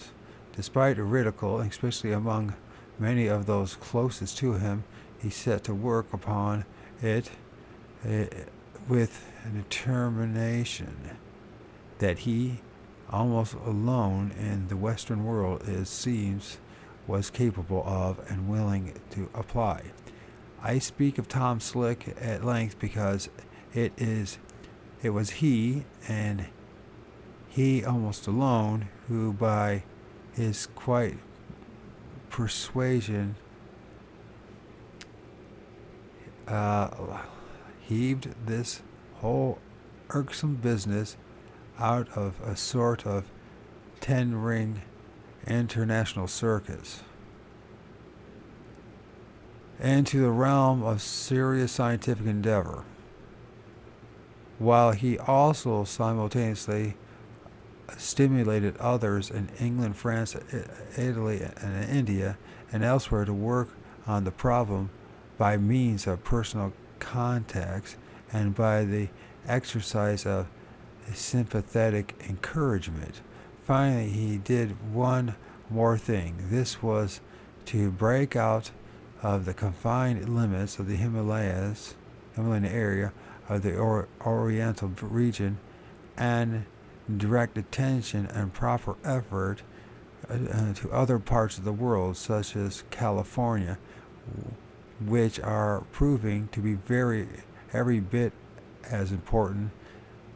Despite ridicule, especially among many of those closest to him, he set to work upon it with determination that he, almost alone in the Western world, it seems, was capable of and willing to apply. I speak of Tom Slick at length because it was he, and he almost alone, who by his quiet persuasion heaved this whole irksome business out of a sort of 10-ring international circus into the realm of serious scientific endeavor, while he also simultaneously stimulated others in England, France, Italy, and India, and elsewhere to work on the problem by means of personal contacts and by the exercise of sympathetic encouragement. Finally, he did one more thing. This was to break out of the confined limits of the Himalayan area of the Oriental region and direct attention and proper effort to other parts of the world, such as California, which are proving to be every bit as important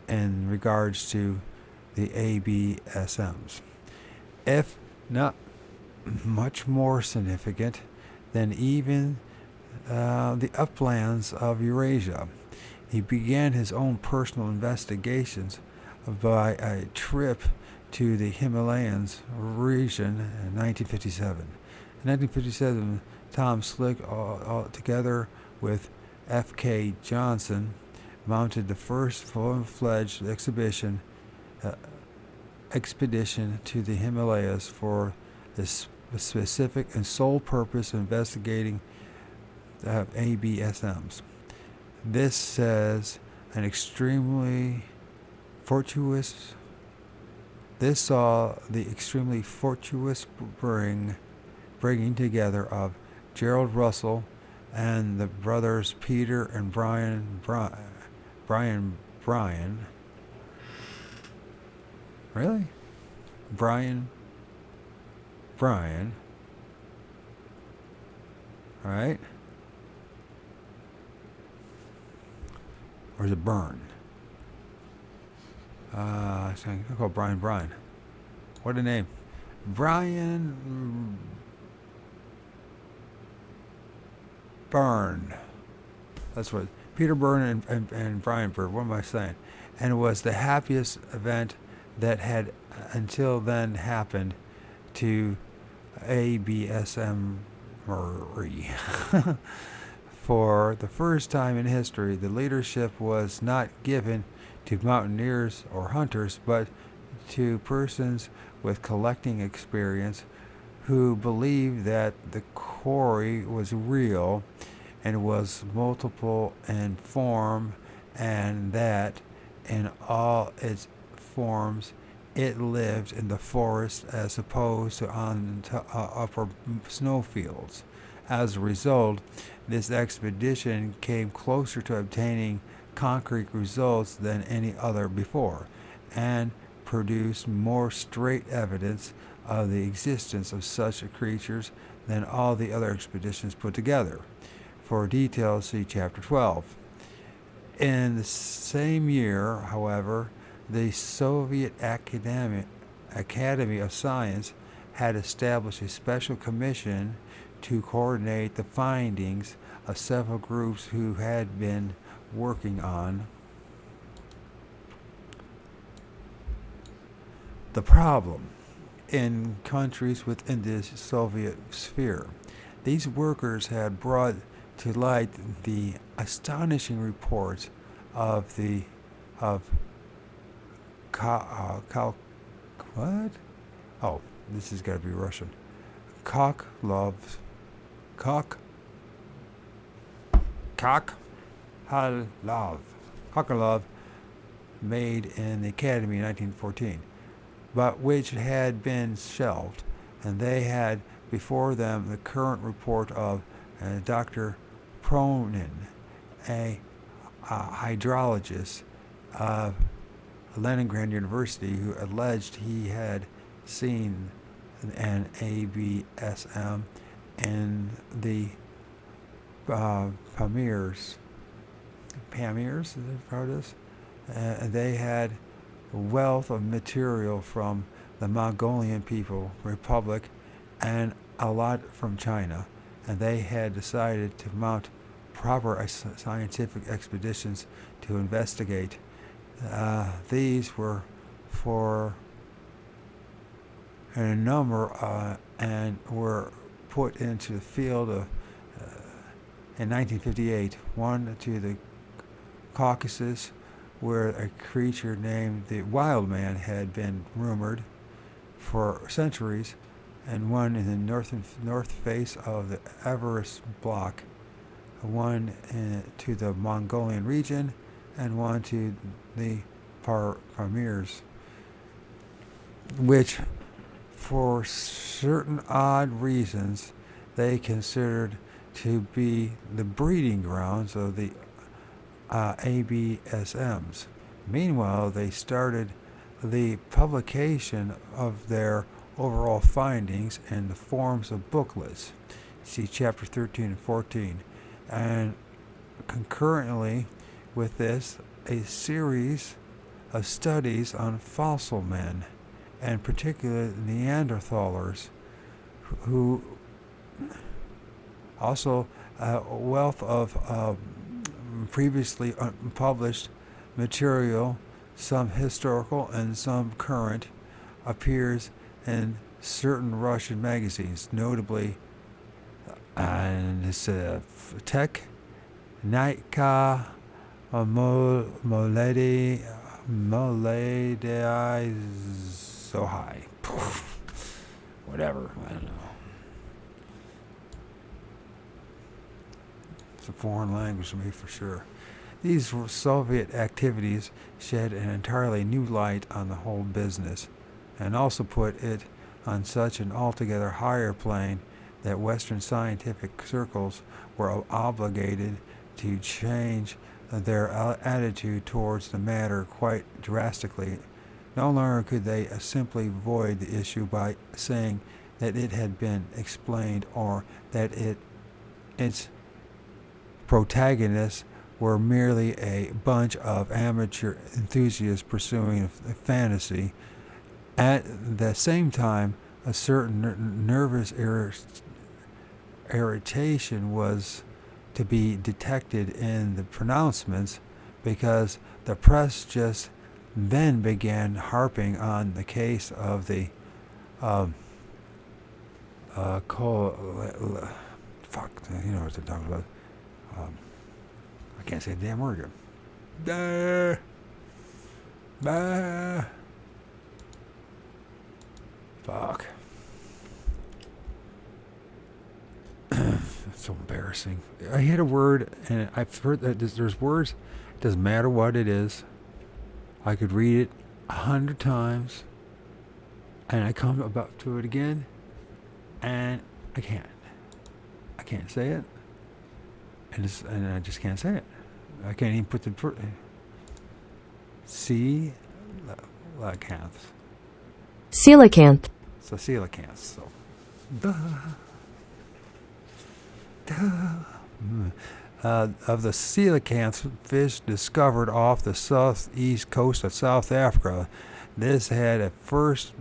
in regards to the ABSMs, if not much more significant than even the uplands of Eurasia. He began his own personal investigations by a trip to the Himalayas region in 1957. In 1957, Tom Slick, together with F.K. Johnson, mounted the first full-fledged expedition to the Himalayas for the specific and sole purpose of investigating ABSMs. This says an extremely fortuitous. This saw the extremely fortuitous bringing together of Gerald Russell and the brothers Peter and Brian. Really? Brian. All right. Or is it Byrne? I call Brian. What a name. Brian Byrne. That's what Peter Byrne and Brian Byrne. What am I saying? And it was the happiest event that had until then happened to ABSM Murray. For the first time in history, the leadership was not given to mountaineers or hunters, but to persons with collecting experience who believed that the quarry was real and was multiple in form, and that in all its forms it lived in the forest as opposed to on upper snowfields. As a result, this expedition came closer to obtaining concrete results than any other before, and produced more straight evidence of the existence of such creatures than all the other expeditions put together. For details, see Chapter 12. In the same year, however, the Soviet Academy of Science had established a special commission to coordinate the findings of several groups who had been working on the problem in countries within the Soviet sphere. These workers had brought to light the astonishing reports of what? Oh, this has got to be Russian. Kokolov made in the Academy in 1914, but which had been shelved, and they had before them the current report of Dr. Pronin, a hydrologist of Leningrad University, who alleged he had seen an ABSM in the Pamirs, is that part of this? They had a wealth of material from the Mongolian Republic and a lot from China, and they had decided to mount proper scientific expeditions to investigate. These were for a number and were put into the field of in 1958, one to the Caucasus, where a creature named the Wild Man had been rumored for centuries, and one in the north face of the Everest block, one to the Mongolian region, and one to the Pamirs, which, for certain odd reasons, they considered to be the breeding grounds of the ABSMs. Meanwhile, they started the publication of their overall findings in the forms of booklets. See Chapter 13 and 14. And concurrently with this, a series of studies on fossil men, and particularly Neanderthalers, who also a wealth of previously published material, some historical and some current, appears in certain Russian magazines, notably and it's Tech, Nitka, Moledi, Zohai. Whatever, I don't know. It's a foreign language to me for sure. These Soviet activities shed an entirely new light on the whole business, and also put it on such an altogether higher plane that Western scientific circles were obligated to change their attitude towards the matter quite drastically. No longer could they simply avoid the issue by saying that it had been explained, or that its protagonists were merely a bunch of amateur enthusiasts pursuing a fantasy. At the same time, a certain nervous irritation was to be detected in the pronouncements, because the press just then began harping on the case of the fuck, you know what they're talking about. I can't say a damn word again. Fuck. It's so embarrassing. I hit a word, and I've heard that there's words, it doesn't matter what it is. I could read it 100 times, and I come about to it again, and I can't. I can't say it, and I just can't say it. I can't even put the coelacanth. Coelacanth. So coelacanth. So. Of the coelacanth fish discovered off the southeast coast of South Africa. This had at first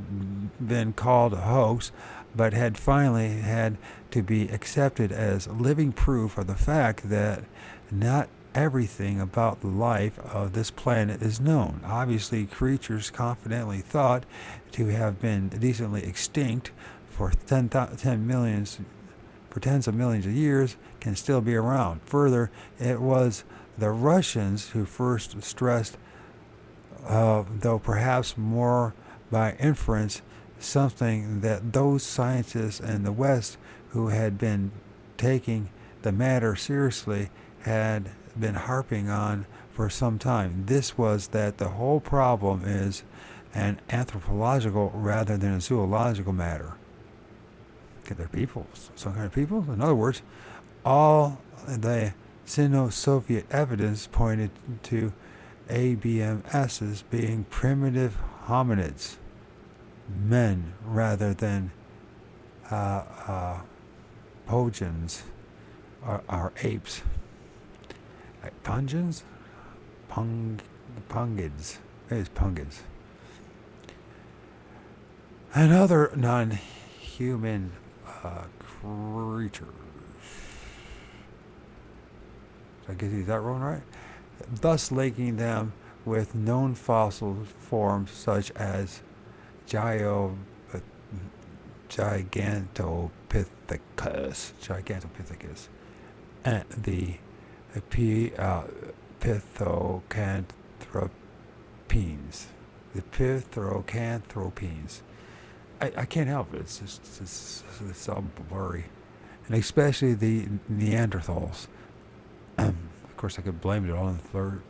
been called a hoax, but had finally had to be accepted as living proof of the fact that not everything about the life of this planet is known. Obviously, creatures confidently thought to have been decently extinct for tens of millions of years can still be around. Further, it was the Russians who first stressed, though perhaps more by inference, something that those scientists in the West who had been taking the matter seriously had been harping on for some time. This was that the whole problem is an anthropological rather than a zoological matter. They're people, some kind of people. In other words, all the Sino-Soviet evidence pointed to ABMSs being primitive hominids, men rather than pogons or apes. Pungids? Pungids. It is pungids. And other non-human creatures. Did I get that one right? Thus linking them with known fossil forms such as Gigantopithecus, and the Pithecanthropines. I can't help it. It's all blurry, and especially the Neanderthals. Of course, I could blame it all on the third.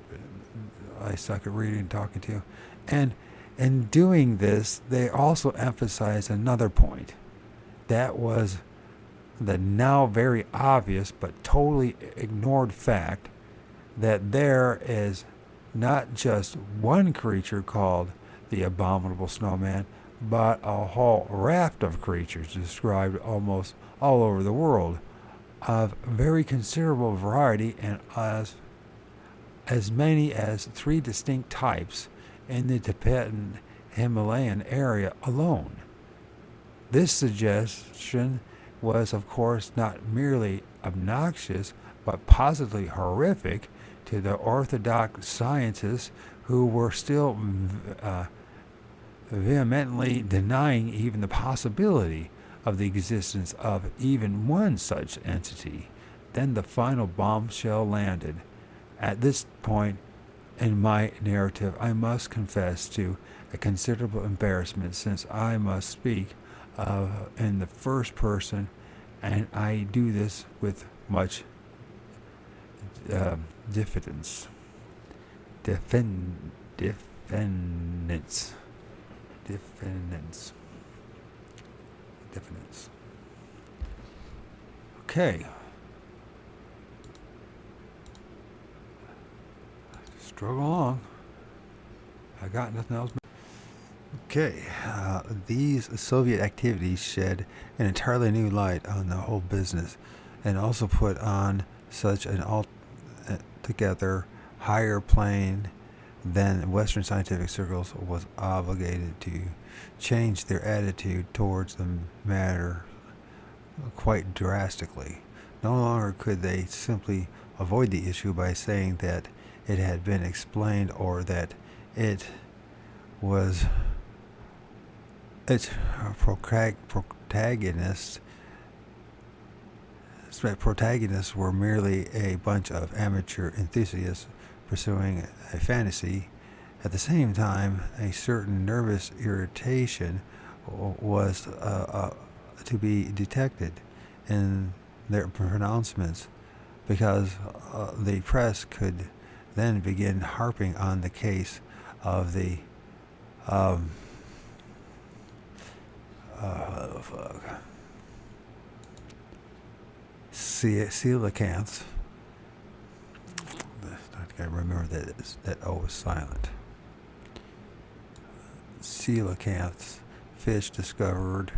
I suck at reading and talking to you, and in doing this, they also emphasize another point. That was the now very obvious but totally ignored fact that there is not just one creature called the abominable snowman, but a whole raft of creatures described almost all over the world, of very considerable variety, and as many as 3 distinct types, in the Tibetan Himalayan area alone. This suggestion was, of course, not merely obnoxious, but positively horrific to the orthodox scientists who were still vehemently denying even the possibility of the existence of even one such entity. Then the final bombshell landed. At this point in my narrative, I must confess to a considerable embarrassment, since I must speak in the first person, and I do this with much diffidence. Diffidence. Okay. Struggle along. I got nothing else. Okay. These Soviet activities shed an entirely new light on the whole business, and also put on such an altogether higher plane than Western scientific circles was obligated to change their attitude towards the matter quite drastically. No longer could they simply avoid the issue by saying that it had been explained, or that its protagonists were merely a bunch of amateur enthusiasts pursuing a fantasy. At the same time, a certain nervous irritation was to be detected in their pronouncements, because the press could then begin harping on the case of the coelacanths. I remember that O is silent. Coelacanths, fish discovered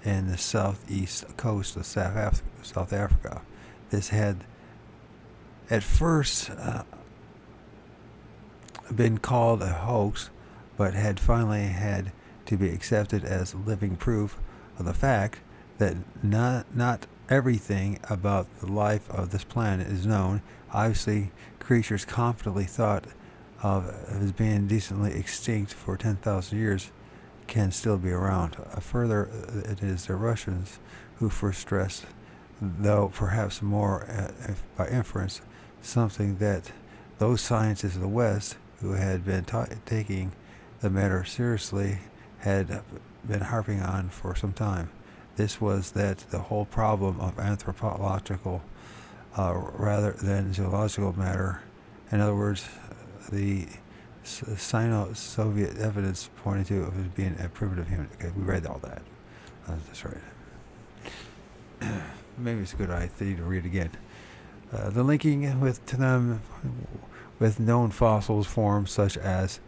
in the southeast coast of South Africa. This had at first been called a hoax, but had finally had to be accepted as living proof of the fact that not everything about the life of this planet is known. Obviously, creatures confidently thought of as being decently extinct for 10,000 years can still be around. Further, it is the Russians who first stressed, though perhaps more by inference, something that those scientists of the West who had been taking the matter seriously had been harping on for some time. This was that the whole problem of anthropological rather than zoological matter, in other words, the Sino-Soviet evidence pointed to it as being a primitive human. Okay, we read all that. That's right. Maybe it's a good idea to read again. The linking with known fossils forms such as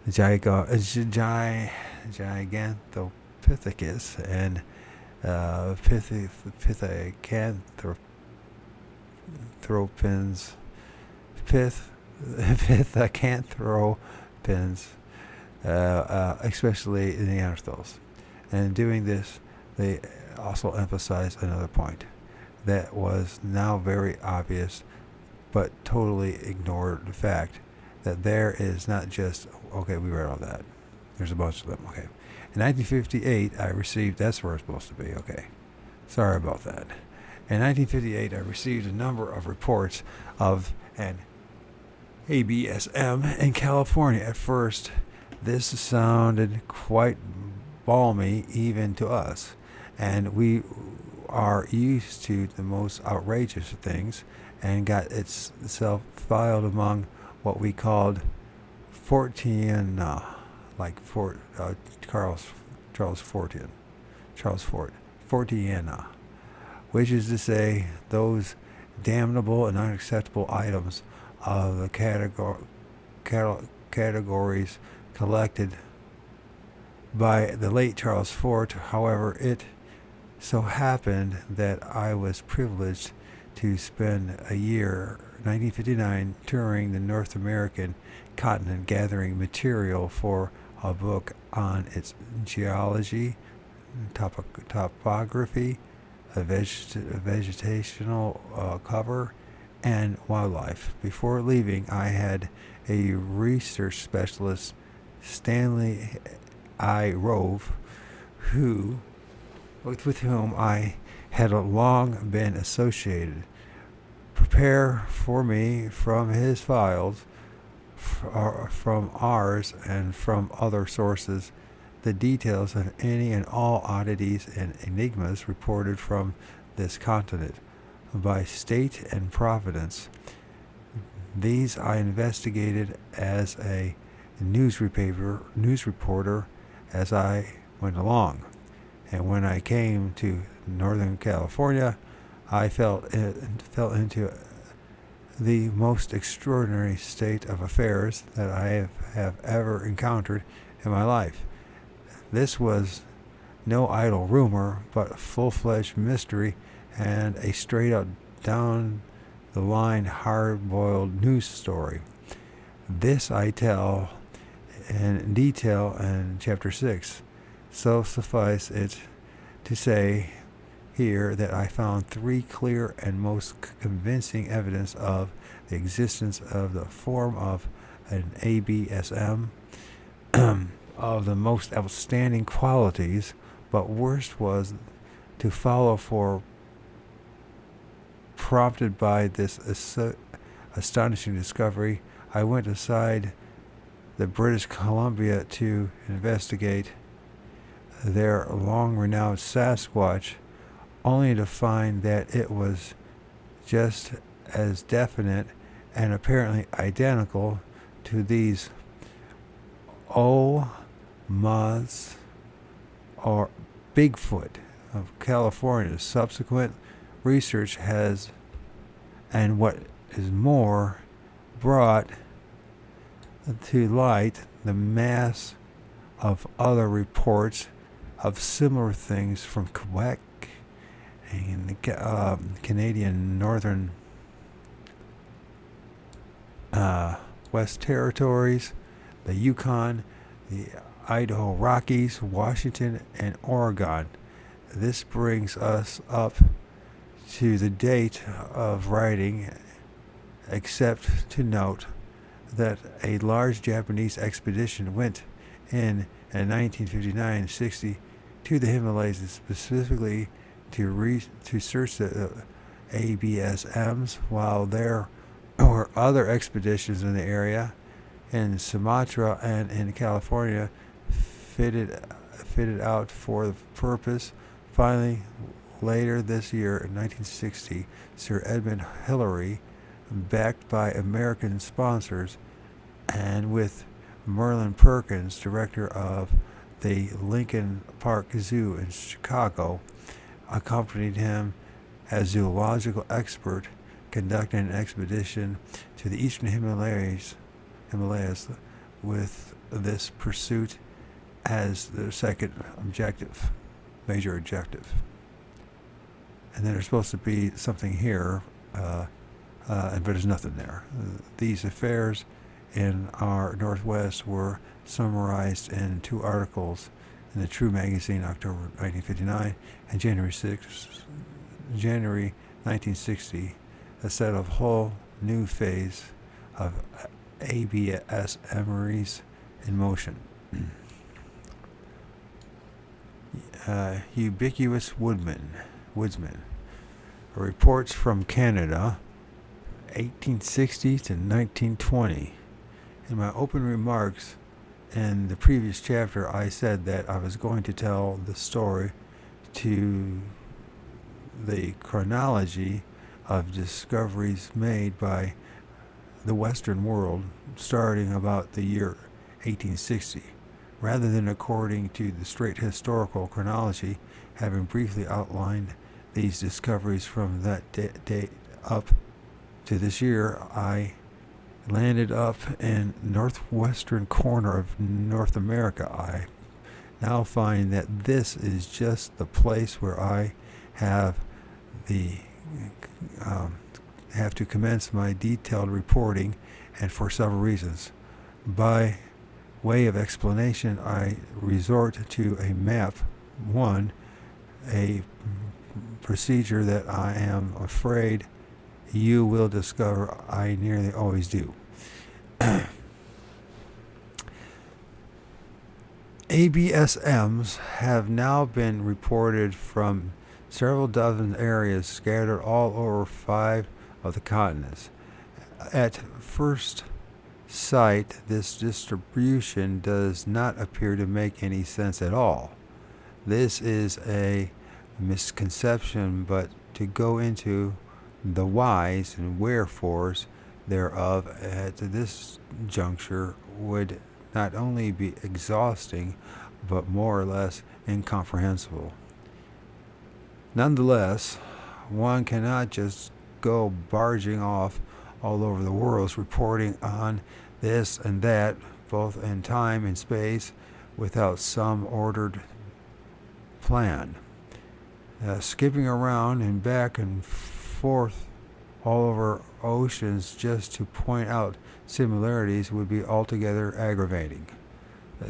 Gigantopithecus and Pithecanthropins, especially the Neanderthals. And in doing this, they also emphasize another point that was now very obvious, but totally ignored the fact that there is not just, okay, we read all that. There's a bunch of them, okay. In 1958, I received, that's where it's supposed to be, okay. Sorry about that. In 1958, I received a number of reports of an ABSM in California. At first, this sounded quite balmy even to us, and we are used to the most outrageous things, and got itself filed among what we called Forteana, like Charles Fort, Forteana, which is to say those damnable and unacceptable items of the categories collected by the late Charles Fort. However, it so happened that I was privileged to spend a year 1959, touring the North American continent, gathering material for a book on its geology, topography, vegetational cover, and wildlife. Before leaving, I had a research specialist, Stanley I. Rove, with whom I had long been associated, prepare for me from his files, from ours, and from other sources, the details of any and all oddities and enigmas reported from this continent by state and providence. These I investigated as a news reporter as I went along. And when I came to Northern California, I fell into the most extraordinary state of affairs that I have ever encountered in my life. This was no idle rumor, but a full-fledged mystery and a straight-up, down-the-line, hard-boiled news story. This I tell in detail in Chapter 6. So suffice it to say here that I found 3 clear and most convincing evidence of the existence of the form of an ABSM of the most outstanding qualities, but worst was to follow, for prompted by this astonishing discovery, I went aside the British Columbia to investigate their long-renowned Sasquatch, only to find that it was just as definite and apparently identical to these OMAs, or Bigfoot, of California. Subsequent research has, and what is more, brought to light the mass of other reports of similar things from Quebec and the Canadian Northern West Territories, the Yukon, the Idaho Rockies, Washington, and Oregon. This brings us up to the date of writing, except to note that a large Japanese expedition went in 1959-60 to the Himalayas specifically to search the ABSMs, while there were other expeditions in the area in Sumatra and in California fitted out for the purpose. Finally, later this year in 1960, Sir Edmund Hillary, backed by American sponsors and with Merlin Perkins, director of the Lincoln Park Zoo in Chicago, accompanied him as zoological expert, conducting an expedition to the eastern Himalayas with this pursuit as the second major objective. And then there's supposed to be something here, but there's nothing there. These affairs in our Northwest were summarized in 2 articles in the True magazine, October 1959, and January 1960, a set of whole new phase of ABS emeries in motion. Ubiquitous woodsman. Reports from Canada, 1860 to 1920. In my open remarks in the previous chapter, I said that I was going to tell the story to the chronology of discoveries made by the Western world starting about the year 1860, rather than according to the straight historical chronology. Having briefly outlined these discoveries from that date up to this year, I landed up in northwestern corner of North America. I now find that this is just the place where I have the have to commence my detailed reporting, and for several reasons. By way of explanation, I resort to a map. One, a procedure that I am afraid you will discover I nearly always do. ABSMs have now been reported from several dozen areas scattered all over 5 of the continents. At first sight, this distribution does not appear to make any sense at all. This is a misconception, but to go into the whys and wherefores thereof at this juncture would not only be exhausting, but more or less incomprehensible. Nonetheless, one cannot just go barging off all over the world reporting on this and that, both in time and space, without some ordered plan. Skipping around and back and forth all over oceans just to point out similarities would be altogether aggravating.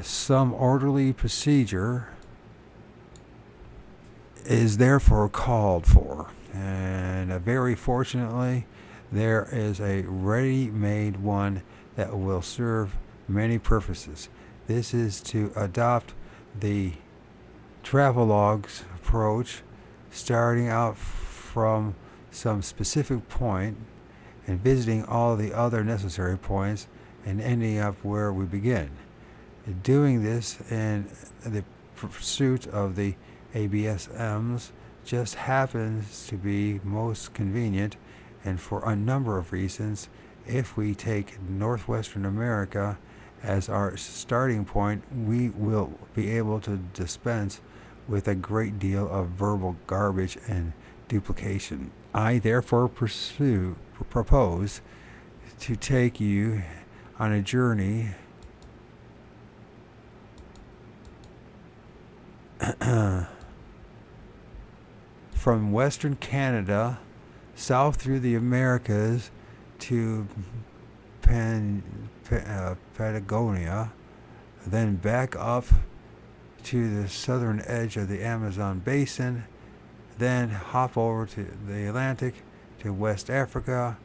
Some orderly procedure is therefore called for, and very fortunately there is a ready-made one that will serve many purposes. This is to adopt the travelogues approach, starting out from some specific point and visiting all the other necessary points and ending up where we begin. Doing this in the pursuit of the ABSMs just happens to be most convenient, and for a number of reasons, if we take Northwestern America as our starting point, we will be able to dispense with a great deal of verbal garbage and duplication. I therefore propose to take you on a journey from Western Canada south through the Americas to Patagonia, then back up to the southern edge of the Amazon basin, then hop over to the Atlantic to West Africa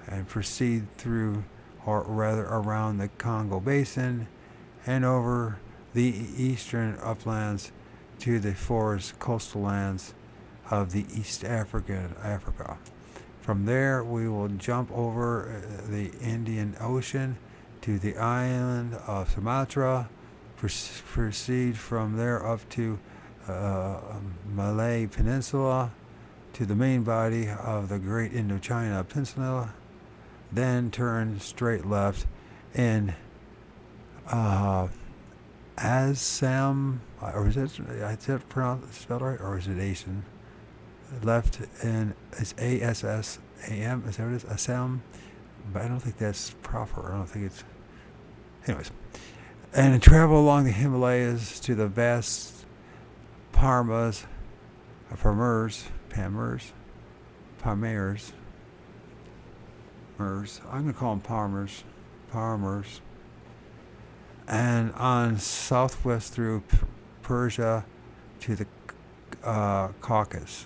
and proceed through, or rather around, the Congo basin and over the eastern uplands to the forest coastal lands of the East Africa. From there we will jump over the Indian Ocean to the island of Sumatra, proceed from there up to Malay Peninsula, to the main body of the Great Indochina Peninsula, then turn straight left in Assam, or is it spelled right, or is it Asian? Left in, it's ASSAM, is that what it is? Assam, but I don't think that's proper. I don't think it's, anyways. And travel along the Himalayas to the vast Pamirs, I'm going to call them Pamirs, and on southwest through Persia to the Caucasus.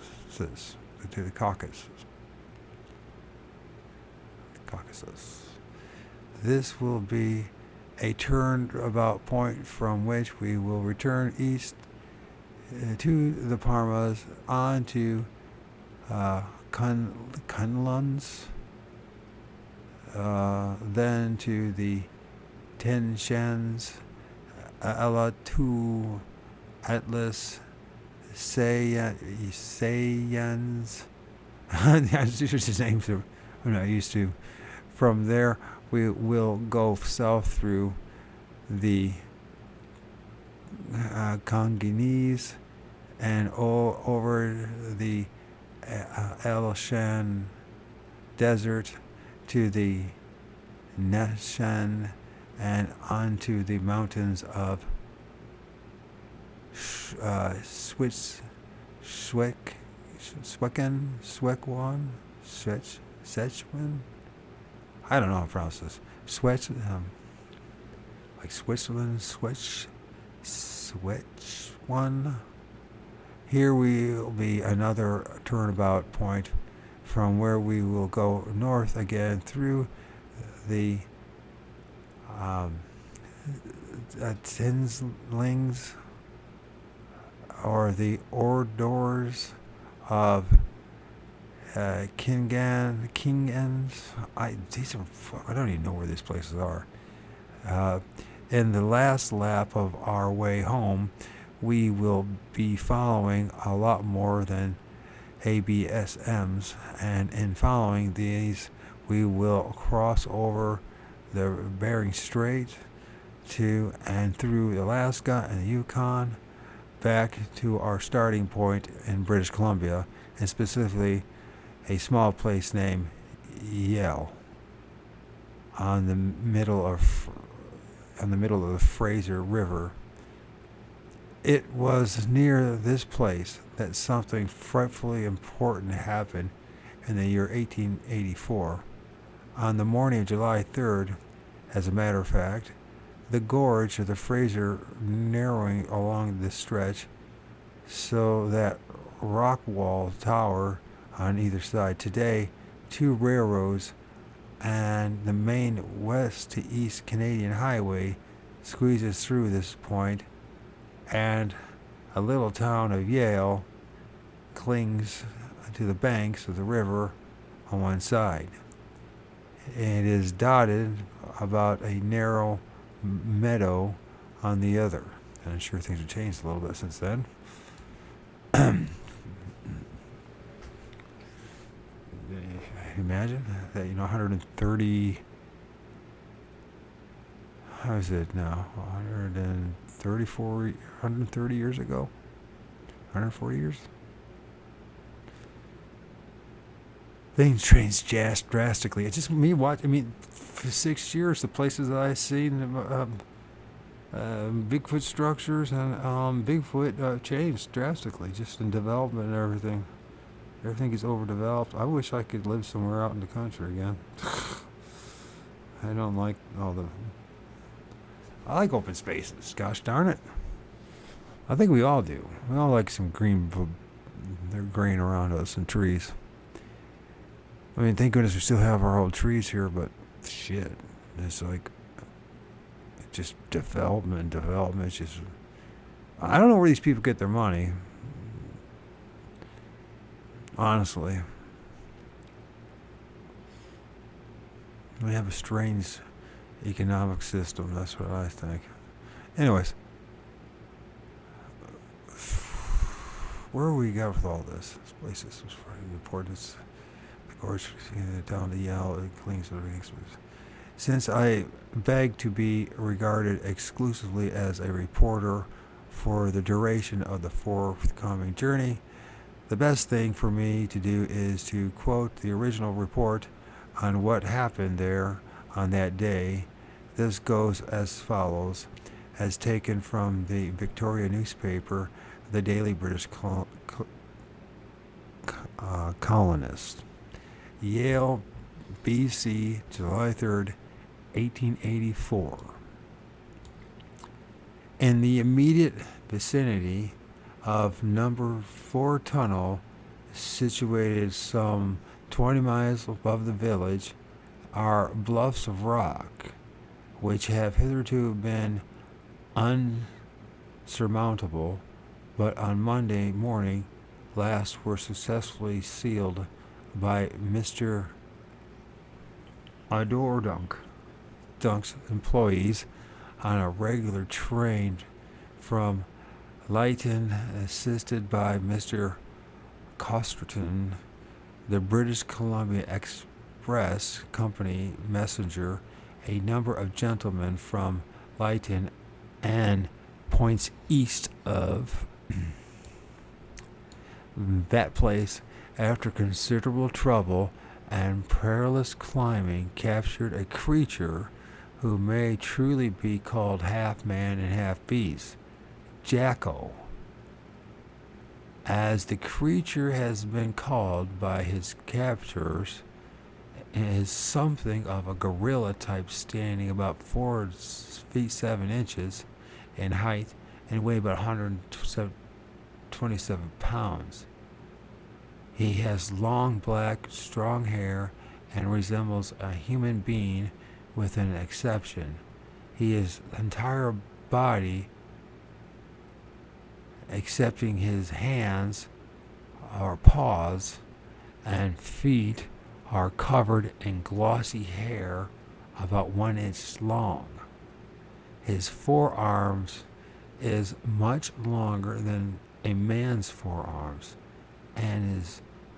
This will be a turnabout point from which we will return east to the Pamirs, on to Kunluns, then to the Tian-Shans, Alatu, Atlas, Sayans. That's just names I'm not used to. From there, we will go south through the Congolese and over the Elshan Desert to the Neshan and onto the mountains of Szechuan. I don't know how to pronounce this. Like Switzerland, Szechuan. Here will be another turnabout point from where we will go north again through the tinslings or the orders of Kingens. I don't even know where these places are. In the last lap of our way home, we will be following a lot more than ABSMs, and in following these, we will cross over the Bering Strait to and through Alaska and the Yukon back to our starting point in British Columbia, and specifically a small place named Yale on the middle of the Fraser River. It was near this place that something frightfully important happened in the year 1884. On the morning of July 3rd, as a matter of fact, the gorge of the Fraser narrowing along this stretch so that rock wall tower on either side. Today, 2 railroads and the main west to east Canadian highway squeezes through this point, and a little town of Yale clings to the banks of the river on one side. It is dotted about a narrow meadow on the other. And I'm sure things have changed a little bit since then. Imagine that, 130, how is it now? 130 years ago? 140 years? Things changed drastically. It's just me watching. For 6 years, the places that I've seen, Bigfoot structures and Bigfoot changed drastically, just in development and everything. Everything is overdeveloped. I wish I could live somewhere out in the country again. I don't like I like open spaces. Gosh darn it. I think we all do. We all like some green around us and trees. Thank goodness we still have our old trees here, but shit, it's like just development. It's just, I don't know where these people get their money. Honestly, we have a strange economic system. That's what I think. Anyways, where we go with all this? This place is very important. The gorge down to Yale, it clings to the banks. Since I beg to be regarded exclusively as a reporter for the duration of the forthcoming journey, the best thing for me to do is to quote the original report on what happened there on that day. This goes as follows, as taken from the Victoria newspaper, the Daily British Colonist. Yale, BC, July 3rd, 1884. In the immediate vicinity of number 4 tunnel, situated some 20 miles above the village, are bluffs of rock, which have hitherto been unsurmountable, but on Monday morning last were successfully sealed by Mr. Dunk's employees on a regular train from Lytton, assisted by Mr. Costerton, the British Columbia Express Company messenger, a number of gentlemen from Lytton and points east of that place, after considerable trouble and perilous climbing, captured a creature who may truly be called half man and half beast, Jacko, as the creature has been called by his captors. is something of a gorilla type, standing about 4 feet 7 inches in height and weigh about 127 pounds. He has long black, strong hair and resembles a human being with an exception. His entire body, excepting his hands or paws and feet, are covered in glossy hair about 1 inch long. His forearms is much longer than a man's forearms and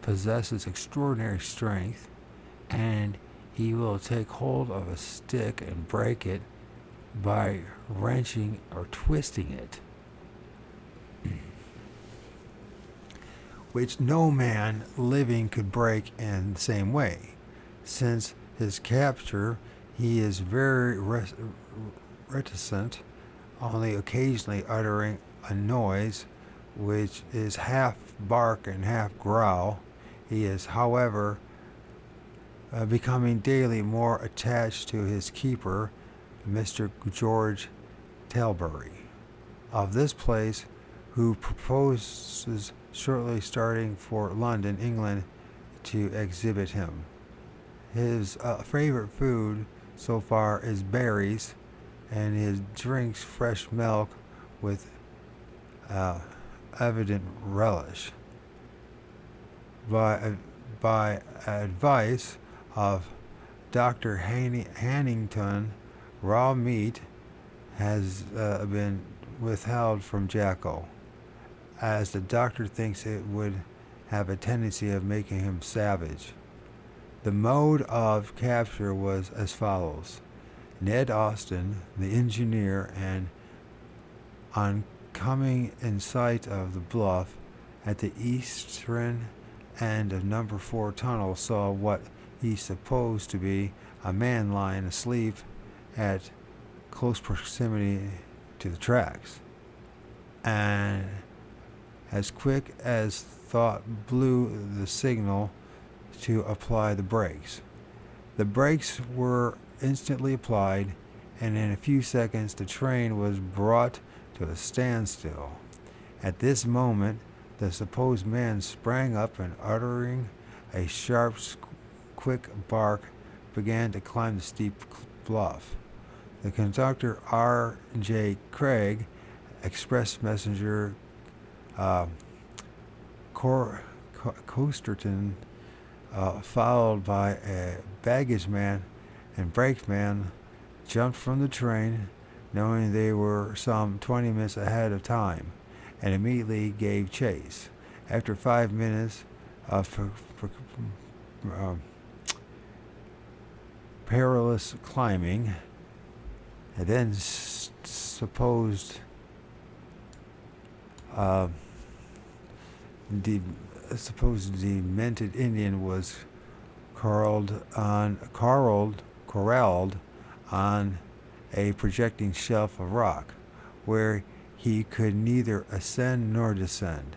possesses extraordinary strength, and he will take hold of a stick and break it by wrenching or twisting it, which no man living could break in the same way. Since his capture, he is very reticent, only occasionally uttering a noise which is half bark and half growl. He is, however, becoming daily more attached to his keeper, Mr. George Talbury, of this place, who proposes shortly starting for London, England, to exhibit him. His favorite food so far is berries, and he drinks fresh milk with evident relish. By advice of Dr. Hannington, raw meat has been withheld from Jacko, as the doctor thinks it would have a tendency of making him savage. The mode of capture was as follows. Ned Austin, the engineer, and on coming in sight of the bluff at the eastern end of number 4 tunnel, saw what he supposed to be a man lying asleep at close proximity to the tracks, and as quick as thought blew the signal to apply the brakes. The brakes were instantly applied, and in a few seconds the train was brought to a standstill. At this moment the supposed man sprang up, and uttering a sharp, quick bark, began to climb the steep bluff. The conductor, R.J. Craig, express messenger Costerton, followed by a baggage man and brakeman, jumped from the train, knowing they were some 20 minutes ahead of time, and immediately gave chase. After 5 minutes of perilous climbing, and then supposed demented Indian was corralled on a projecting shelf of rock, where he could neither ascend nor descend.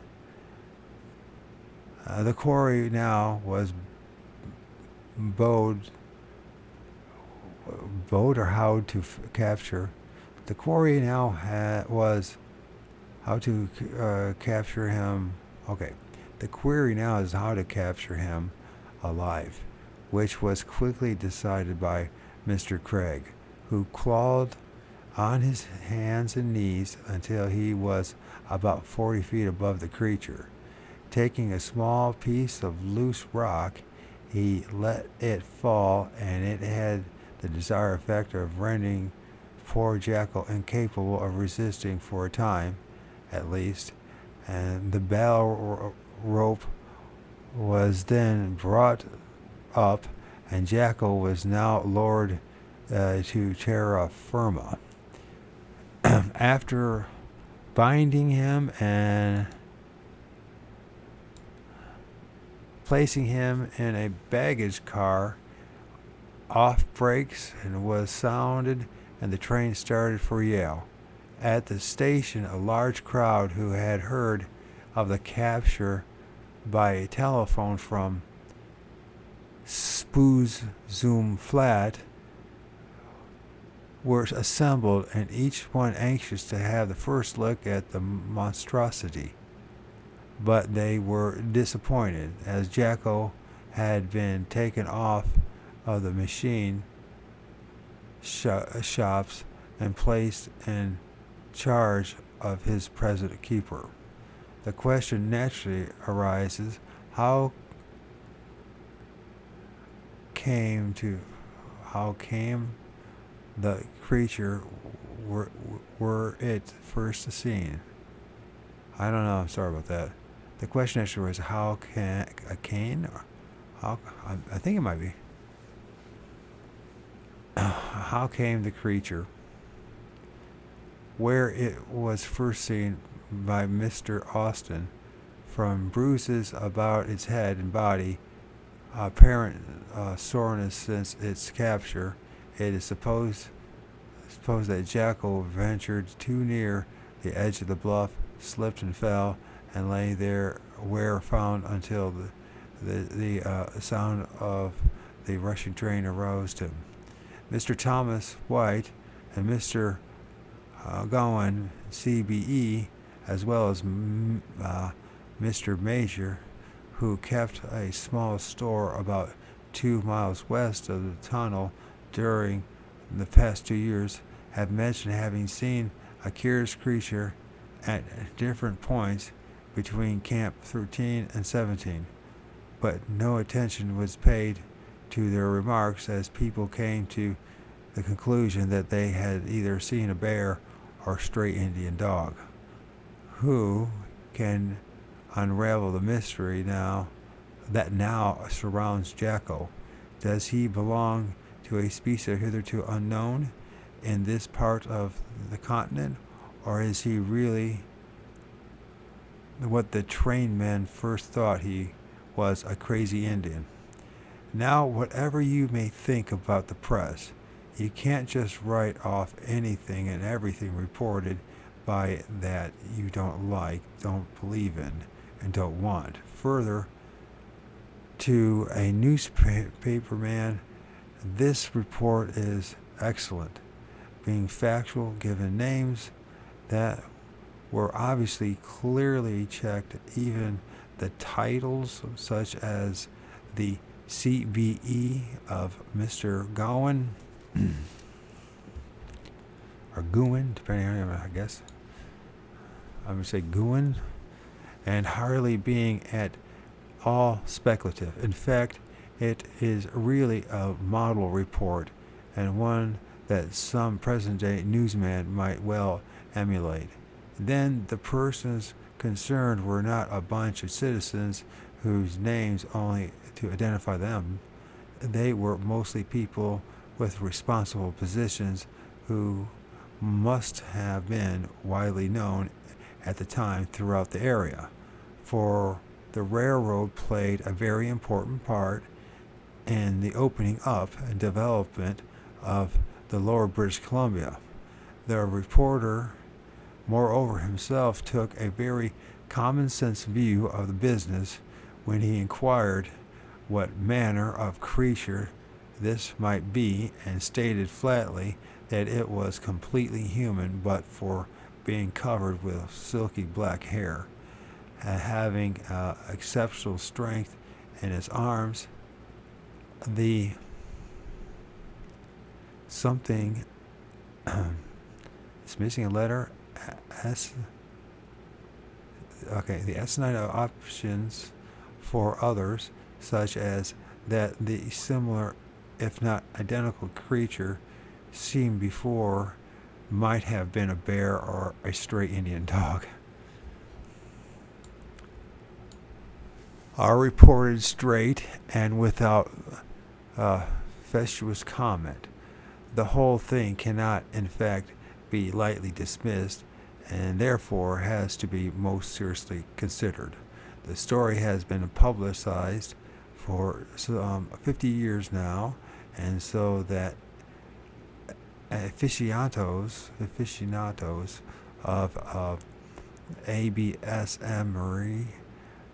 The quarry now was bowed or how to capture. The quarry now was how to capture him. Okay, the query now is how to capture him alive, which was quickly decided by Mr. Craig, who crawled on his hands and knees until he was about 40 feet above the creature. Taking a small piece of loose rock, he let it fall, and it had the desired effect of rendering poor Jacko incapable of resisting for a time, at least, and the bell rope was then brought up, and Jacko was now lowered to terra firma. After binding him and placing him in a baggage car, off brakes and was sounded, and the train started for Yale. At the station, a large crowd who had heard of the capture by telephone from Spooz Zoom Flat were assembled, and each one anxious to have the first look at the monstrosity. But they were disappointed, as Jacko had been taken off of the machine shops and placed in charge of his present keeper. The question naturally arises, how came the creature were it first seen? I don't know. I'm sorry about that. The question actually was, how can a cane? I think it might be. How came the creature where it was first seen by Mr. Austin, from bruises about its head and body, apparent soreness since its capture? It is supposed that Jacko ventured too near the edge of the bluff, slipped and fell, and lay there where found until the sound of the rushing train aroused him. Mr. Thomas White and Mr. Gowan, CBE, as well as Mr. Major, who kept a small store about 2 miles west of the tunnel during the past 2 years, have mentioned having seen a curious creature at different points between Camp 13 and 17, but no attention was paid to their remarks, as people came to the conclusion that they had either seen a bear or stray Indian dog. Who can unravel the mystery that now surrounds Jacko? Does he belong to a species hitherto unknown in this part of the continent, or is he really what the trained men first thought he was, a crazy Indian? Now, whatever you may think about the press, you can't just write off anything and everything reported by that you don't like, don't believe in, and don't want. Further, to a newspaper man, this report is excellent, being factual, given names that were obviously clearly checked, even the titles such as the CBE of Mr. Gowan, or Gowan, depending on, I guess. I would say Gowan, and hardly being at all speculative. In fact, it is really a model report, and one that some present-day newsman might well emulate. Then the persons concerned were not a bunch of citizens whose names only to identify them. They were mostly people with responsible positions who must have been widely known at the time throughout the area, for the railroad played a very important part in the opening up and development of the lower British Columbia. The reporter, moreover, himself took a very common sense view of the business when he inquired what manner of creature this might be, and stated flatly that it was completely human but for being covered with silky black hair, having exceptional strength in its arms. The something it's missing a letter, S. Okay, the S9 options for others, such as that the similar, if not identical, creature seen before might have been a bear or a stray Indian dog, are reported straight and without fatuous comment. The whole thing cannot, in fact, be lightly dismissed, and therefore has to be most seriously considered. The story has been publicized for 50 years now, and so that aficionados of ABSMery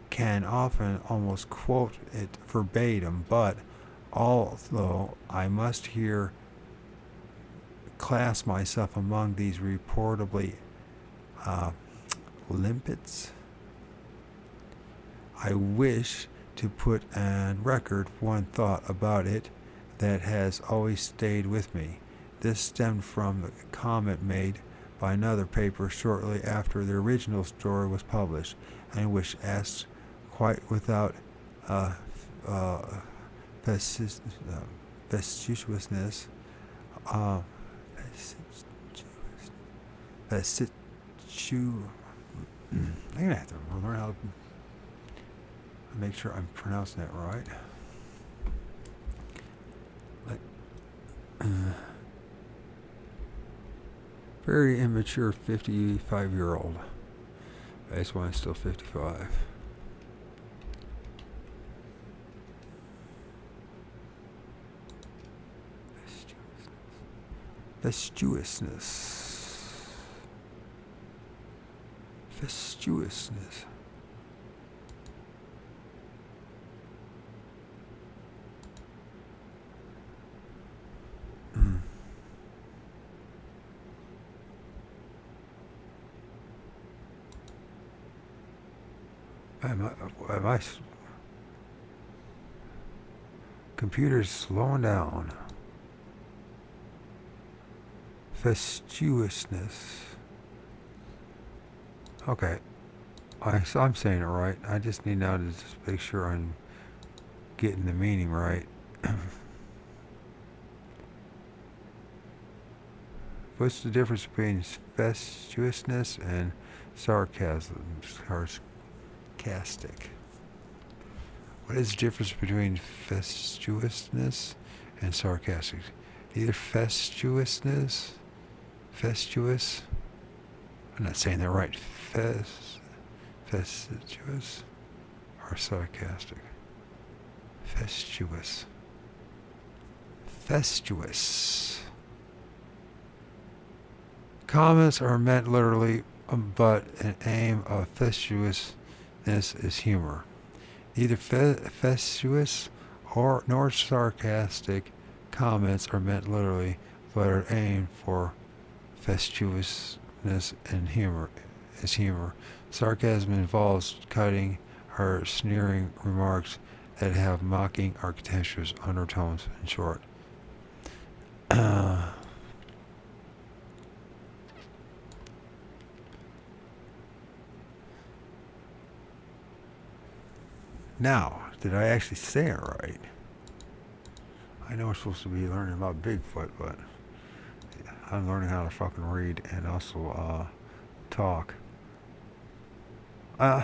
can often almost quote it verbatim, but although I must here class myself among these reportedly limpets, I wish to put on record one thought about it that has always stayed with me. This stemmed from a comment made by another paper shortly after the original story was published, and which asked quite without facetiousness, I'm gonna have to learn how to make sure I'm pronouncing that right. Like, very immature 55-year-old. That's why I'm still 55. Fastuousness. My computer's slowing down. Fastuousness. Okay, I'm saying it right. I just need now to just make sure I'm getting the meaning right. What's the difference between facetiousness and sarcasm? Sarcastic. What is the difference between facetiousness and sarcastic? Either fastuous. I'm not saying that right. Facetious or sarcastic. Fastuous. Comments are meant literally, but an aim of facetiousness is humor. Neither facetious nor sarcastic comments are meant literally, but are aimed for facetiousness and humor. Sarcasm involves cutting or sneering remarks that have mocking or contemptuous undertones. In short, now, did I actually say it right? I know we're supposed to be learning about Bigfoot, but I'm learning how to fucking read and also talk. I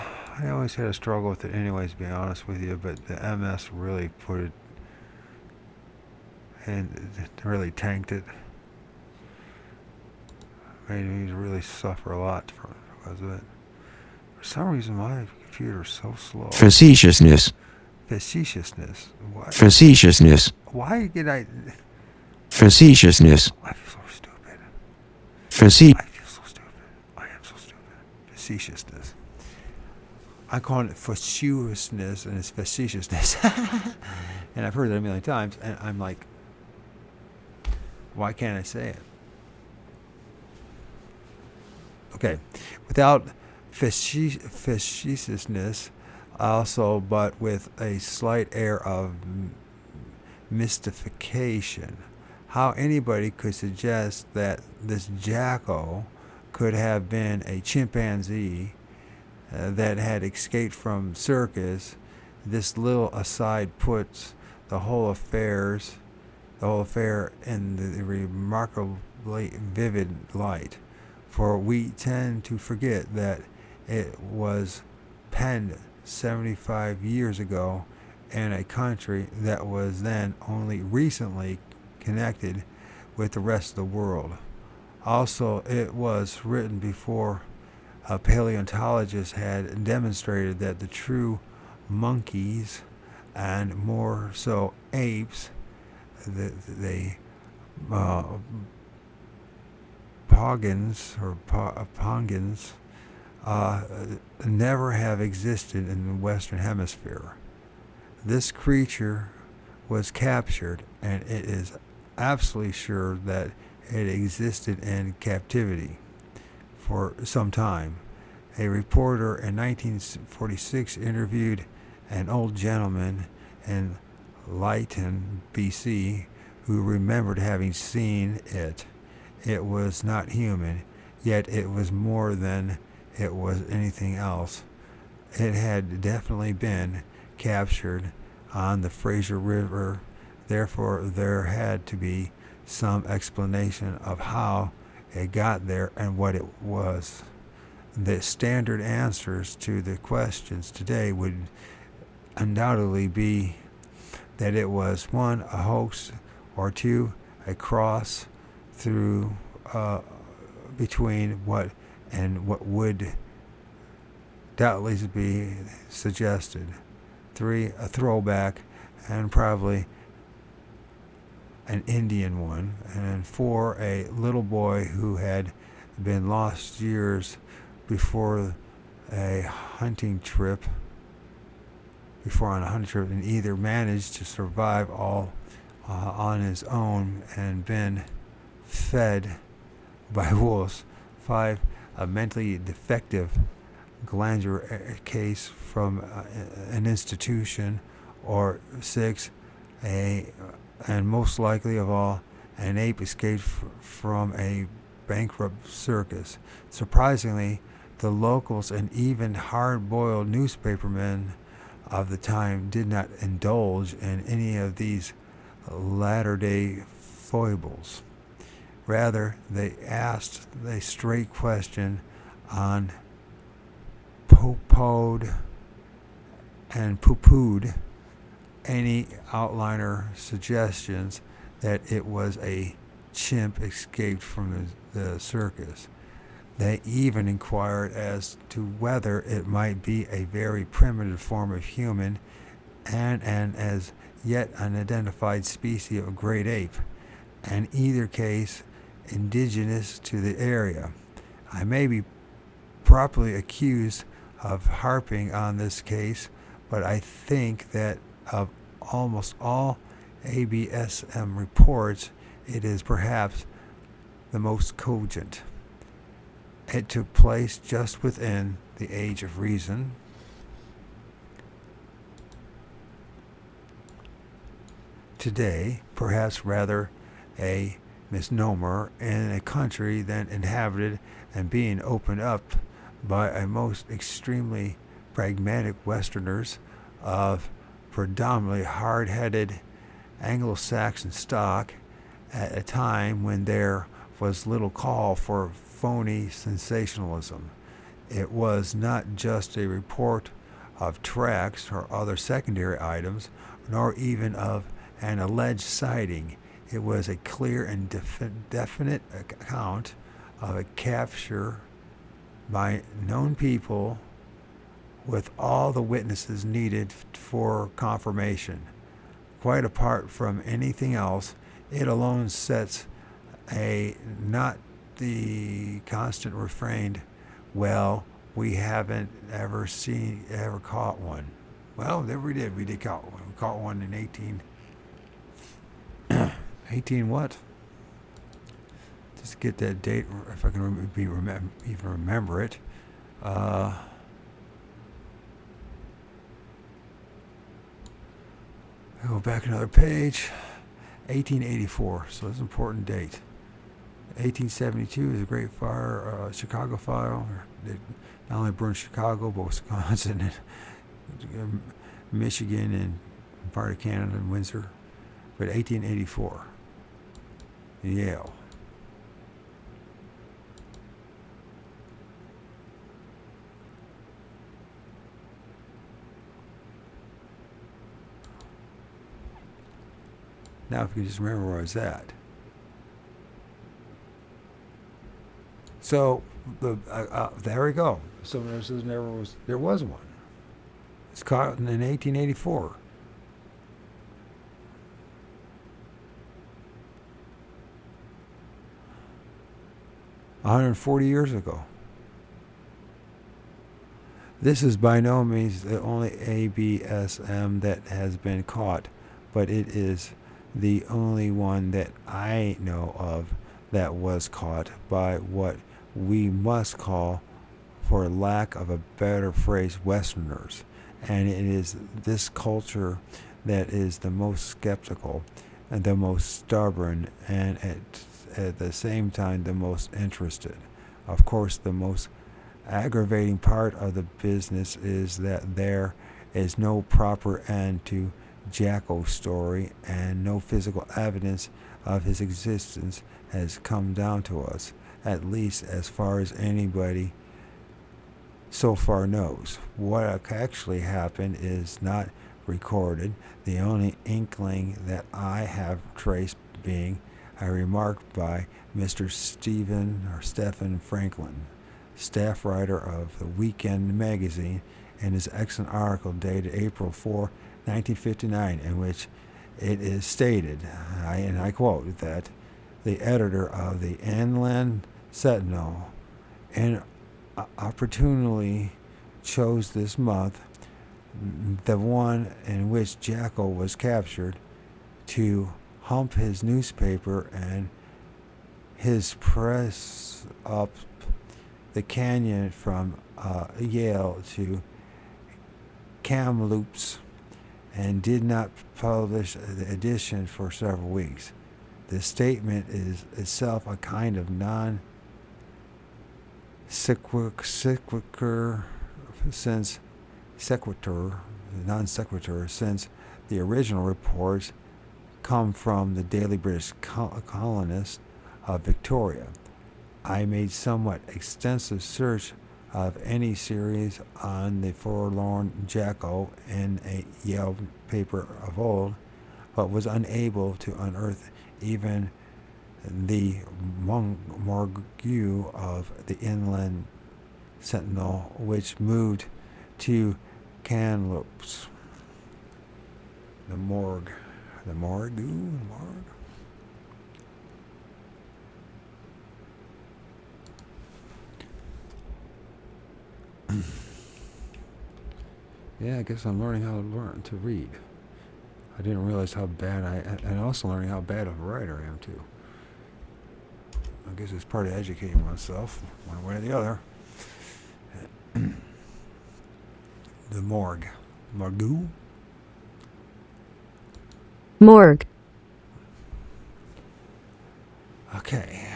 always had a struggle with it anyways, to be honest with you, but the MS really put it, and it really tanked it. Made me really suffer a lot because of it. For some reason, my computer's so slow. Facetiousness. Why? Facetiousness. Why did I... Facetiousness. I feel so stupid. Facetious. I feel so stupid. I am so stupid. Facetiousness. I call it facetiousness, and it's facetiousness. And I've heard that a million times, and I'm like, why can't I say it? Okay. Without facetiousness, also, but with a slight air of mystification. How anybody could suggest that this Jacko could have been a chimpanzee that had escaped from circus, this little aside puts the whole affair in the remarkably vivid light. For we tend to forget that it was penned 75 years ago in a country that was then only recently connected with the rest of the world. Also, it was written before paleontologists had demonstrated that the true monkeys, and more so apes, the pongans, never have existed in the Western Hemisphere. This creature was captured, and it is absolutely sure that it existed in captivity for some time. A reporter in 1946 interviewed an old gentleman in Lytton, BC, who remembered having seen it. It was not human, yet it was more than it was anything else. It had definitely been captured on the Fraser River, therefore there had to be some explanation of how it got there and what it was. The standard answers to the questions today would undoubtedly be that it was, one, a hoax, or two, a cross through between what would doubtless be suggested, three, a throwback, and probably an Indian one, and four, a little boy who had been lost years before a hunting trip, and either managed to survive all on his own and been fed by wolves. 5, a mentally defective glandular case from an institution. Or 6, and most likely of all, an ape escaped from a bankrupt circus. Surprisingly, the locals and even hard-boiled newspapermen of the time did not indulge in any of these latter-day foibles. Rather, they asked a straight question on pooed and poo-pooed any outliner suggestions that it was a chimp escaped from the circus. They even inquired as to whether it might be a very primitive form of human and an as yet unidentified species of great ape, in either case indigenous to the area. I may be properly accused of harping on this case, but I think that of almost all ABSM reports, it is perhaps the most cogent. It took place just within the age of reason. Today, perhaps rather a misnomer in a country then inhabited and being opened up by a most extremely pragmatic Westerners of predominantly hard-headed Anglo-Saxon stock at a time when there was little call for phony sensationalism. It was not just a report of tracks or other secondary items, nor even of an alleged sighting. It was a clear and definite account of a capture by known people with all the witnesses needed for confirmation. Quite apart from anything else, it alone sets a not the constant refrain, well, we haven't ever caught one. Well, there we did. We did caught one. We caught one in 18 what? Just get that date, if I can even remember it. Go back another page. 1884, so that's an important date. 1872 is a Great Fire, Chicago fire. They not only burned Chicago, but Wisconsin and Michigan and part of Canada and Windsor. But 1884, Yale. Now, if you just remember where I was at. So, there we go. So there was one. It's caught in 1884. $140 years ago. This is by no means the only ABSM that has been caught but it is the only one that I know of that was caught by what we must call, for lack of a better phrase, Westerners. And it is this culture that is the most skeptical and the most stubborn, and at the same time the most interested. Of course, the most aggravating part of the business is that there is no proper end to Jacko's story, and no physical evidence of his existence has come down to us, at least as far as anybody so far knows. What actually happened is not recorded. The only inkling that I have traced being a remark by Mr. Stephen Franklin, staff writer of the Weekend magazine, in his excellent article dated April 4, 1959, in which it is stated, and I quote, that the editor of the Inland Sentinel opportunely chose this month, the one in which Jacko was captured, to hump his newspaper and his press up the canyon from Yale to Kamloops, and did not publish the edition for several weeks. The statement is itself a kind of non sequitur, since the original reports come from the Daily British Colonist of Victoria. I made somewhat extensive search of any series on the forlorn Jacko in a Yale paper of old, but was unable to unearth even the morgue of the Inland Sentinel, which moved to Kamloops. The morgue. Yeah, I guess I'm learning how to read. I didn't realize how bad and also learning how bad of a writer I am too. I guess it's part of educating oneself, one way or the other. The morgue. Morgue? Morgue. Okay.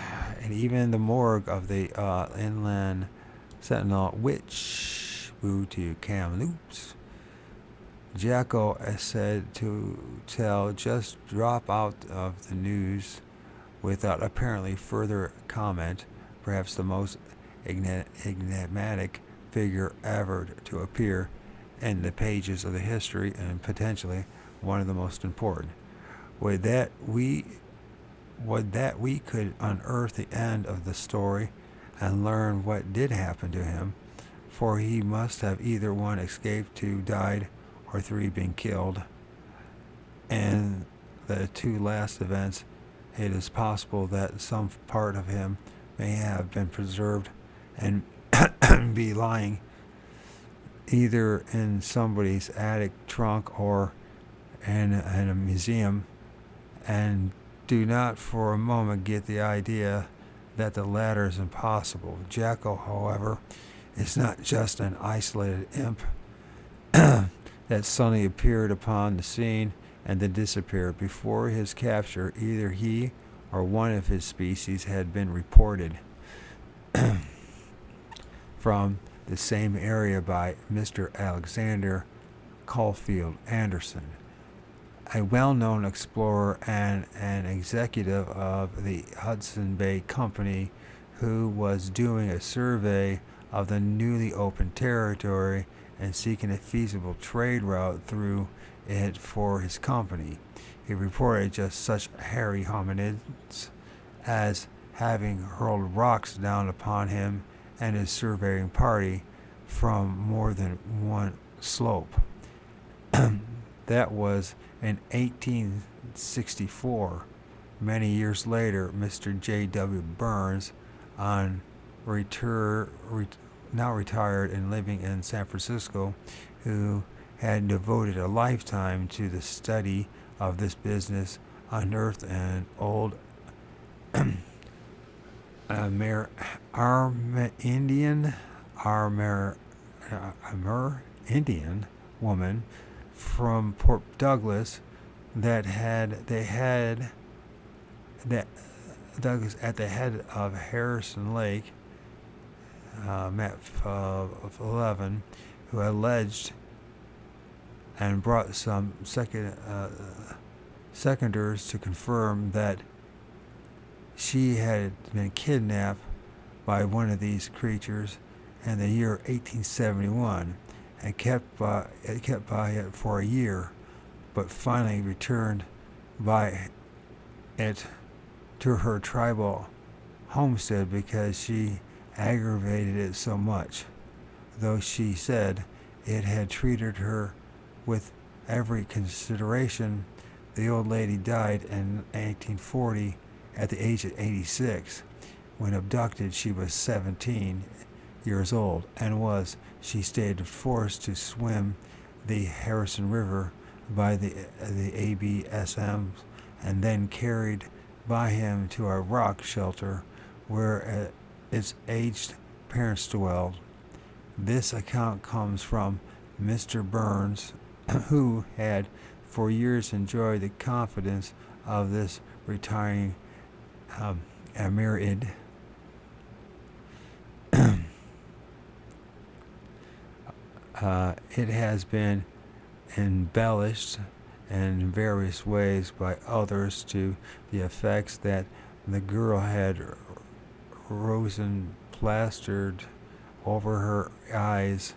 And even the morgue of the Inland Sentinel, which moved to Kamloops, Jacko is said to tell, just drop out of the news without apparently further comment. Perhaps the most enigmatic figure ever to appear in the pages of the history, and potentially one of the most important. Would that we could unearth the end of the story and learn what did happen to him, for he must have either one, escaped, two, died, or three, been killed. And the two last events, it is possible that some part of him may have been preserved and be lying either in somebody's attic trunk or in a museum, and do not for a moment get the idea that the latter is impossible. Jacko, however, is not just an isolated imp that suddenly appeared upon the scene and then disappeared. Before his capture, either he or one of his species had been reported from the same area by Mr. Alexander Caulfield Anderson, a well-known explorer and an executive of the Hudson Bay Company, who was doing a survey of the newly opened territory and seeking a feasible trade route through it for his company. He reported just such hairy hominids as having hurled rocks down upon him and his surveying party from more than one slope. That was in 1864. Many years later, Mr. J.W. Burns, now retired and living in San Francisco, who had devoted a lifetime to the study of this business unearthed an old Indian woman from Port Douglas that Douglas at the head of Harrison Lake, map of 11, who alleged and brought some seconders to confirm that she had been kidnapped by one of these creatures in the year 1871 and kept by it for a year, but finally returned by it to her tribal homestead because she aggravated it so much. Though she said it had treated her with every consideration, the old lady died in 1840 at the age of 86. When abducted, she was 17 years old and was, she stated, forced to swim the Harrison River by the ABSMs and then carried by him to a rock shelter where its aged parents dwelled. This account comes from Mr. Burns, who had for years enjoyed the confidence of this retiring Amirid. It has been embellished in various ways by others to the effects that the girl had rosin plastered over her eyes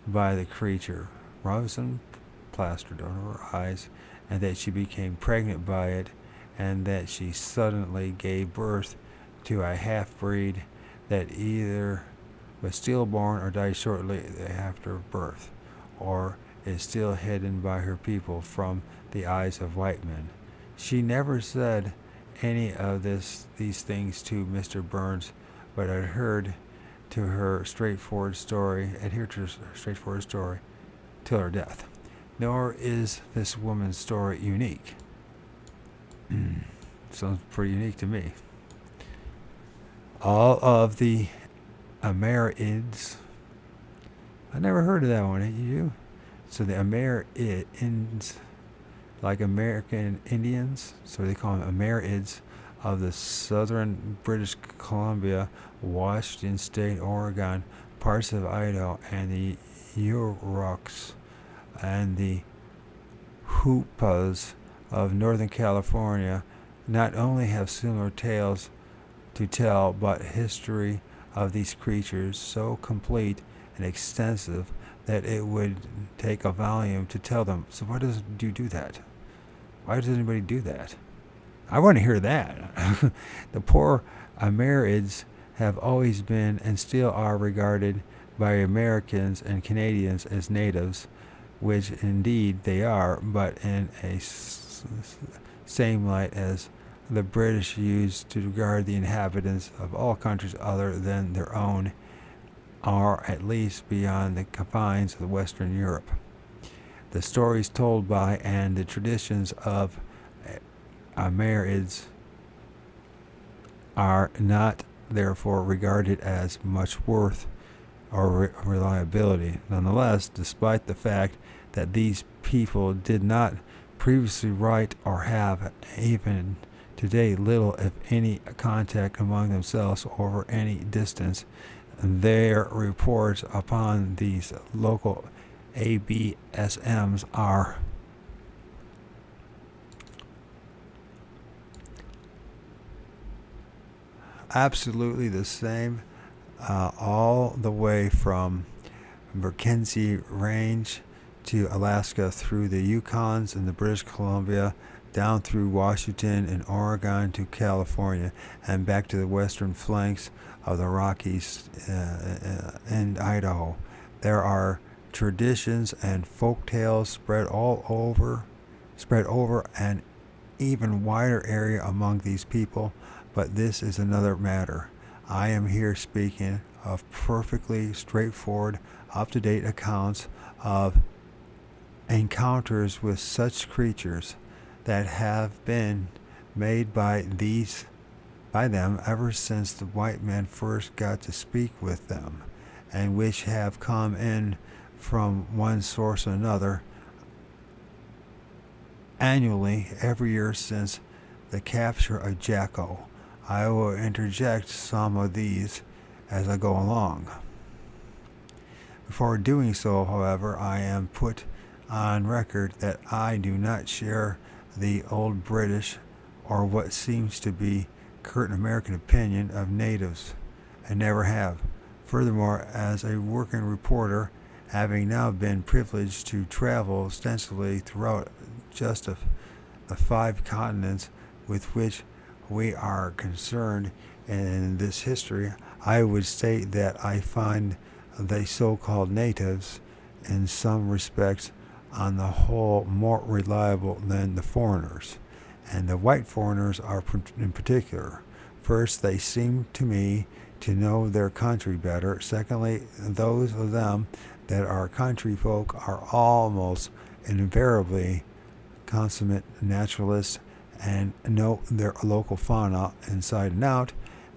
by the creature. Rosin plastered over her eyes, and that she became pregnant by it, and that she suddenly gave birth to a half-breed that either was stillborn or died shortly after birth, or is still hidden by her people from the eyes of white men. She never said any of these things to Mr. Burns, but adhered to her straightforward story till her death. Nor is this woman's story unique. Sounds pretty unique to me. All of the Amerindians, I never heard of that one, you? So the Amerindians, like American Indians, so they call them Amerindians of the southern British Columbia, Washington State, Oregon, parts of Idaho, and the Yurok and the Hoopas of Northern California not only have similar tales to tell, but history of these creatures so complete and extensive that it would take a volume to tell them. So why doesn't you do that? Why does anybody do that? I want to hear that. The poor Amerindians have always been and still are regarded by Americans and Canadians as natives, which indeed they are, but in a same light as the British used to regard the inhabitants of all countries other than their own, are at least beyond the confines of Western Europe. The stories told by and the traditions of Amerindians are not therefore regarded as much worth or reliability. Nonetheless, despite the fact that these people did not previously write or have even today little if any contact among themselves over any distance, their reports upon these local ABSMs are absolutely the same, all the way from Mackenzie Range to Alaska, through the Yukons and the British Columbia, down through Washington and Oregon to California, and back to the western flanks of the Rockies and Idaho. There are traditions and folk tales spread over an even wider area among these people, but this is another matter. I am here speaking of perfectly straightforward, up-to-date accounts of encounters with such creatures. that have been made by them ever since the white men first got to speak with them, and which have come in from one source or another annually every year since the capture of Jacko. I will interject some of these as I go along. Before doing so, however, I am put on record that I do not share the old British or what seems to be current American opinion of natives, and never have. Furthermore, as a working reporter, having now been privileged to travel extensively throughout just the 5 continents with which we are concerned in this history, I would state that I find the so-called natives, in some respects, on the whole, more reliable than the foreigners, and the white foreigners are in particular. First, they seem to me to know their country better. Secondly, those of them that are country folk are almost invariably consummate naturalists and know their local fauna inside and out,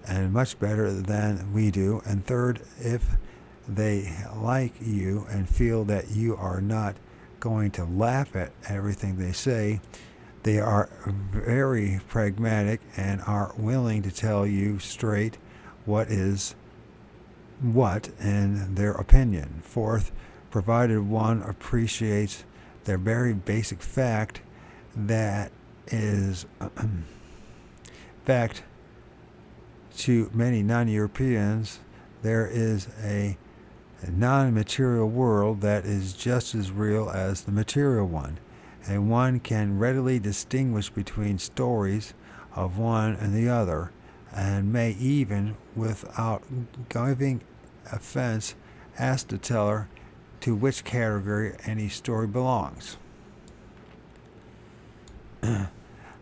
and much better than we do. And third, if they like you and feel that you are not going to laugh at everything they say, they are very pragmatic and are willing to tell you straight what is what in their opinion. Fourth, provided one appreciates their very basic fact that is fact to many non-Europeans, there is a non-material world that is just as real as the material one, and one can readily distinguish between stories of one and the other, and may even, without giving offense, ask the teller to which category any story belongs.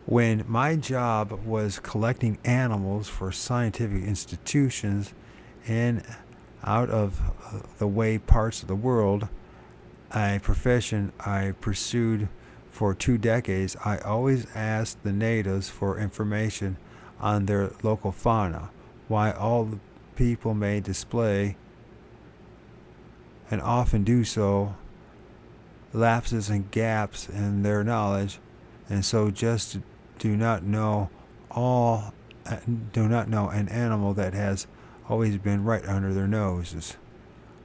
When my job was collecting animals for scientific institutions in out of the way parts of the world, a profession I pursued for 2 decades, I always asked the natives for information on their local fauna, why all the people may display, and often do so, lapses and gaps in their knowledge, and so just do not know an animal that has always been right under their noses.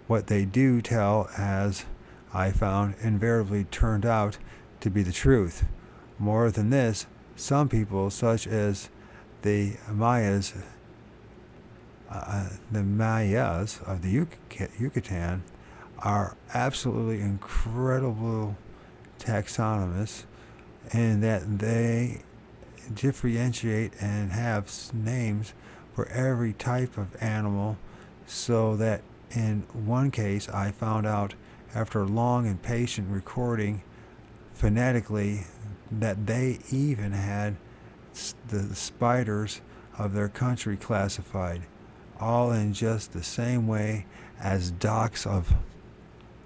What they do tell has, I found, invariably turned out to be the truth. More than this, some people, such as the Mayas of the Yucatan, are absolutely incredible taxonomists in that they differentiate and have names for every type of animal, so that in one case I found out after long and patient recording phonetically that they even had the spiders of their country classified, all in just the same way as docs of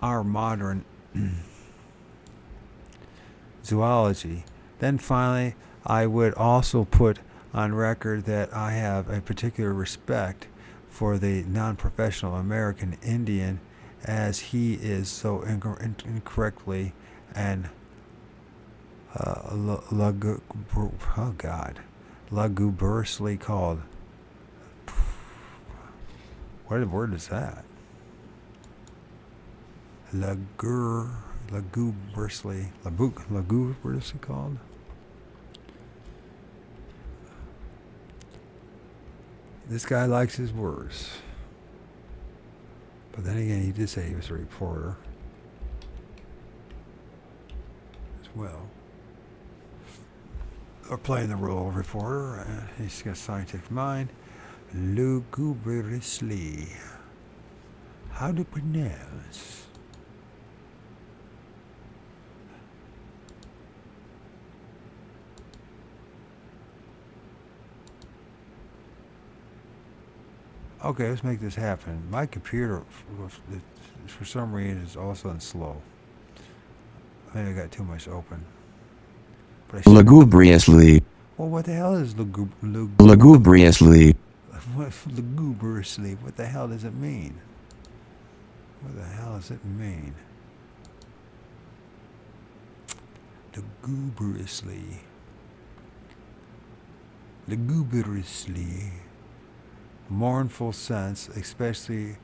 our modern zoology. Then finally, I would also put on record that I have a particular respect for the non-professional American Indian, as he is so incorrectly and lugubriously called. What word is that? Lugubriously called. This guy likes his words. But then again, he did say he was a reporter as well. Or playing the role of reporter, and he's got a scientific mind. Lugubriously. How to pronounce? Okay, let's make this happen. My computer, for some reason, is all of a sudden slow. Maybe I got too much open. But I should- lugubriously, well, what the hell is lugubriously, lugubriously? What the hell does it mean? What the hell does it mean? Lugubriously. Lugubriously. Mournful sense, especially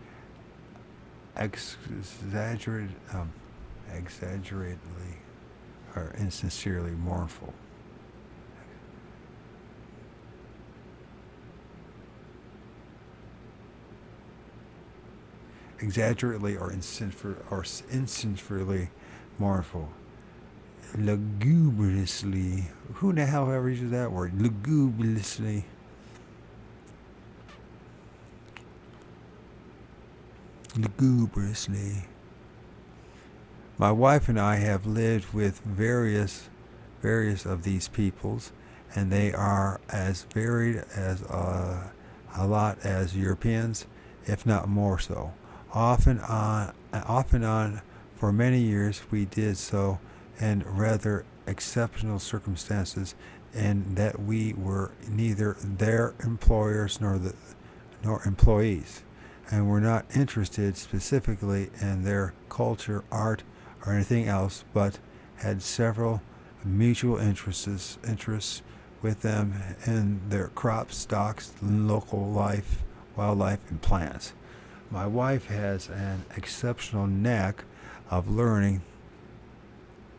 exaggeratedly or insincerely mournful. Exaggeratedly or insincerely mournful. Lugubriously. Who the hell ever uses that word? Lugubriously. Lugubriously. My wife and I have lived with various of these peoples, and they are as varied as a lot as Europeans, if not more so. Off and on, for many years we did so in rather exceptional circumstances, in that we were neither their employers nor employees, and were not interested specifically in their culture, art, or anything else, but had several mutual interests with them in their crops, stocks, local life, wildlife, and plants. My wife has an exceptional knack of learning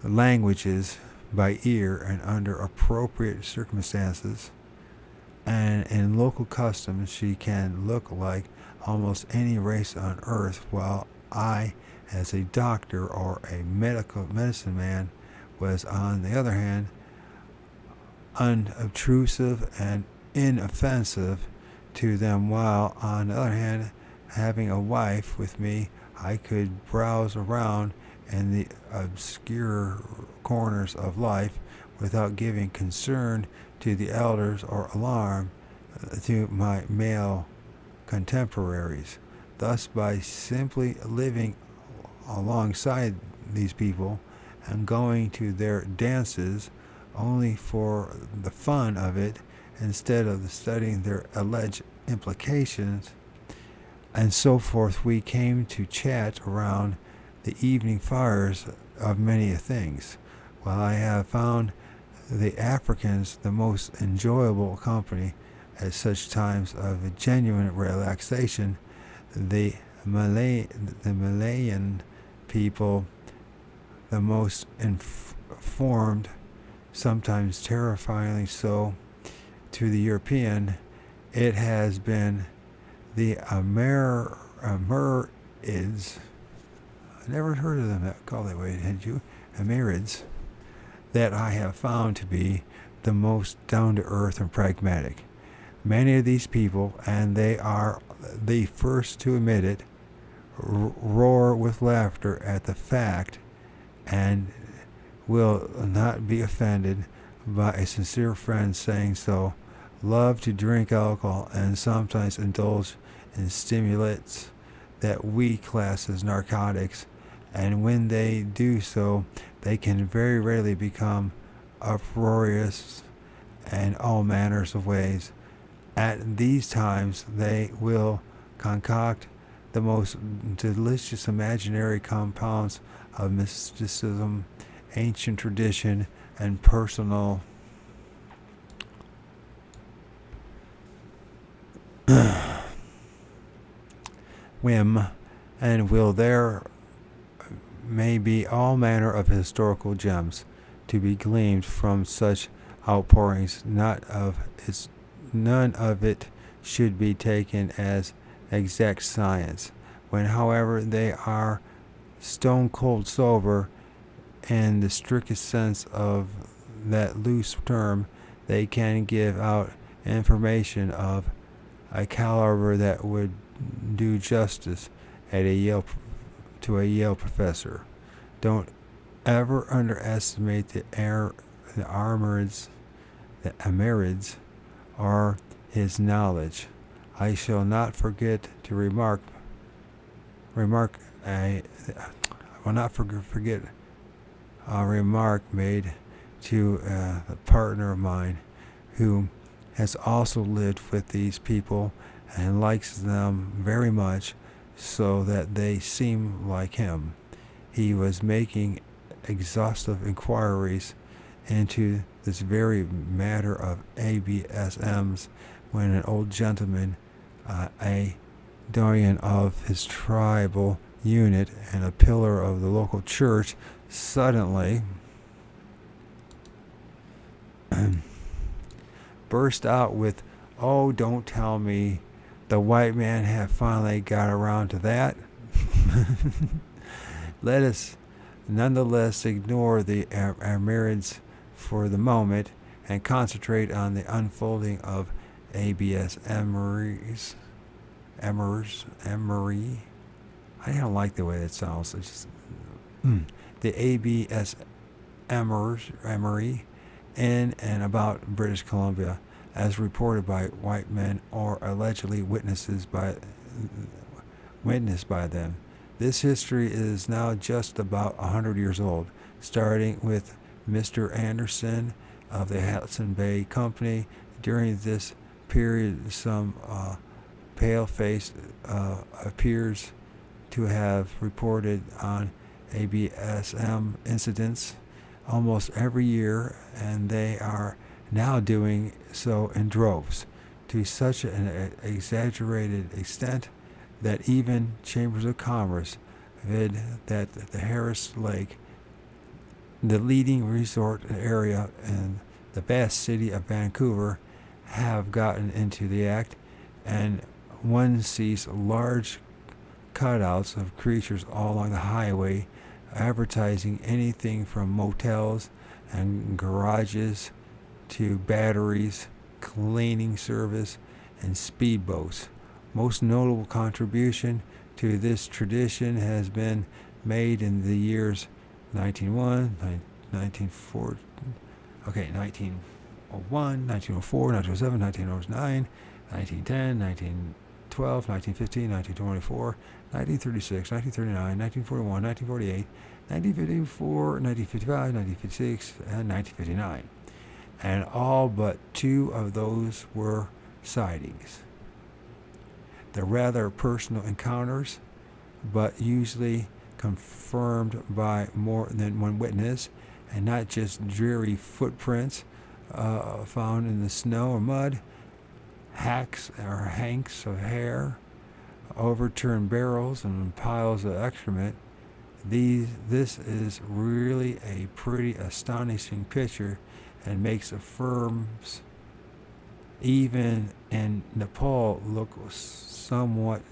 languages by ear and under appropriate circumstances, and in local customs she can look like almost any race on earth, while I, as a doctor or a medicine man, was on the other hand unobtrusive and inoffensive to them, while on the other hand, having a wife with me, I could browse around in the obscure corners of life without giving concern to the elders or alarm to my male contemporaries. Thus, by simply living alongside these people and going to their dances only for the fun of it, instead of studying their alleged implications and so forth, we came to chat around the evening fires of many things. While I have found the Africans the most enjoyable company at such times of genuine relaxation, the Malayan people the most informed, sometimes terrifyingly so to the European. It has been the Amerindians. I never heard of them called that way, had you? Amerindians, that I have found to be the most down-to-earth and pragmatic. Many of these people, and they are the first to admit it, roar with laughter at the fact, and will not be offended by a sincere friend saying so, love to drink alcohol and sometimes indulge in stimulants that we class as narcotics, and when they do so, they can very rarely become uproarious in all manners of ways. At these times, they will concoct the most delicious imaginary compounds of mysticism, ancient tradition, and personal whim, and will there may be all manner of historical gems to be gleaned from such outpourings. None of it should be taken as exact science. When, however, they are stone cold sober in the strictest sense of that loose term, they can give out information of a caliber that would do justice at to a Yale professor. Don't ever underestimate the Amerindians or his knowledge. I shall not forget to remark. I will not forget a remark made to a partner of mine who has also lived with these people and likes them very much so that they seem like him. He was making exhaustive inquiries into this very matter of ABSMs when an old gentleman, a doyen of his tribal unit and a pillar of the local church, suddenly burst out with, "Oh, don't tell me the white man have finally got around to that." Let us nonetheless ignore the Amirids for the moment and concentrate on the unfolding of ABS Emery. I don't like the way that sounds. It's just, the ABS Emery in and about British Columbia, as reported by white men or allegedly witnessed by them. This history is now just about 100 years old, starting with Mr. Anderson of the Hudson Bay Company. During this period, some pale-faced appears to have reported on ABSM incidents almost every year, and they are now doing so in droves to such an exaggerated extent that even chambers of commerce, vid that the Harris Lake, the leading resort area in the vast city of Vancouver, have gotten into the act, and one sees large cutouts of creatures all along the highway advertising anything from motels and garages to batteries, cleaning service, and speedboats. Most notable contribution to this tradition has been made in the years 1901, 1904, 1901, 1904, 1907, 1909, 1910, 1912, 1915, 1924, 1936, 1939, 1941, 1948, 1954, 1955, 1956, and 1959. And all but 2 of those were sightings. The rather personal encounters, but usually confirmed by more than one witness, and not just dreary footprints found in the snow or mud, hacks or hanks of hair, overturned barrels, and piles of excrement. This is really a pretty astonishing picture, and makes the firms even in Nepal look somewhat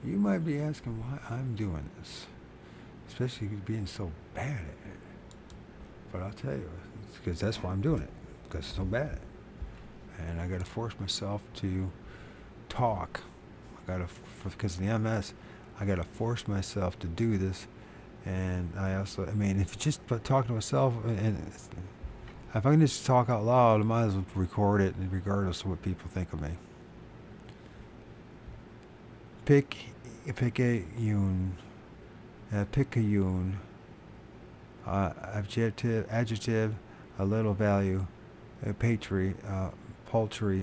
You might be asking why I'm doing this, especially being so bad at it. But I'll tell you, it's because that's why I'm doing it, because I'm so bad at it. And I got to force myself to talk. Because of the MS, I got to force myself to do this. And if it's just talking to myself, and if I can just talk out loud, I might as well record it, regardless of what people think of me. Picayune, adjective, a little value, paltry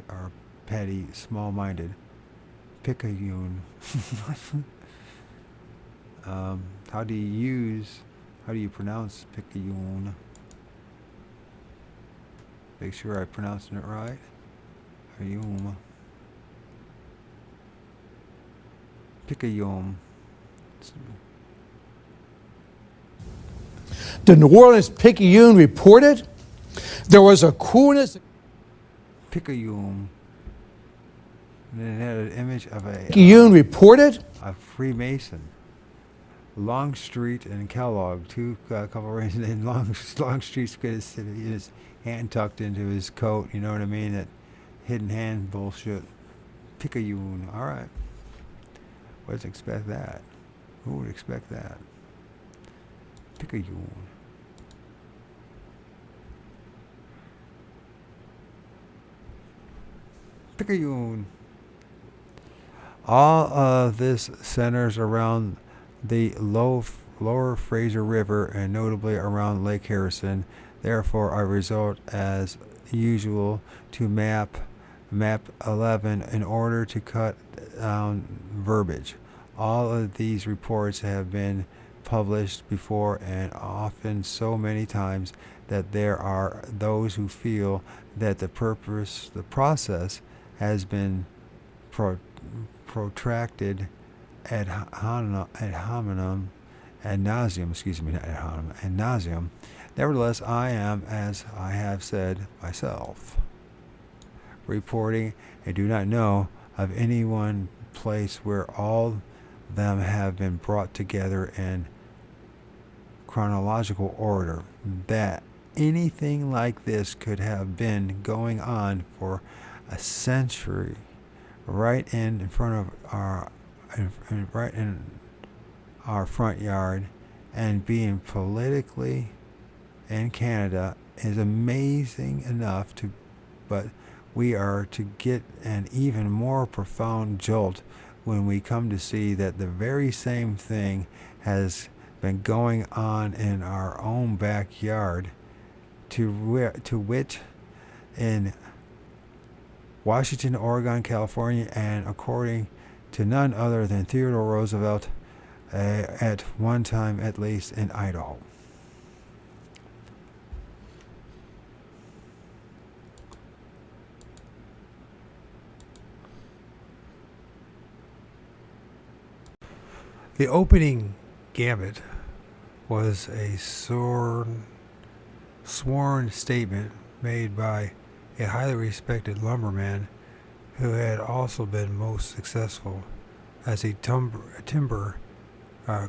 or petty, small-minded. Picayune. How do you pronounce Picayune? Make sure I'm pronouncing it right. Picayune. Picayune. The New Orleans Picayune reported there was a coolness. Picayune. And it had an image of Picayune reported a Freemason. Longstreet and Kellogg, couple reasons, and Longstreet's got his hand tucked into his coat. You know what I mean? That hidden hand bullshit. Picayune. All right. Wouldn't expect that. Who would expect that? Picayune. Picayune. All of this centers around the lower Fraser River and notably around Lake Harrison. Therefore, I resort as usual to map 11 in order to cut down verbiage. All of these reports have been published before and often so many times that there are those who feel that the process has been protracted ad hominem, ad nauseum, excuse me, not ad hominem, ad nauseum. Nevertheless, I am, as I have said myself, reporting and do not know of any one place where all them have been brought together in chronological order, that anything like this could have been going on for a century right in front of right in our front yard, and being politically in Canada is amazing enough to, but we are to get an even more profound jolt when we come to see that the very same thing has been going on in our own backyard, to wit in Washington, Oregon, California, and according to none other than Theodore Roosevelt, at one time at least in Idaho. The opening gambit was a sworn statement made by a highly respected lumberman who had also been most successful as a timber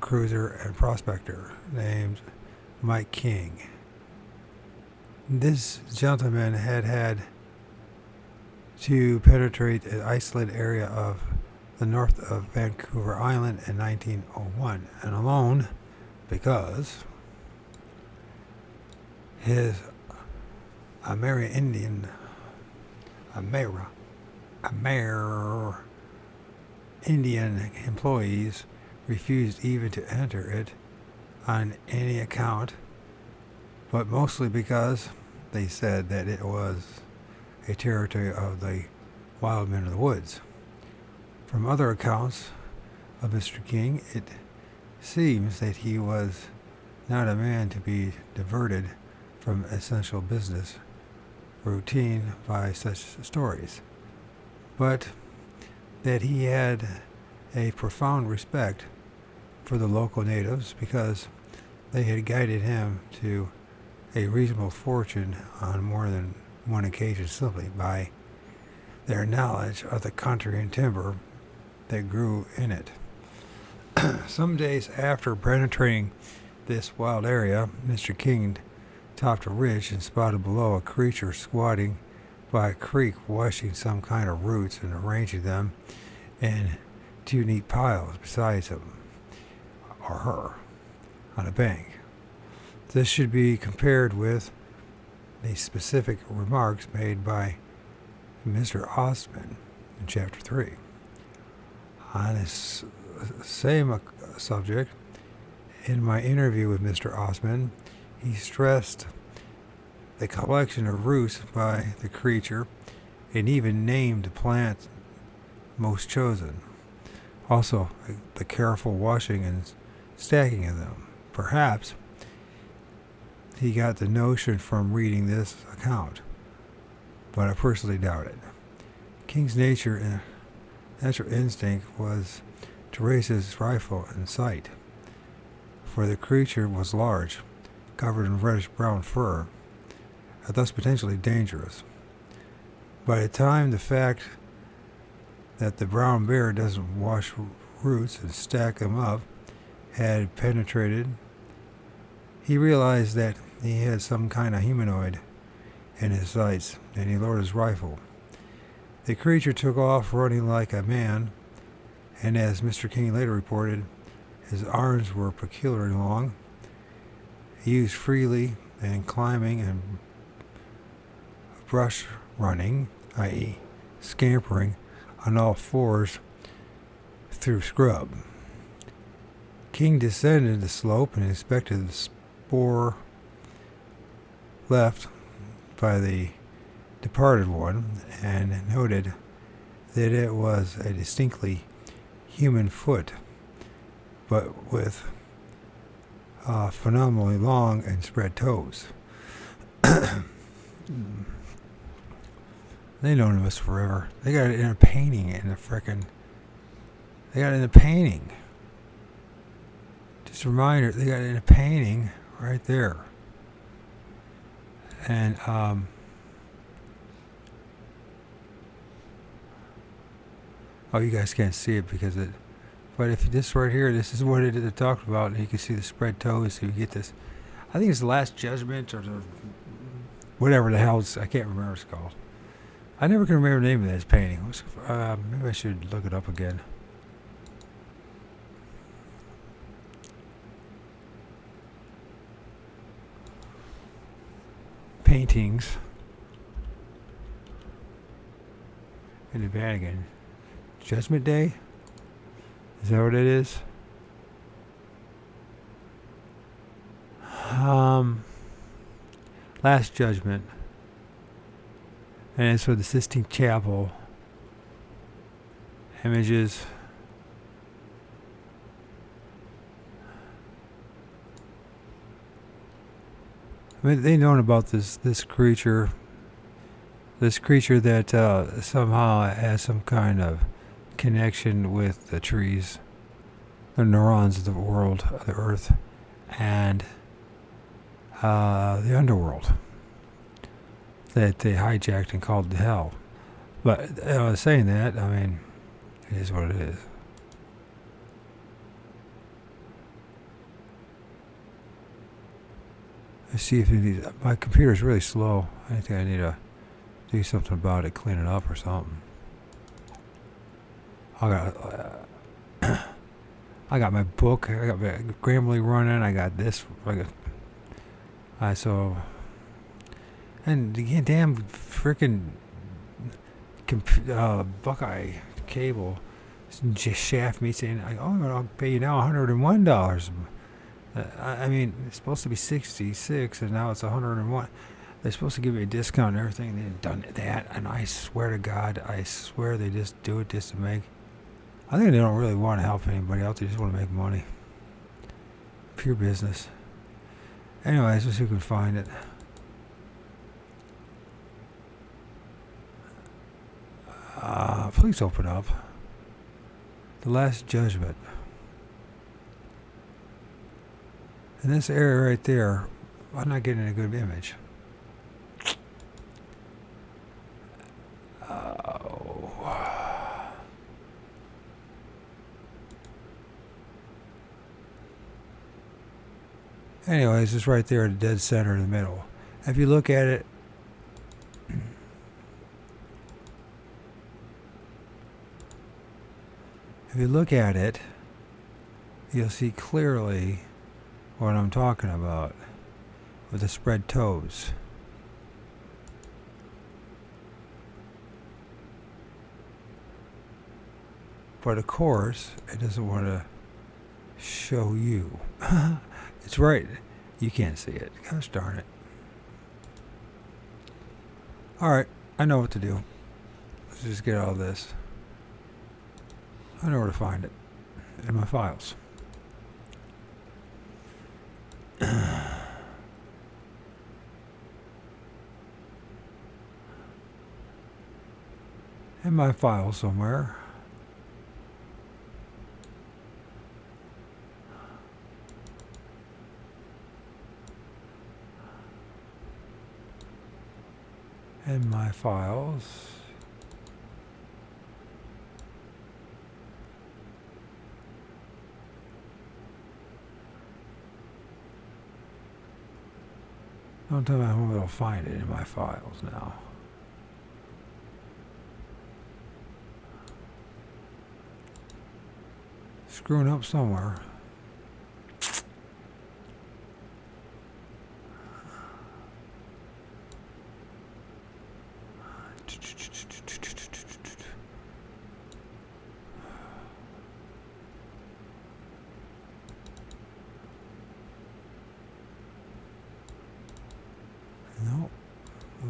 cruiser and prospector named Mike King. This gentleman had to penetrate an isolated area of the north of Vancouver Island in 1901, and alone because his Indian employees refused even to enter it on any account, but mostly because they said that it was a territory of the wild men of the woods. From other accounts of Mr. King, it seems that he was not a man to be diverted from essential business routine by such stories, but that he had a profound respect for the local natives because they had guided him to a reasonable fortune on more than one occasion simply by their knowledge of the country and timber that grew in it. Some days after penetrating this wild area, Mr. King topped a ridge and spotted below a creature squatting by a creek, washing some kind of roots and arranging them in two neat piles beside him, or her, on a bank. This should be compared with the specific remarks made by Mr. Osmond in Chapter 3. On this same subject, in my interview with Mr. Osmond, he stressed the collection of roots by the creature and even named the plant most chosen. Also, the careful washing and stacking of them. Perhaps he got the notion from reading this account, but I personally doubt it. King's natural instinct was to raise his rifle in sight, for the creature was large, covered in reddish-brown fur, and thus potentially dangerous. By the time the fact that the brown bear doesn't wash roots and stack them up had penetrated, he realized that he had some kind of humanoid in his sights, and he lowered his rifle. The creature took off running like a man, and as Mr. King later reported, his arms were peculiarly long, used freely in climbing and brush running, i.e., scampering on all fours through scrub. King descended the slope and inspected the spoor left by the departed one and noted that it was a distinctly human foot, but with phenomenally long and spread toes. They known us forever. They got it in a painting in the frickin'. They got it in a painting. Just a reminder, they got it in a painting right there. And oh, you guys can't see it because it. But if this right here, this is what it talked about, and you can see the spread toes. So you get this. I think it's the Last Judgment or the whatever the hell it's, I can't remember what it's called. I never can remember the name of this painting. Maybe I should look it up again. Paintings in the Vatican. Judgment Day? Is that what it is? Last Judgment. And it's for the Sistine Chapel. Images. I mean, they known about this creature. This creature that somehow has some kind of connection with the trees, the neurons of the world, of the earth, and the underworld that they hijacked and called hell. But saying that, I mean, it is what it is. Let's see if it needs, my computer's really slow. I think I need to do something about it, clean it up or something. I got my book. I got my Grammarly running. I got this. And the damn freaking Buckeye cable just shaft me saying, I'll pay you now $101. I mean, it's supposed to be 66 and now it's 101. They're supposed to give me a discount and everything. They've done that, and I swear to God, I swear they just do it just to make. I think they don't really want to help anybody out. They just want to make money. Pure business. Anyways, let's see if we can find it. Please open up. The Last Judgment. In this area right there, I'm not getting a good image. Anyways, it's right there in the dead center in the middle. If you look at it, you'll see clearly what I'm talking about with the spread toes. But of course, it doesn't want to show you. It's right. You can't see it. Gosh darn it. Alright, I know what to do. Let's just get all this. I know where to find it. In my files. In my file somewhere. In my files. Don't tell me I won't be able to find it in my files now. Screwing up somewhere.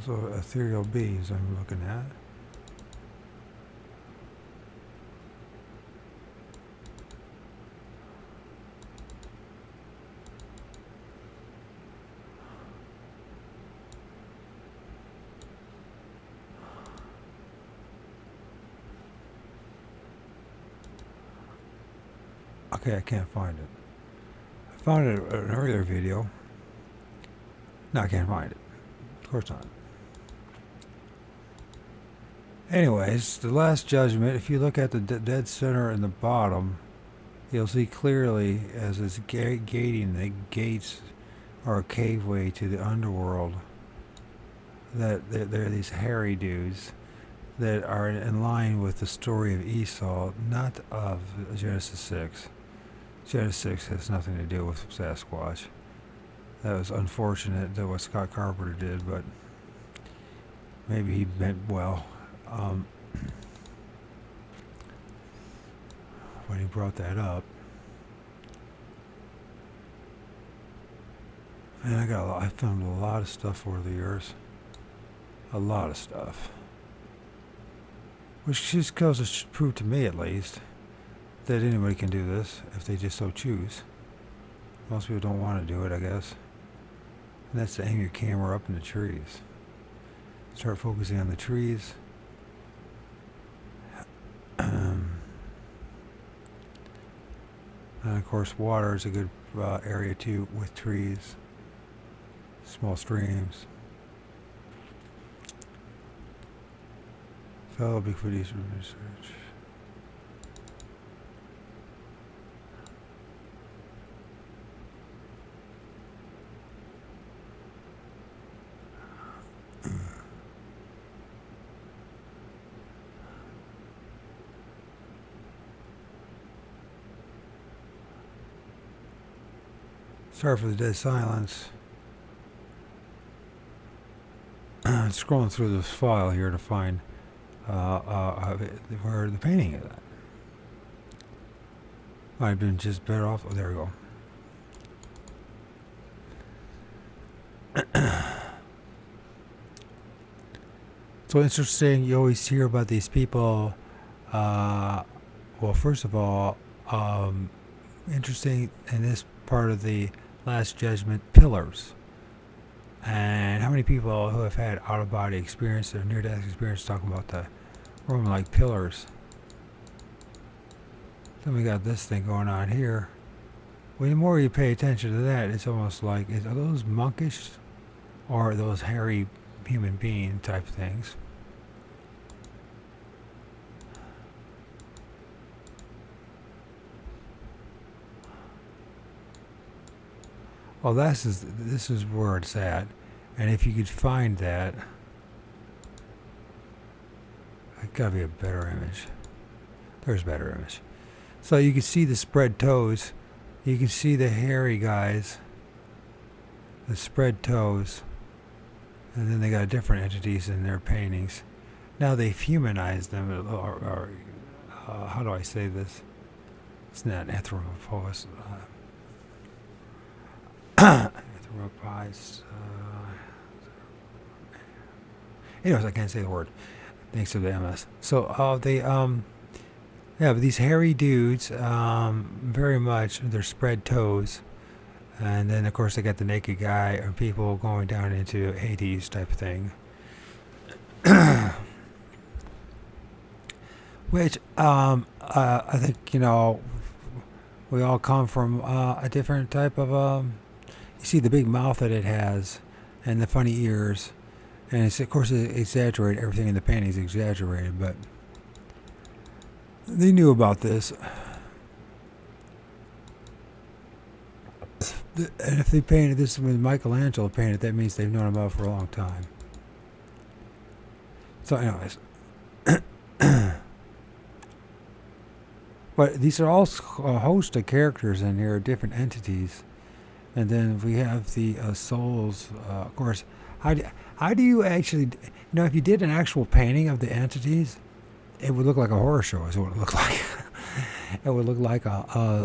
Those are ethereal beings I'm looking at. Okay, I can't find it. I found it in an earlier video. No, I can't find it. Of course not. Anyways, the Last Judgment, if you look at the dead center in the bottom, you'll see clearly as it's gating, the gates are a caveway to the underworld, that there are these hairy dudes that are in line with the story of Esau, not of Genesis 6. Genesis 6 has nothing to do with Sasquatch. That was unfortunate that what Scott Carpenter did, but maybe he meant well. When he brought that up. And I found a lot of stuff over the years. A lot of stuff. Which just goes to prove to me, at least, that anybody can do this if they just so choose. Most people don't want to do it, I guess. And that's to aim your camera up in the trees. Start focusing on the trees. And of course, water is a good area too, with trees, small streams. Fellow Bigfoot Eastern research. Sorry for the dead silence. Scrolling through this file here to find where the painting is at. Might have been just better off. Oh, there we go. So interesting. You always hear about these people. Well, first of all, interesting in this part of the Last Judgment, pillars. And how many people who have had out-of-body experience or near-death experience talking about the Roman-like pillars? Then we got this thing going on here. Well, the more you pay attention to that, it's almost like, are those monkish or are those hairy human being type things? Well, this is where it's at, and if you could find that, it gotta be a better image. There's a better image. So you can see the spread toes. You can see the hairy guys, the spread toes, and then they got different entities in their paintings. Now they've humanized them, or how do I say this? It's not anthropomorphized. Anthropomorphized. Anyways, I can't say the word. Thanks to the MS. So yeah, but these hairy dudes, very much they're spread toes, and then of course they got the naked guy or people going down into Hades type of thing. Which I think, you know, we all come from a different type of you see the big mouth that it has and the funny ears, and it's, of course, it's exaggerated. Everything in the painting is exaggerated, but they knew about this. And if they painted this when Michelangelo painted, that means they've known about it for a long time. So anyways, but these are all a host of characters in here, different entities. And then we have the souls, of course. How do you actually, you know, if you did an actual painting of the entities, it would look like a horror show is what it would look like. It would look like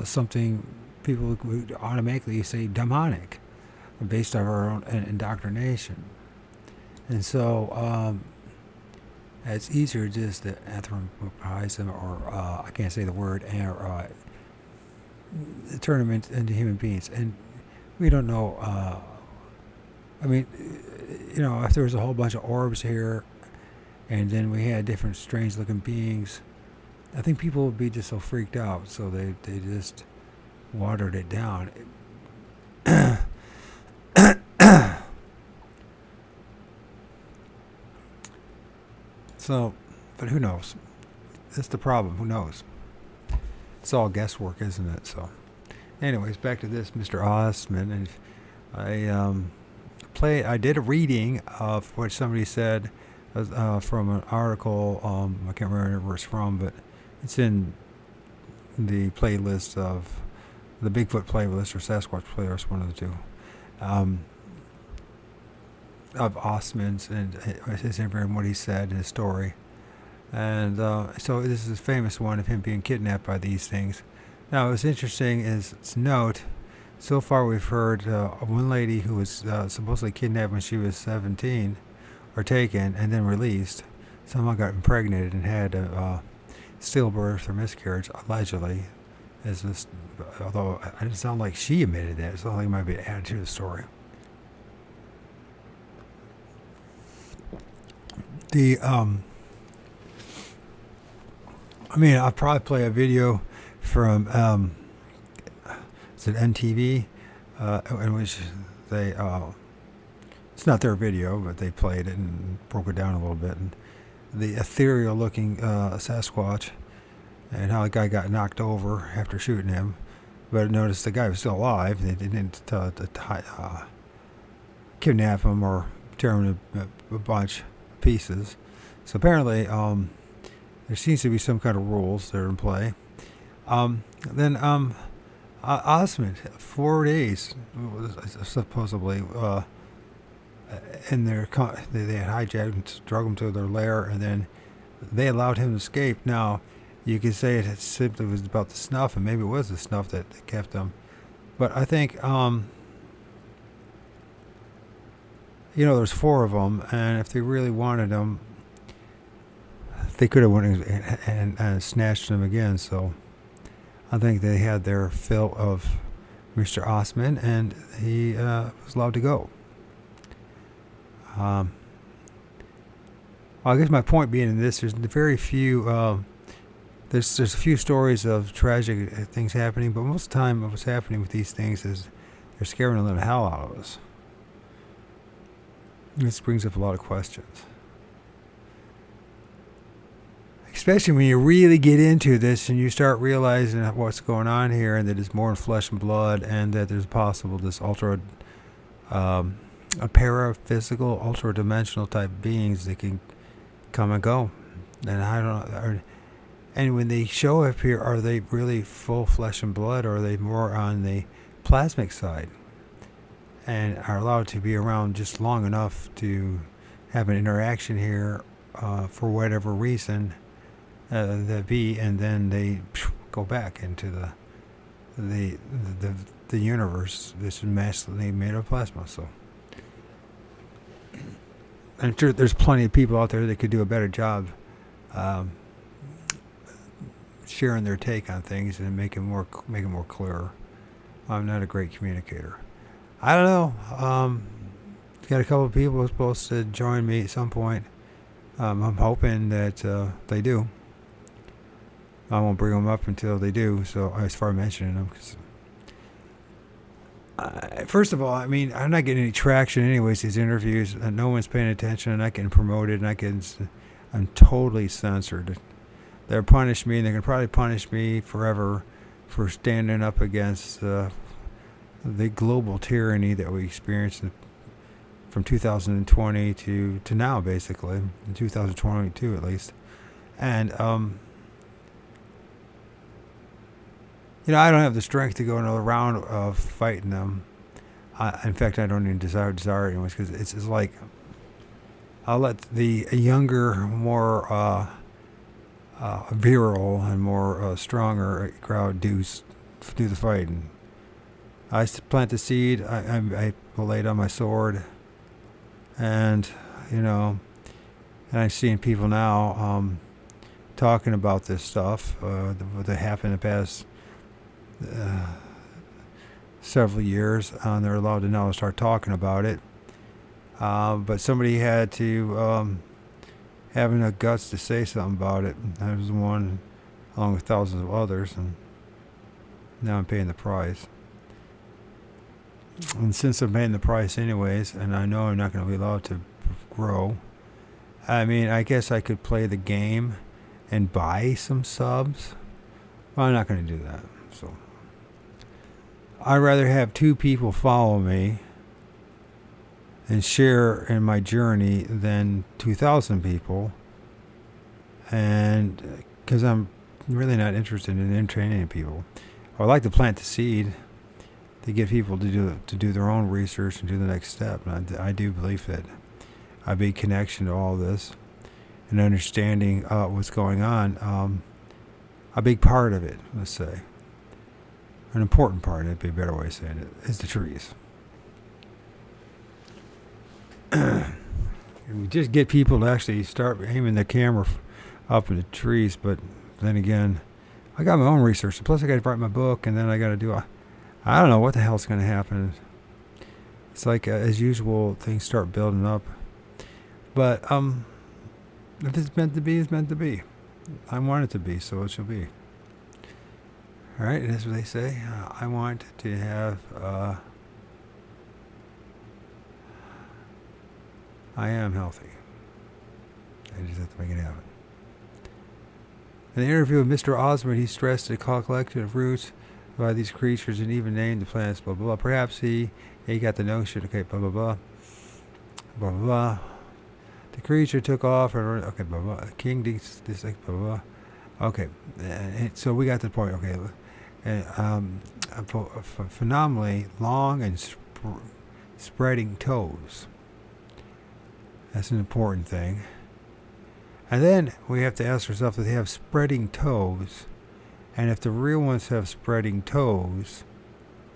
something people would automatically say demonic, based on our own indoctrination. And so it's easier just to anthropomorphize them, or I can't say the word, or turn them into human beings. And we don't know. I mean, if there was a whole bunch of orbs here, and then we had different strange-looking beings, I think people would be just so freaked out. So they just watered it down. So, but who knows? That's the problem. Who knows? It's all guesswork, isn't it? So, anyways, back to this, Mr. Osman, and I did a reading of what somebody said from an article. I can't remember where it's from, but it's in the playlist of the Bigfoot playlist or Sasquatch playlist, one of the two. Of Osman's and his interview and what he said in his story. And so this is a famous one of him being kidnapped by these things. Now, what's interesting is to note, so far we've heard of one lady who was supposedly kidnapped when she was 17, or taken and then released. Someone got impregnated and had a stillbirth or miscarriage, allegedly. Although it didn't sound like she admitted that. It sounded like it might be added to the story. I'll probably play a video from it's an NTV in which they it's not their video, but they played it and broke it down a little bit, and the ethereal looking Sasquatch, and how the guy got knocked over after shooting him, but notice the guy was still alive. They didn't kidnap him or tear him to a bunch of pieces. So apparently there seems to be some kind of rules that are in play. Then Osmond, 4 days supposedly in their they had hijacked and drug him to their lair, and then they allowed him to escape. Now, you could say it simply was about the snuff, and maybe it was the snuff that kept him. But I think there's 4 of them, and if they really wanted them, they could have went and snatched them again. So I think they had their fill of Mr. Osman, and he was allowed to go. I guess my point being in this, there's very few. There's a few stories of tragic things happening, but most of the time, what's happening with these things is they're scaring the living hell out of us. This brings up a lot of questions. Especially when you really get into this and you start realizing what's going on here, and that it's more than flesh and blood, and that there's possible this a paraphysical, ultra-dimensional type beings that can come and go. And I don't know. And when they show up here, are they really full flesh and blood, or are they more on the plasmic side, and are allowed to be around just long enough to have an interaction here for whatever reason that be, and then they go back into the universe. This is massively made of plasma. So I'm sure there's plenty of people out there that could do a better job sharing their take on things and make it more clear. I'm not a great communicator. I don't know. Got a couple of people who are supposed to join me at some point. I'm hoping that they do. I won't bring them up until they do. So as far as mentioning them, because first of all, I'm not getting any traction anyways. These interviews, no one's paying attention. I'm not getting promoted, and I'm totally censored. They're punishing me, and they're gonna probably punish me forever for standing up against the global tyranny that we experienced from 2020 to now, basically, in 2022 at least. And I don't have the strength to go another round of fighting them. In fact, I don't even desire it anyways, because it's like I'll let the younger, more virile and more stronger crowd do the fighting. I plant the seed. I will lay down my sword, and you know, and I've seen people now talking about this stuff that happened in the past several years. They're allowed to now start talking about it. But somebody had to have enough guts to say something about it. I was one along with thousands of others, and now I'm paying the price. And since I'm paying the price anyways, and I know I'm not going to be allowed to grow, I mean, I guess I could play the game and buy some subs. Well, I'm not going to do that. So I'd rather have 2 people follow me and share in my journey than 2,000 people. And because I'm really not interested in entertaining people. I would like to plant the seed to get people to do their own research and do the next step. And I do believe that a big connection to all this and understanding what's going on, a big part of it, let's say, an important part, it'd be a better way of saying it, is the trees. And we just get people to actually start aiming the camera up in the trees, but then again, I got my own research. Plus, I got to write my book, and then I got to do I don't know what the hell's going to happen. It's like, as usual, things start building up. But if it's meant to be, it's meant to be. I want it to be, so it shall be. All right, that's what they say. I want to have. I am healthy. I just have to make it happen. In the interview with Mr. Osmond, he stressed a collection of roots by these creatures and even named the planets, blah, blah, blah. Perhaps he got the notion, okay, blah, blah, blah, blah, blah, blah. The creature took off, okay, blah, blah. King, this, blah, blah, blah. Okay, so we got to the point, okay. Phenomenally long and spreading toes. That's an important thing. And then we have to ask ourselves if they have spreading toes, and if the real ones have spreading toes,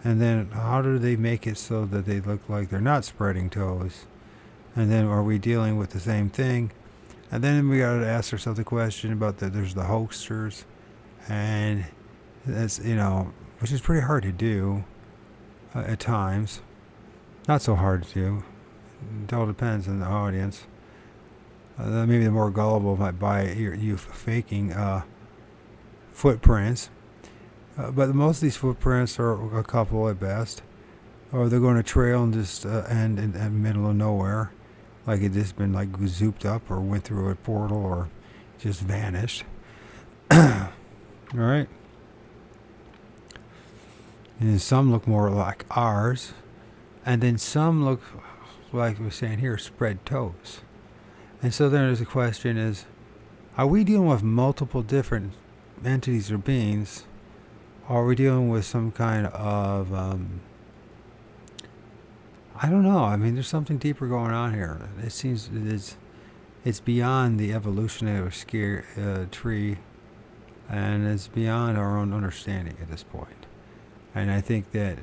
and then how do they make it so that they look like they're not spreading toes? And then are we dealing with the same thing? And then we got to ask ourselves the question about there's the hoaxers, and that's, which is pretty hard to do at times. Not so hard to do. It all depends on the audience. Maybe the more gullible might buy you faking footprints. But most of these footprints are a couple at best. Or they're going to trail and just end in the middle of nowhere. Like it just been like zooped up or went through a portal or just vanished. Alright? And some look more like ours. And then some look, like we're saying here, spread toes. And so then there's a question is, are we dealing with multiple different entities or beings? Or are we dealing with some kind of, I don't know. I mean, there's something deeper going on here. It seems it's beyond the evolutionary tree, and it's beyond our own understanding at this point. And I think that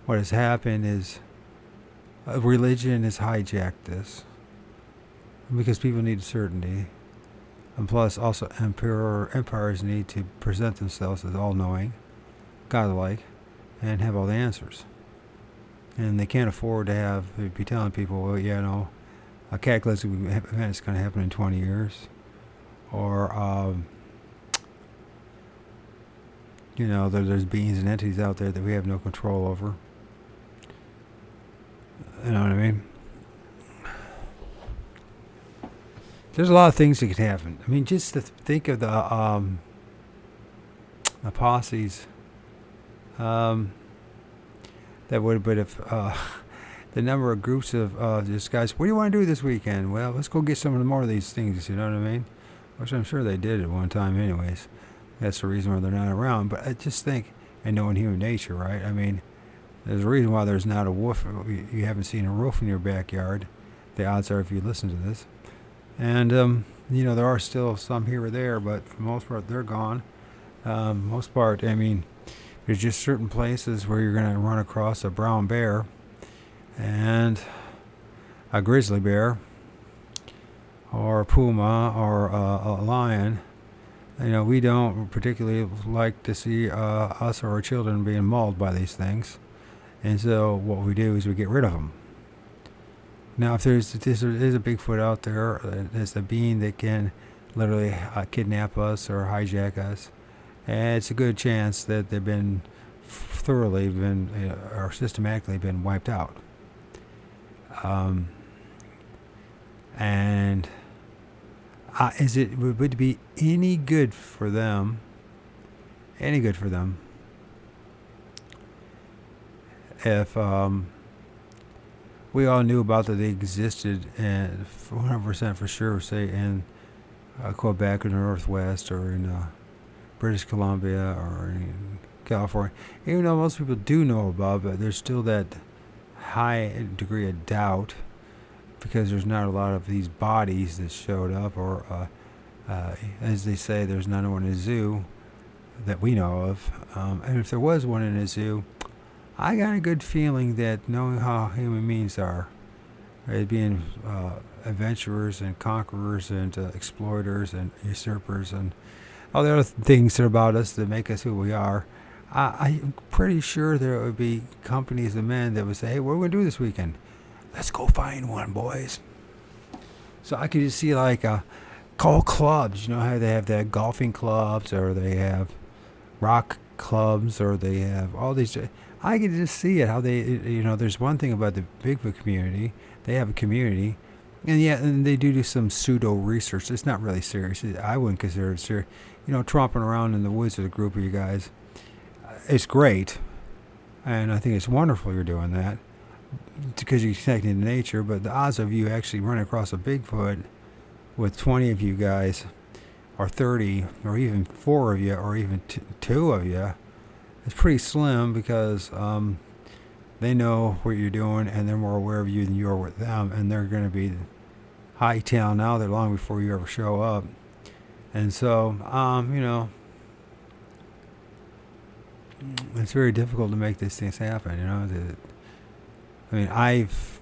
what has happened is religion has hijacked this because people need certainty, and plus also empires need to present themselves as all-knowing, godlike, and have all the answers. And they can't afford to be telling people, well, a cataclysmic event is going to happen in 20 years, or there's beings and entities out there that we have no control over. You know what I mean? There's a lot of things that could happen. I mean, just to think of the posses that would have been if the number of groups of just guys. What do you want to do this weekend? Well, let's go get some more of these things. You know what I mean? Which I'm sure they did at one time, anyways. That's the reason why they're not around. But I just think, and knowing human nature, right? I mean, there's a reason why there's not a wolf. You haven't seen a wolf in your backyard. The odds are, if you listen to this. And, there are still some here or there, but for the most part, they're gone. Most part, I mean, there's just certain places where you're going to run across a brown bear. And a grizzly bear or a puma or a lion, we don't particularly like to see us or our children being mauled by these things. And so what we do is we get rid of them. Now, if there is a Bigfoot out there, there's a being that can literally kidnap us or hijack us, and it's a good chance that they've been thoroughly or systematically been wiped out. And would it be any good for them? If we all knew about that they existed, and 100% for sure, say in Quebec or the Northwest or in British Columbia or in California. Even though most people do know about it, there's still that high degree of doubt because there's not a lot of these bodies that showed up, or as they say, there's none one in a zoo that we know of. And if there was one in a zoo, I got a good feeling that, knowing how human beings are, right, being adventurers and conquerors and exploiters and usurpers and all the other things that are about us that make us who we are, I'm pretty sure there would be companies of men that would say, hey, what are we going to do this weekend? Let's go find one, boys. So I could just see call clubs, how they have that golfing clubs, or they have rock clubs, or they have all these. I could just see it, how they, there's one thing about the Bigfoot community. They have a community, and they do some pseudo research. It's not really serious. I wouldn't consider it serious. Tromping around in the woods with a group of you guys, it's great, and I think it's wonderful you're doing that because you're connecting to nature. But the odds of you actually running across a Bigfoot with 20 of you guys, or 30, or even 4 of you, or even 2 of you, it's pretty slim, because they know what you're doing and they're more aware of you than you are with them, and they're going to be hightailing now there long before you ever show up. And so, it's very difficult to make these things happen. I've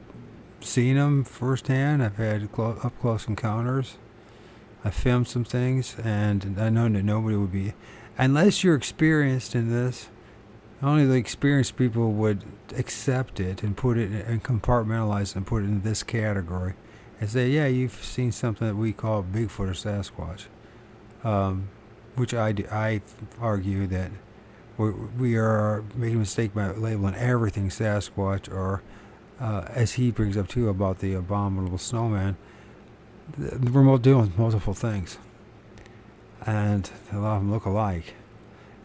seen them firsthand. I've had up close encounters. I filmed some things, and I know that nobody would be, unless you're experienced in this. Only the experienced people would accept it and put it and compartmentalize it and put it in this category and say, yeah, you've seen something that we call Bigfoot or Sasquatch, which I argue that we are making a mistake by labeling everything Sasquatch, or as he brings up too about the abominable snowman. We're doing multiple things, and a lot of them look alike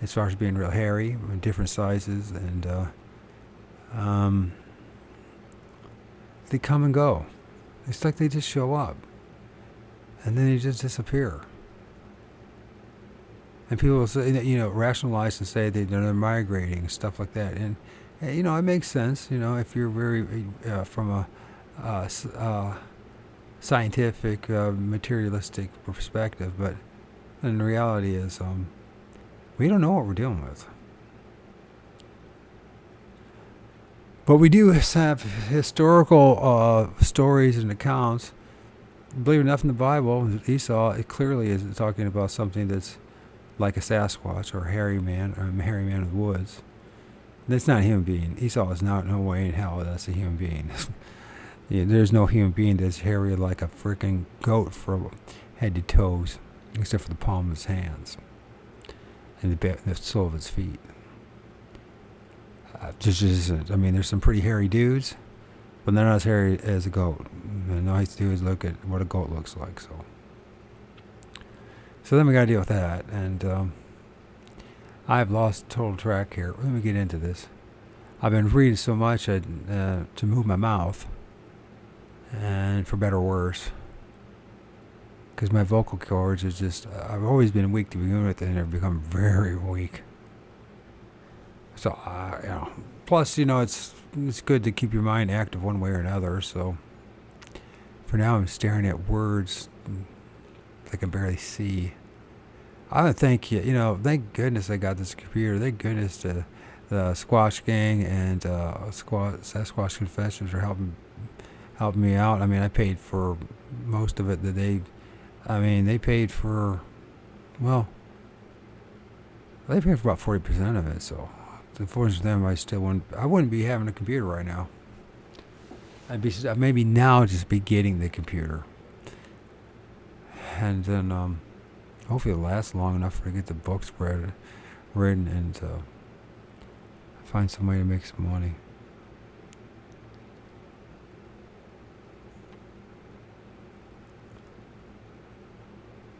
as far as being real hairy, different sizes, and they come and go. It's like they just show up, and then they just disappear. And people will say, rationalize and say they're migrating, stuff like that. And it makes sense, if you're very from a scientific, materialistic perspective. But then the reality is, we don't know what we're dealing with. But we do have historical stories and accounts. Believe it or not, in the Bible, Esau, it clearly is talking about something that's like a Sasquatch or a hairy man of the woods. That's not a human being. Esau is not, no way in hell that's a human being. There's no human being that's hairy like a freaking goat from head to toes, except for the palm of his hands and the sole of its feet. Just isn't. There's some pretty hairy dudes, but they're not as hairy as a goat. And all I have to do is look at what a goat looks like. So then we got to deal with that. And I've lost total track here. Let me get into this. I've been reading so much to move my mouth, and for better or worse, because my vocal cords is just, I've always been weak to begin with, and they've become very weak. So, plus, it's good to keep your mind active one way or another. So, for now, I'm staring at words I can barely see. I don't think, thank goodness I got this computer. Thank goodness the Squatch Gang and Sasquatch Confessions are helping helped me out. I mean, I paid for most of it. They paid for, well, they paid for about 40% of it. So, unfortunately for them, I wouldn't be having a computer right now. I'd maybe now just be getting the computer. And then, hopefully it'll last long enough for to get the books written and find some way to make some money.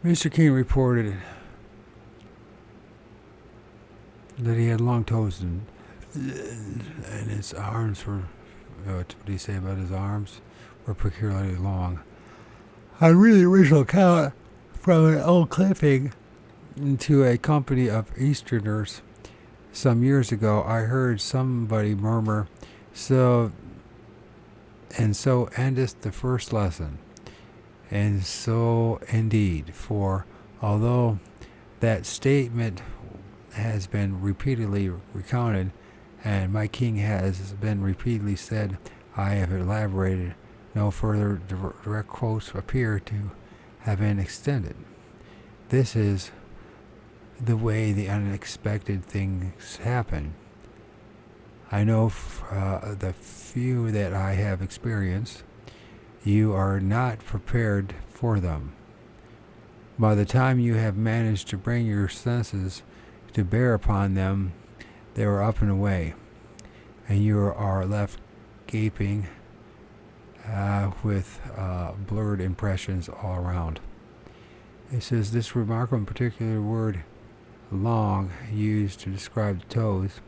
Mr. King reported that he had long toes and his arms were, what did he say about his arms? Were peculiarly long. I read the original account from an old clipping to a company of Easterners some years ago. I heard somebody murmur, so endeth the first lesson. And so indeed, for although that statement has been repeatedly recounted, and my king has been repeatedly said, I have elaborated, no further direct quotes appear to have been extended. This is the way the unexpected things happen. I know the few that I have experienced, you are not prepared for them. By the time you have managed to bring your senses to bear upon them, they are up and away, and you are left gaping with blurred impressions all around. It says this remarkable and particular word, long, used to describe the toes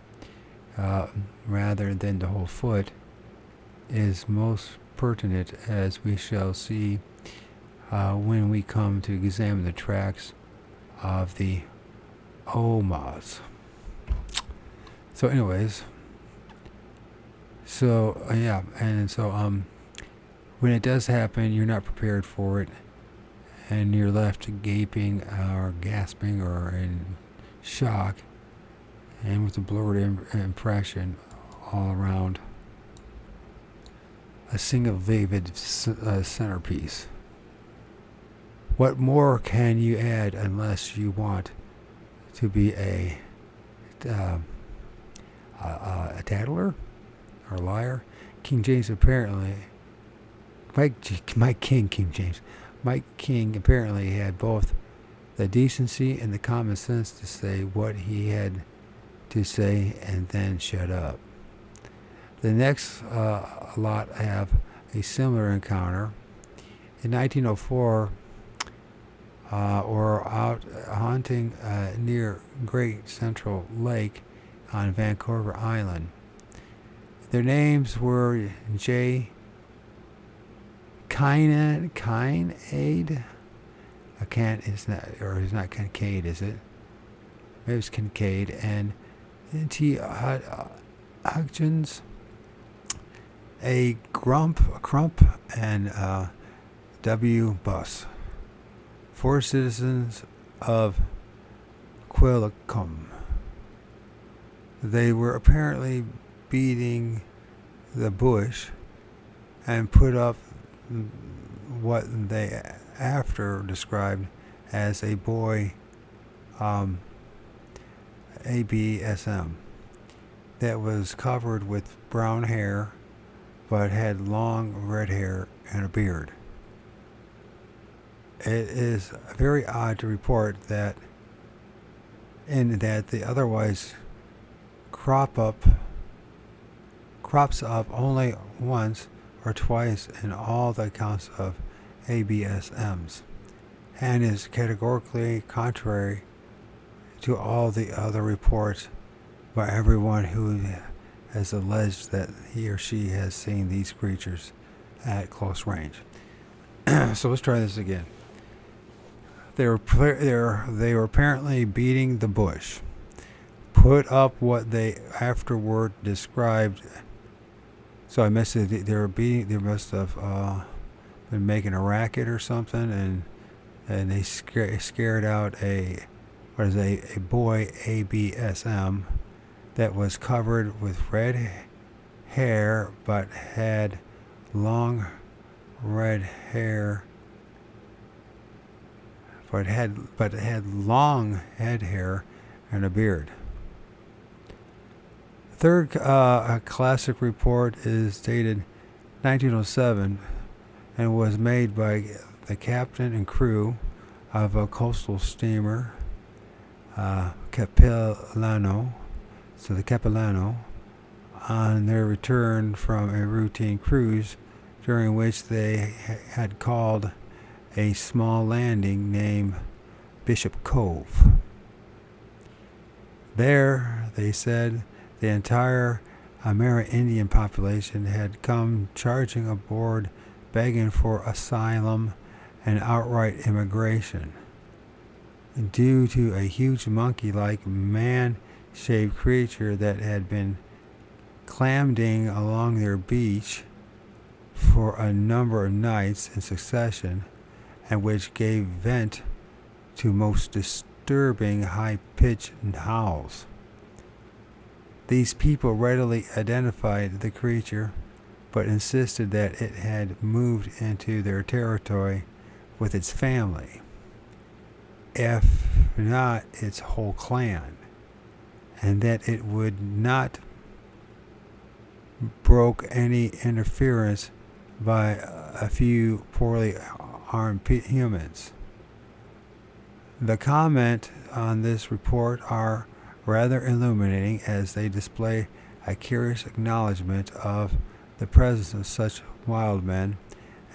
rather than the whole foot, is most pertinent, as we shall see when we come to examine the tracks of the omas. So anyways, when it does happen, you're not prepared for it, and you're left gaping or gasping or in shock, and with a blurred impression all around. A single vivid centerpiece. What more can you add unless you want to be a tattler or liar? King James apparently, Mike King apparently had both the decency and the common sense to say what he had to say and then shut up. The next lot have a similar encounter. In 1904, were out hunting near Great Central Lake on Vancouver Island. Their names were J. Kincaid. It's not Kincaid, is it? Maybe it's Kincaid. And T. Hutchins, A. Crump, and W. Buss. 4 citizens of Quillicum. They were apparently beating the bush and put up what they after described as a boy ABSM that was covered with brown hair but had long red hair and a beard. It is very odd to report that they otherwise crops up only once or twice in all the accounts of ABSMs, and is categorically contrary to all the other reports by everyone who has alleged that he or she has seen these creatures at close range. So let's try this again. They were apparently beating the bush, put up what they afterward described. So I missed it. They must have been making a racket or something, and they scared out a boy ABSM that was covered with red hair but had long red hair, but it had long head hair and a beard. The third classic report is dated 1907 and was made by the captain and crew of a coastal steamer, Capilano, on their return from a routine cruise during which they had called a small landing named Bishop Cove. There, they said, the entire Amerindian population had come charging aboard, begging for asylum and outright immigration, due to a huge monkey-like man-shaped creature that had been clamming along their beach for a number of nights in succession, and which gave vent to most disturbing high-pitched howls. These people readily identified the creature, but insisted that it had moved into their territory with its family, if not its whole clan, and that it would not brook any interference by a few poorly armed humans. The comment on this report are rather illuminating, as they display a curious acknowledgement of the presence of such wild men,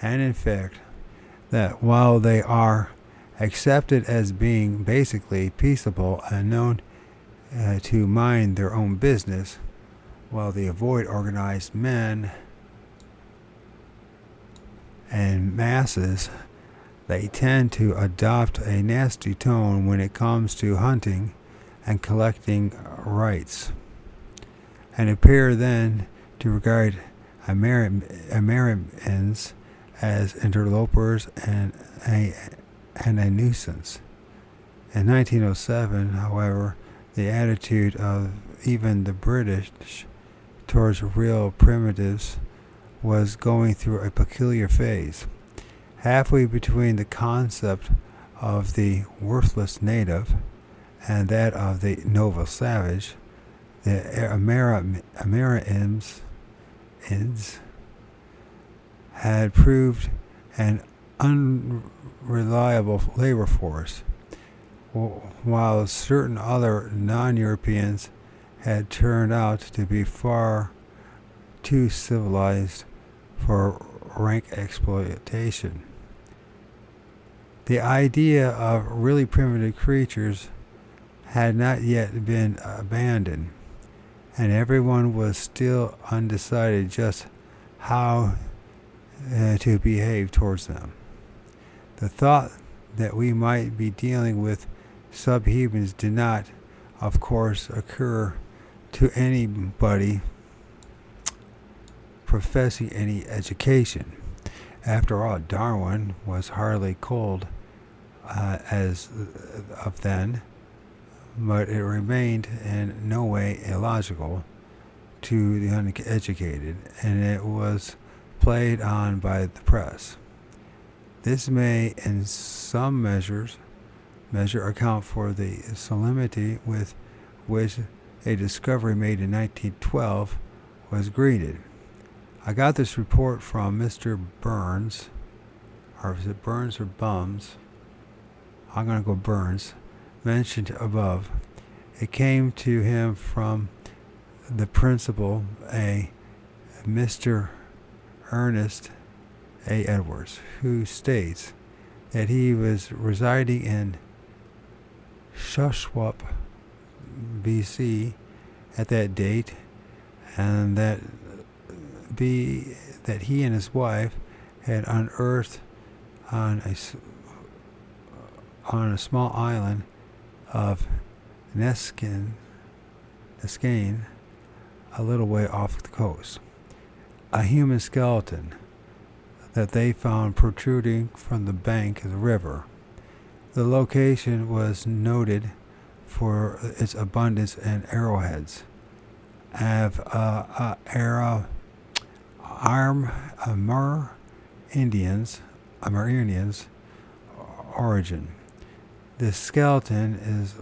and in fact that while they are accepted as being basically peaceable and known to mind their own business, while they avoid organized men and masses, they tend to adopt a nasty tone when it comes to hunting and collecting rights, and appear then to regard Americans as interlopers and a nuisance. In 1907, however, the attitude of even the British towards real primitives was going through a peculiar phase. Halfway between the concept of the worthless native and that of the noble savage, the Americans had proved an unreliable labor force, while certain other non-Europeans had turned out to be far too civilized for rank exploitation. The idea of really primitive creatures had not yet been abandoned, and everyone was still undecided just how to behave towards them. The thought that we might be dealing with subhumans did not, of course, occur to anybody professing any education. After all, Darwin was hardly cold as of then, but it remained in no way illogical to the uneducated, and it was played on by the press. This may, in some measure account for the solemnity with which a discovery made in 1912 was greeted. I got this report from Mr. Burns, or is it Burns or Bums? I'm going to go Burns, mentioned above. It came to him from the principal, a Mr. Ernest A. Edwards, who states that he was residing in Shuswap, BC at that date, and that he and his wife had unearthed on a small island of Neskane, a little way off the coast, a human skeleton that they found protruding from the bank of the river. The location was noted for its abundance in arrowheads, armor Amerindians origin. This skeleton is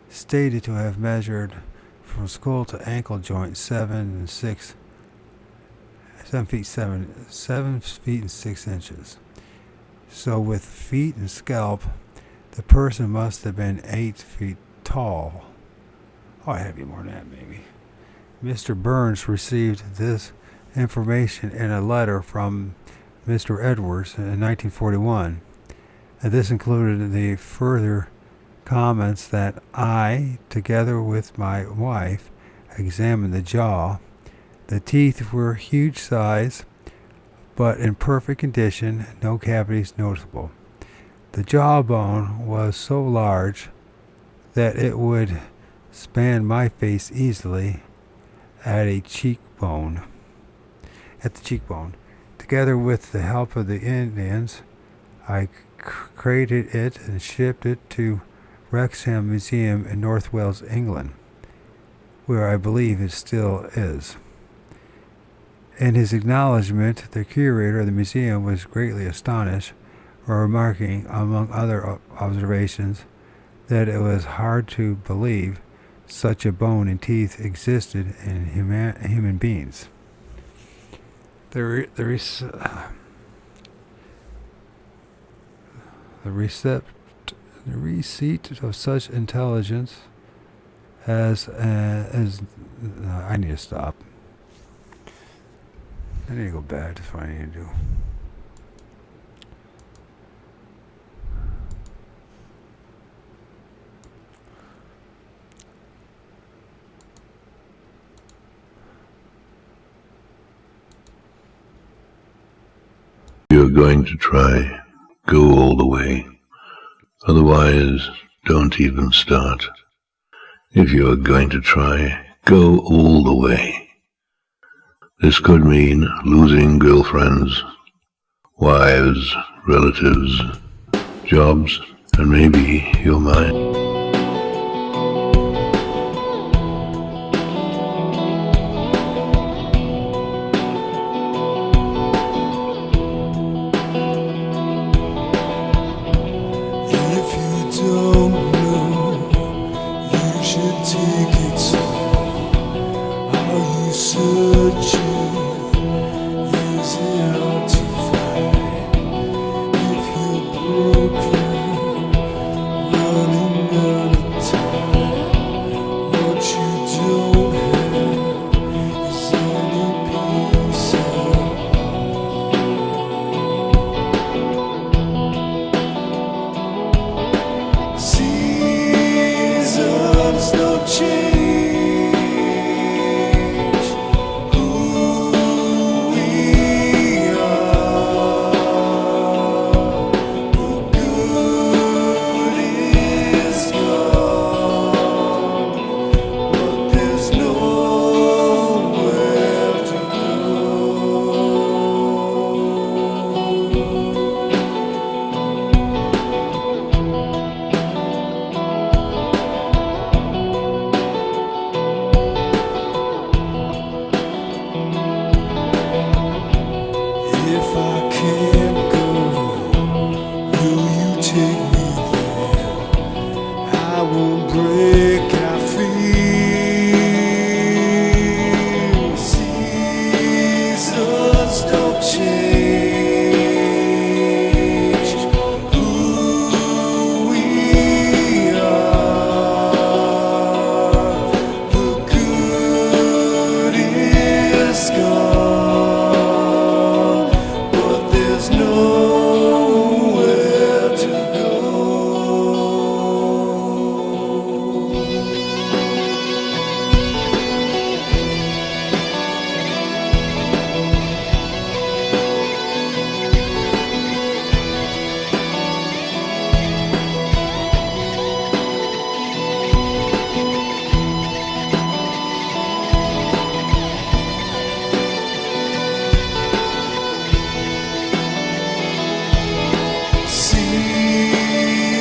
stated to have measured from skull to ankle joint 7 feet and 6 inches. So with feet and scalp, the person must have been 8 feet tall. Oh, it had to be more than that, maybe. Mr. Burns received this information in a letter from Mr. Edwards in 1941, and this included the further comments that I, together with my wife, examined the jaw. The teeth were huge size, but in perfect condition, no cavities noticeable. The jawbone was so large that it would span my face easily at the cheekbone. Together with the help of the Indians, I created it and shipped it to Wrexham Museum in North Wales, England, where I believe it still is. In his acknowledgement, the curator of the museum was greatly astonished, remarking, among other observations, that it was hard to believe such a bone and teeth existed in human beings. The receipt of such intelligence as I need to stop. I need to go back. That's what I need to do. You're going to try, go all the way. Otherwise, don't even start. If you're going to try, go all the way. This could mean losing girlfriends, wives, relatives, jobs, and maybe your mind.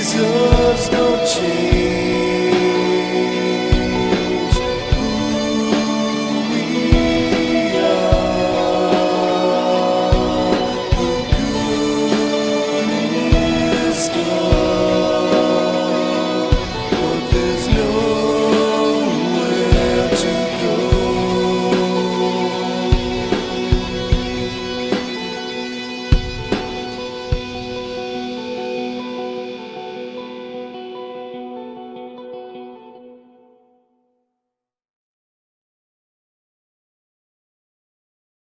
Seasons don't change.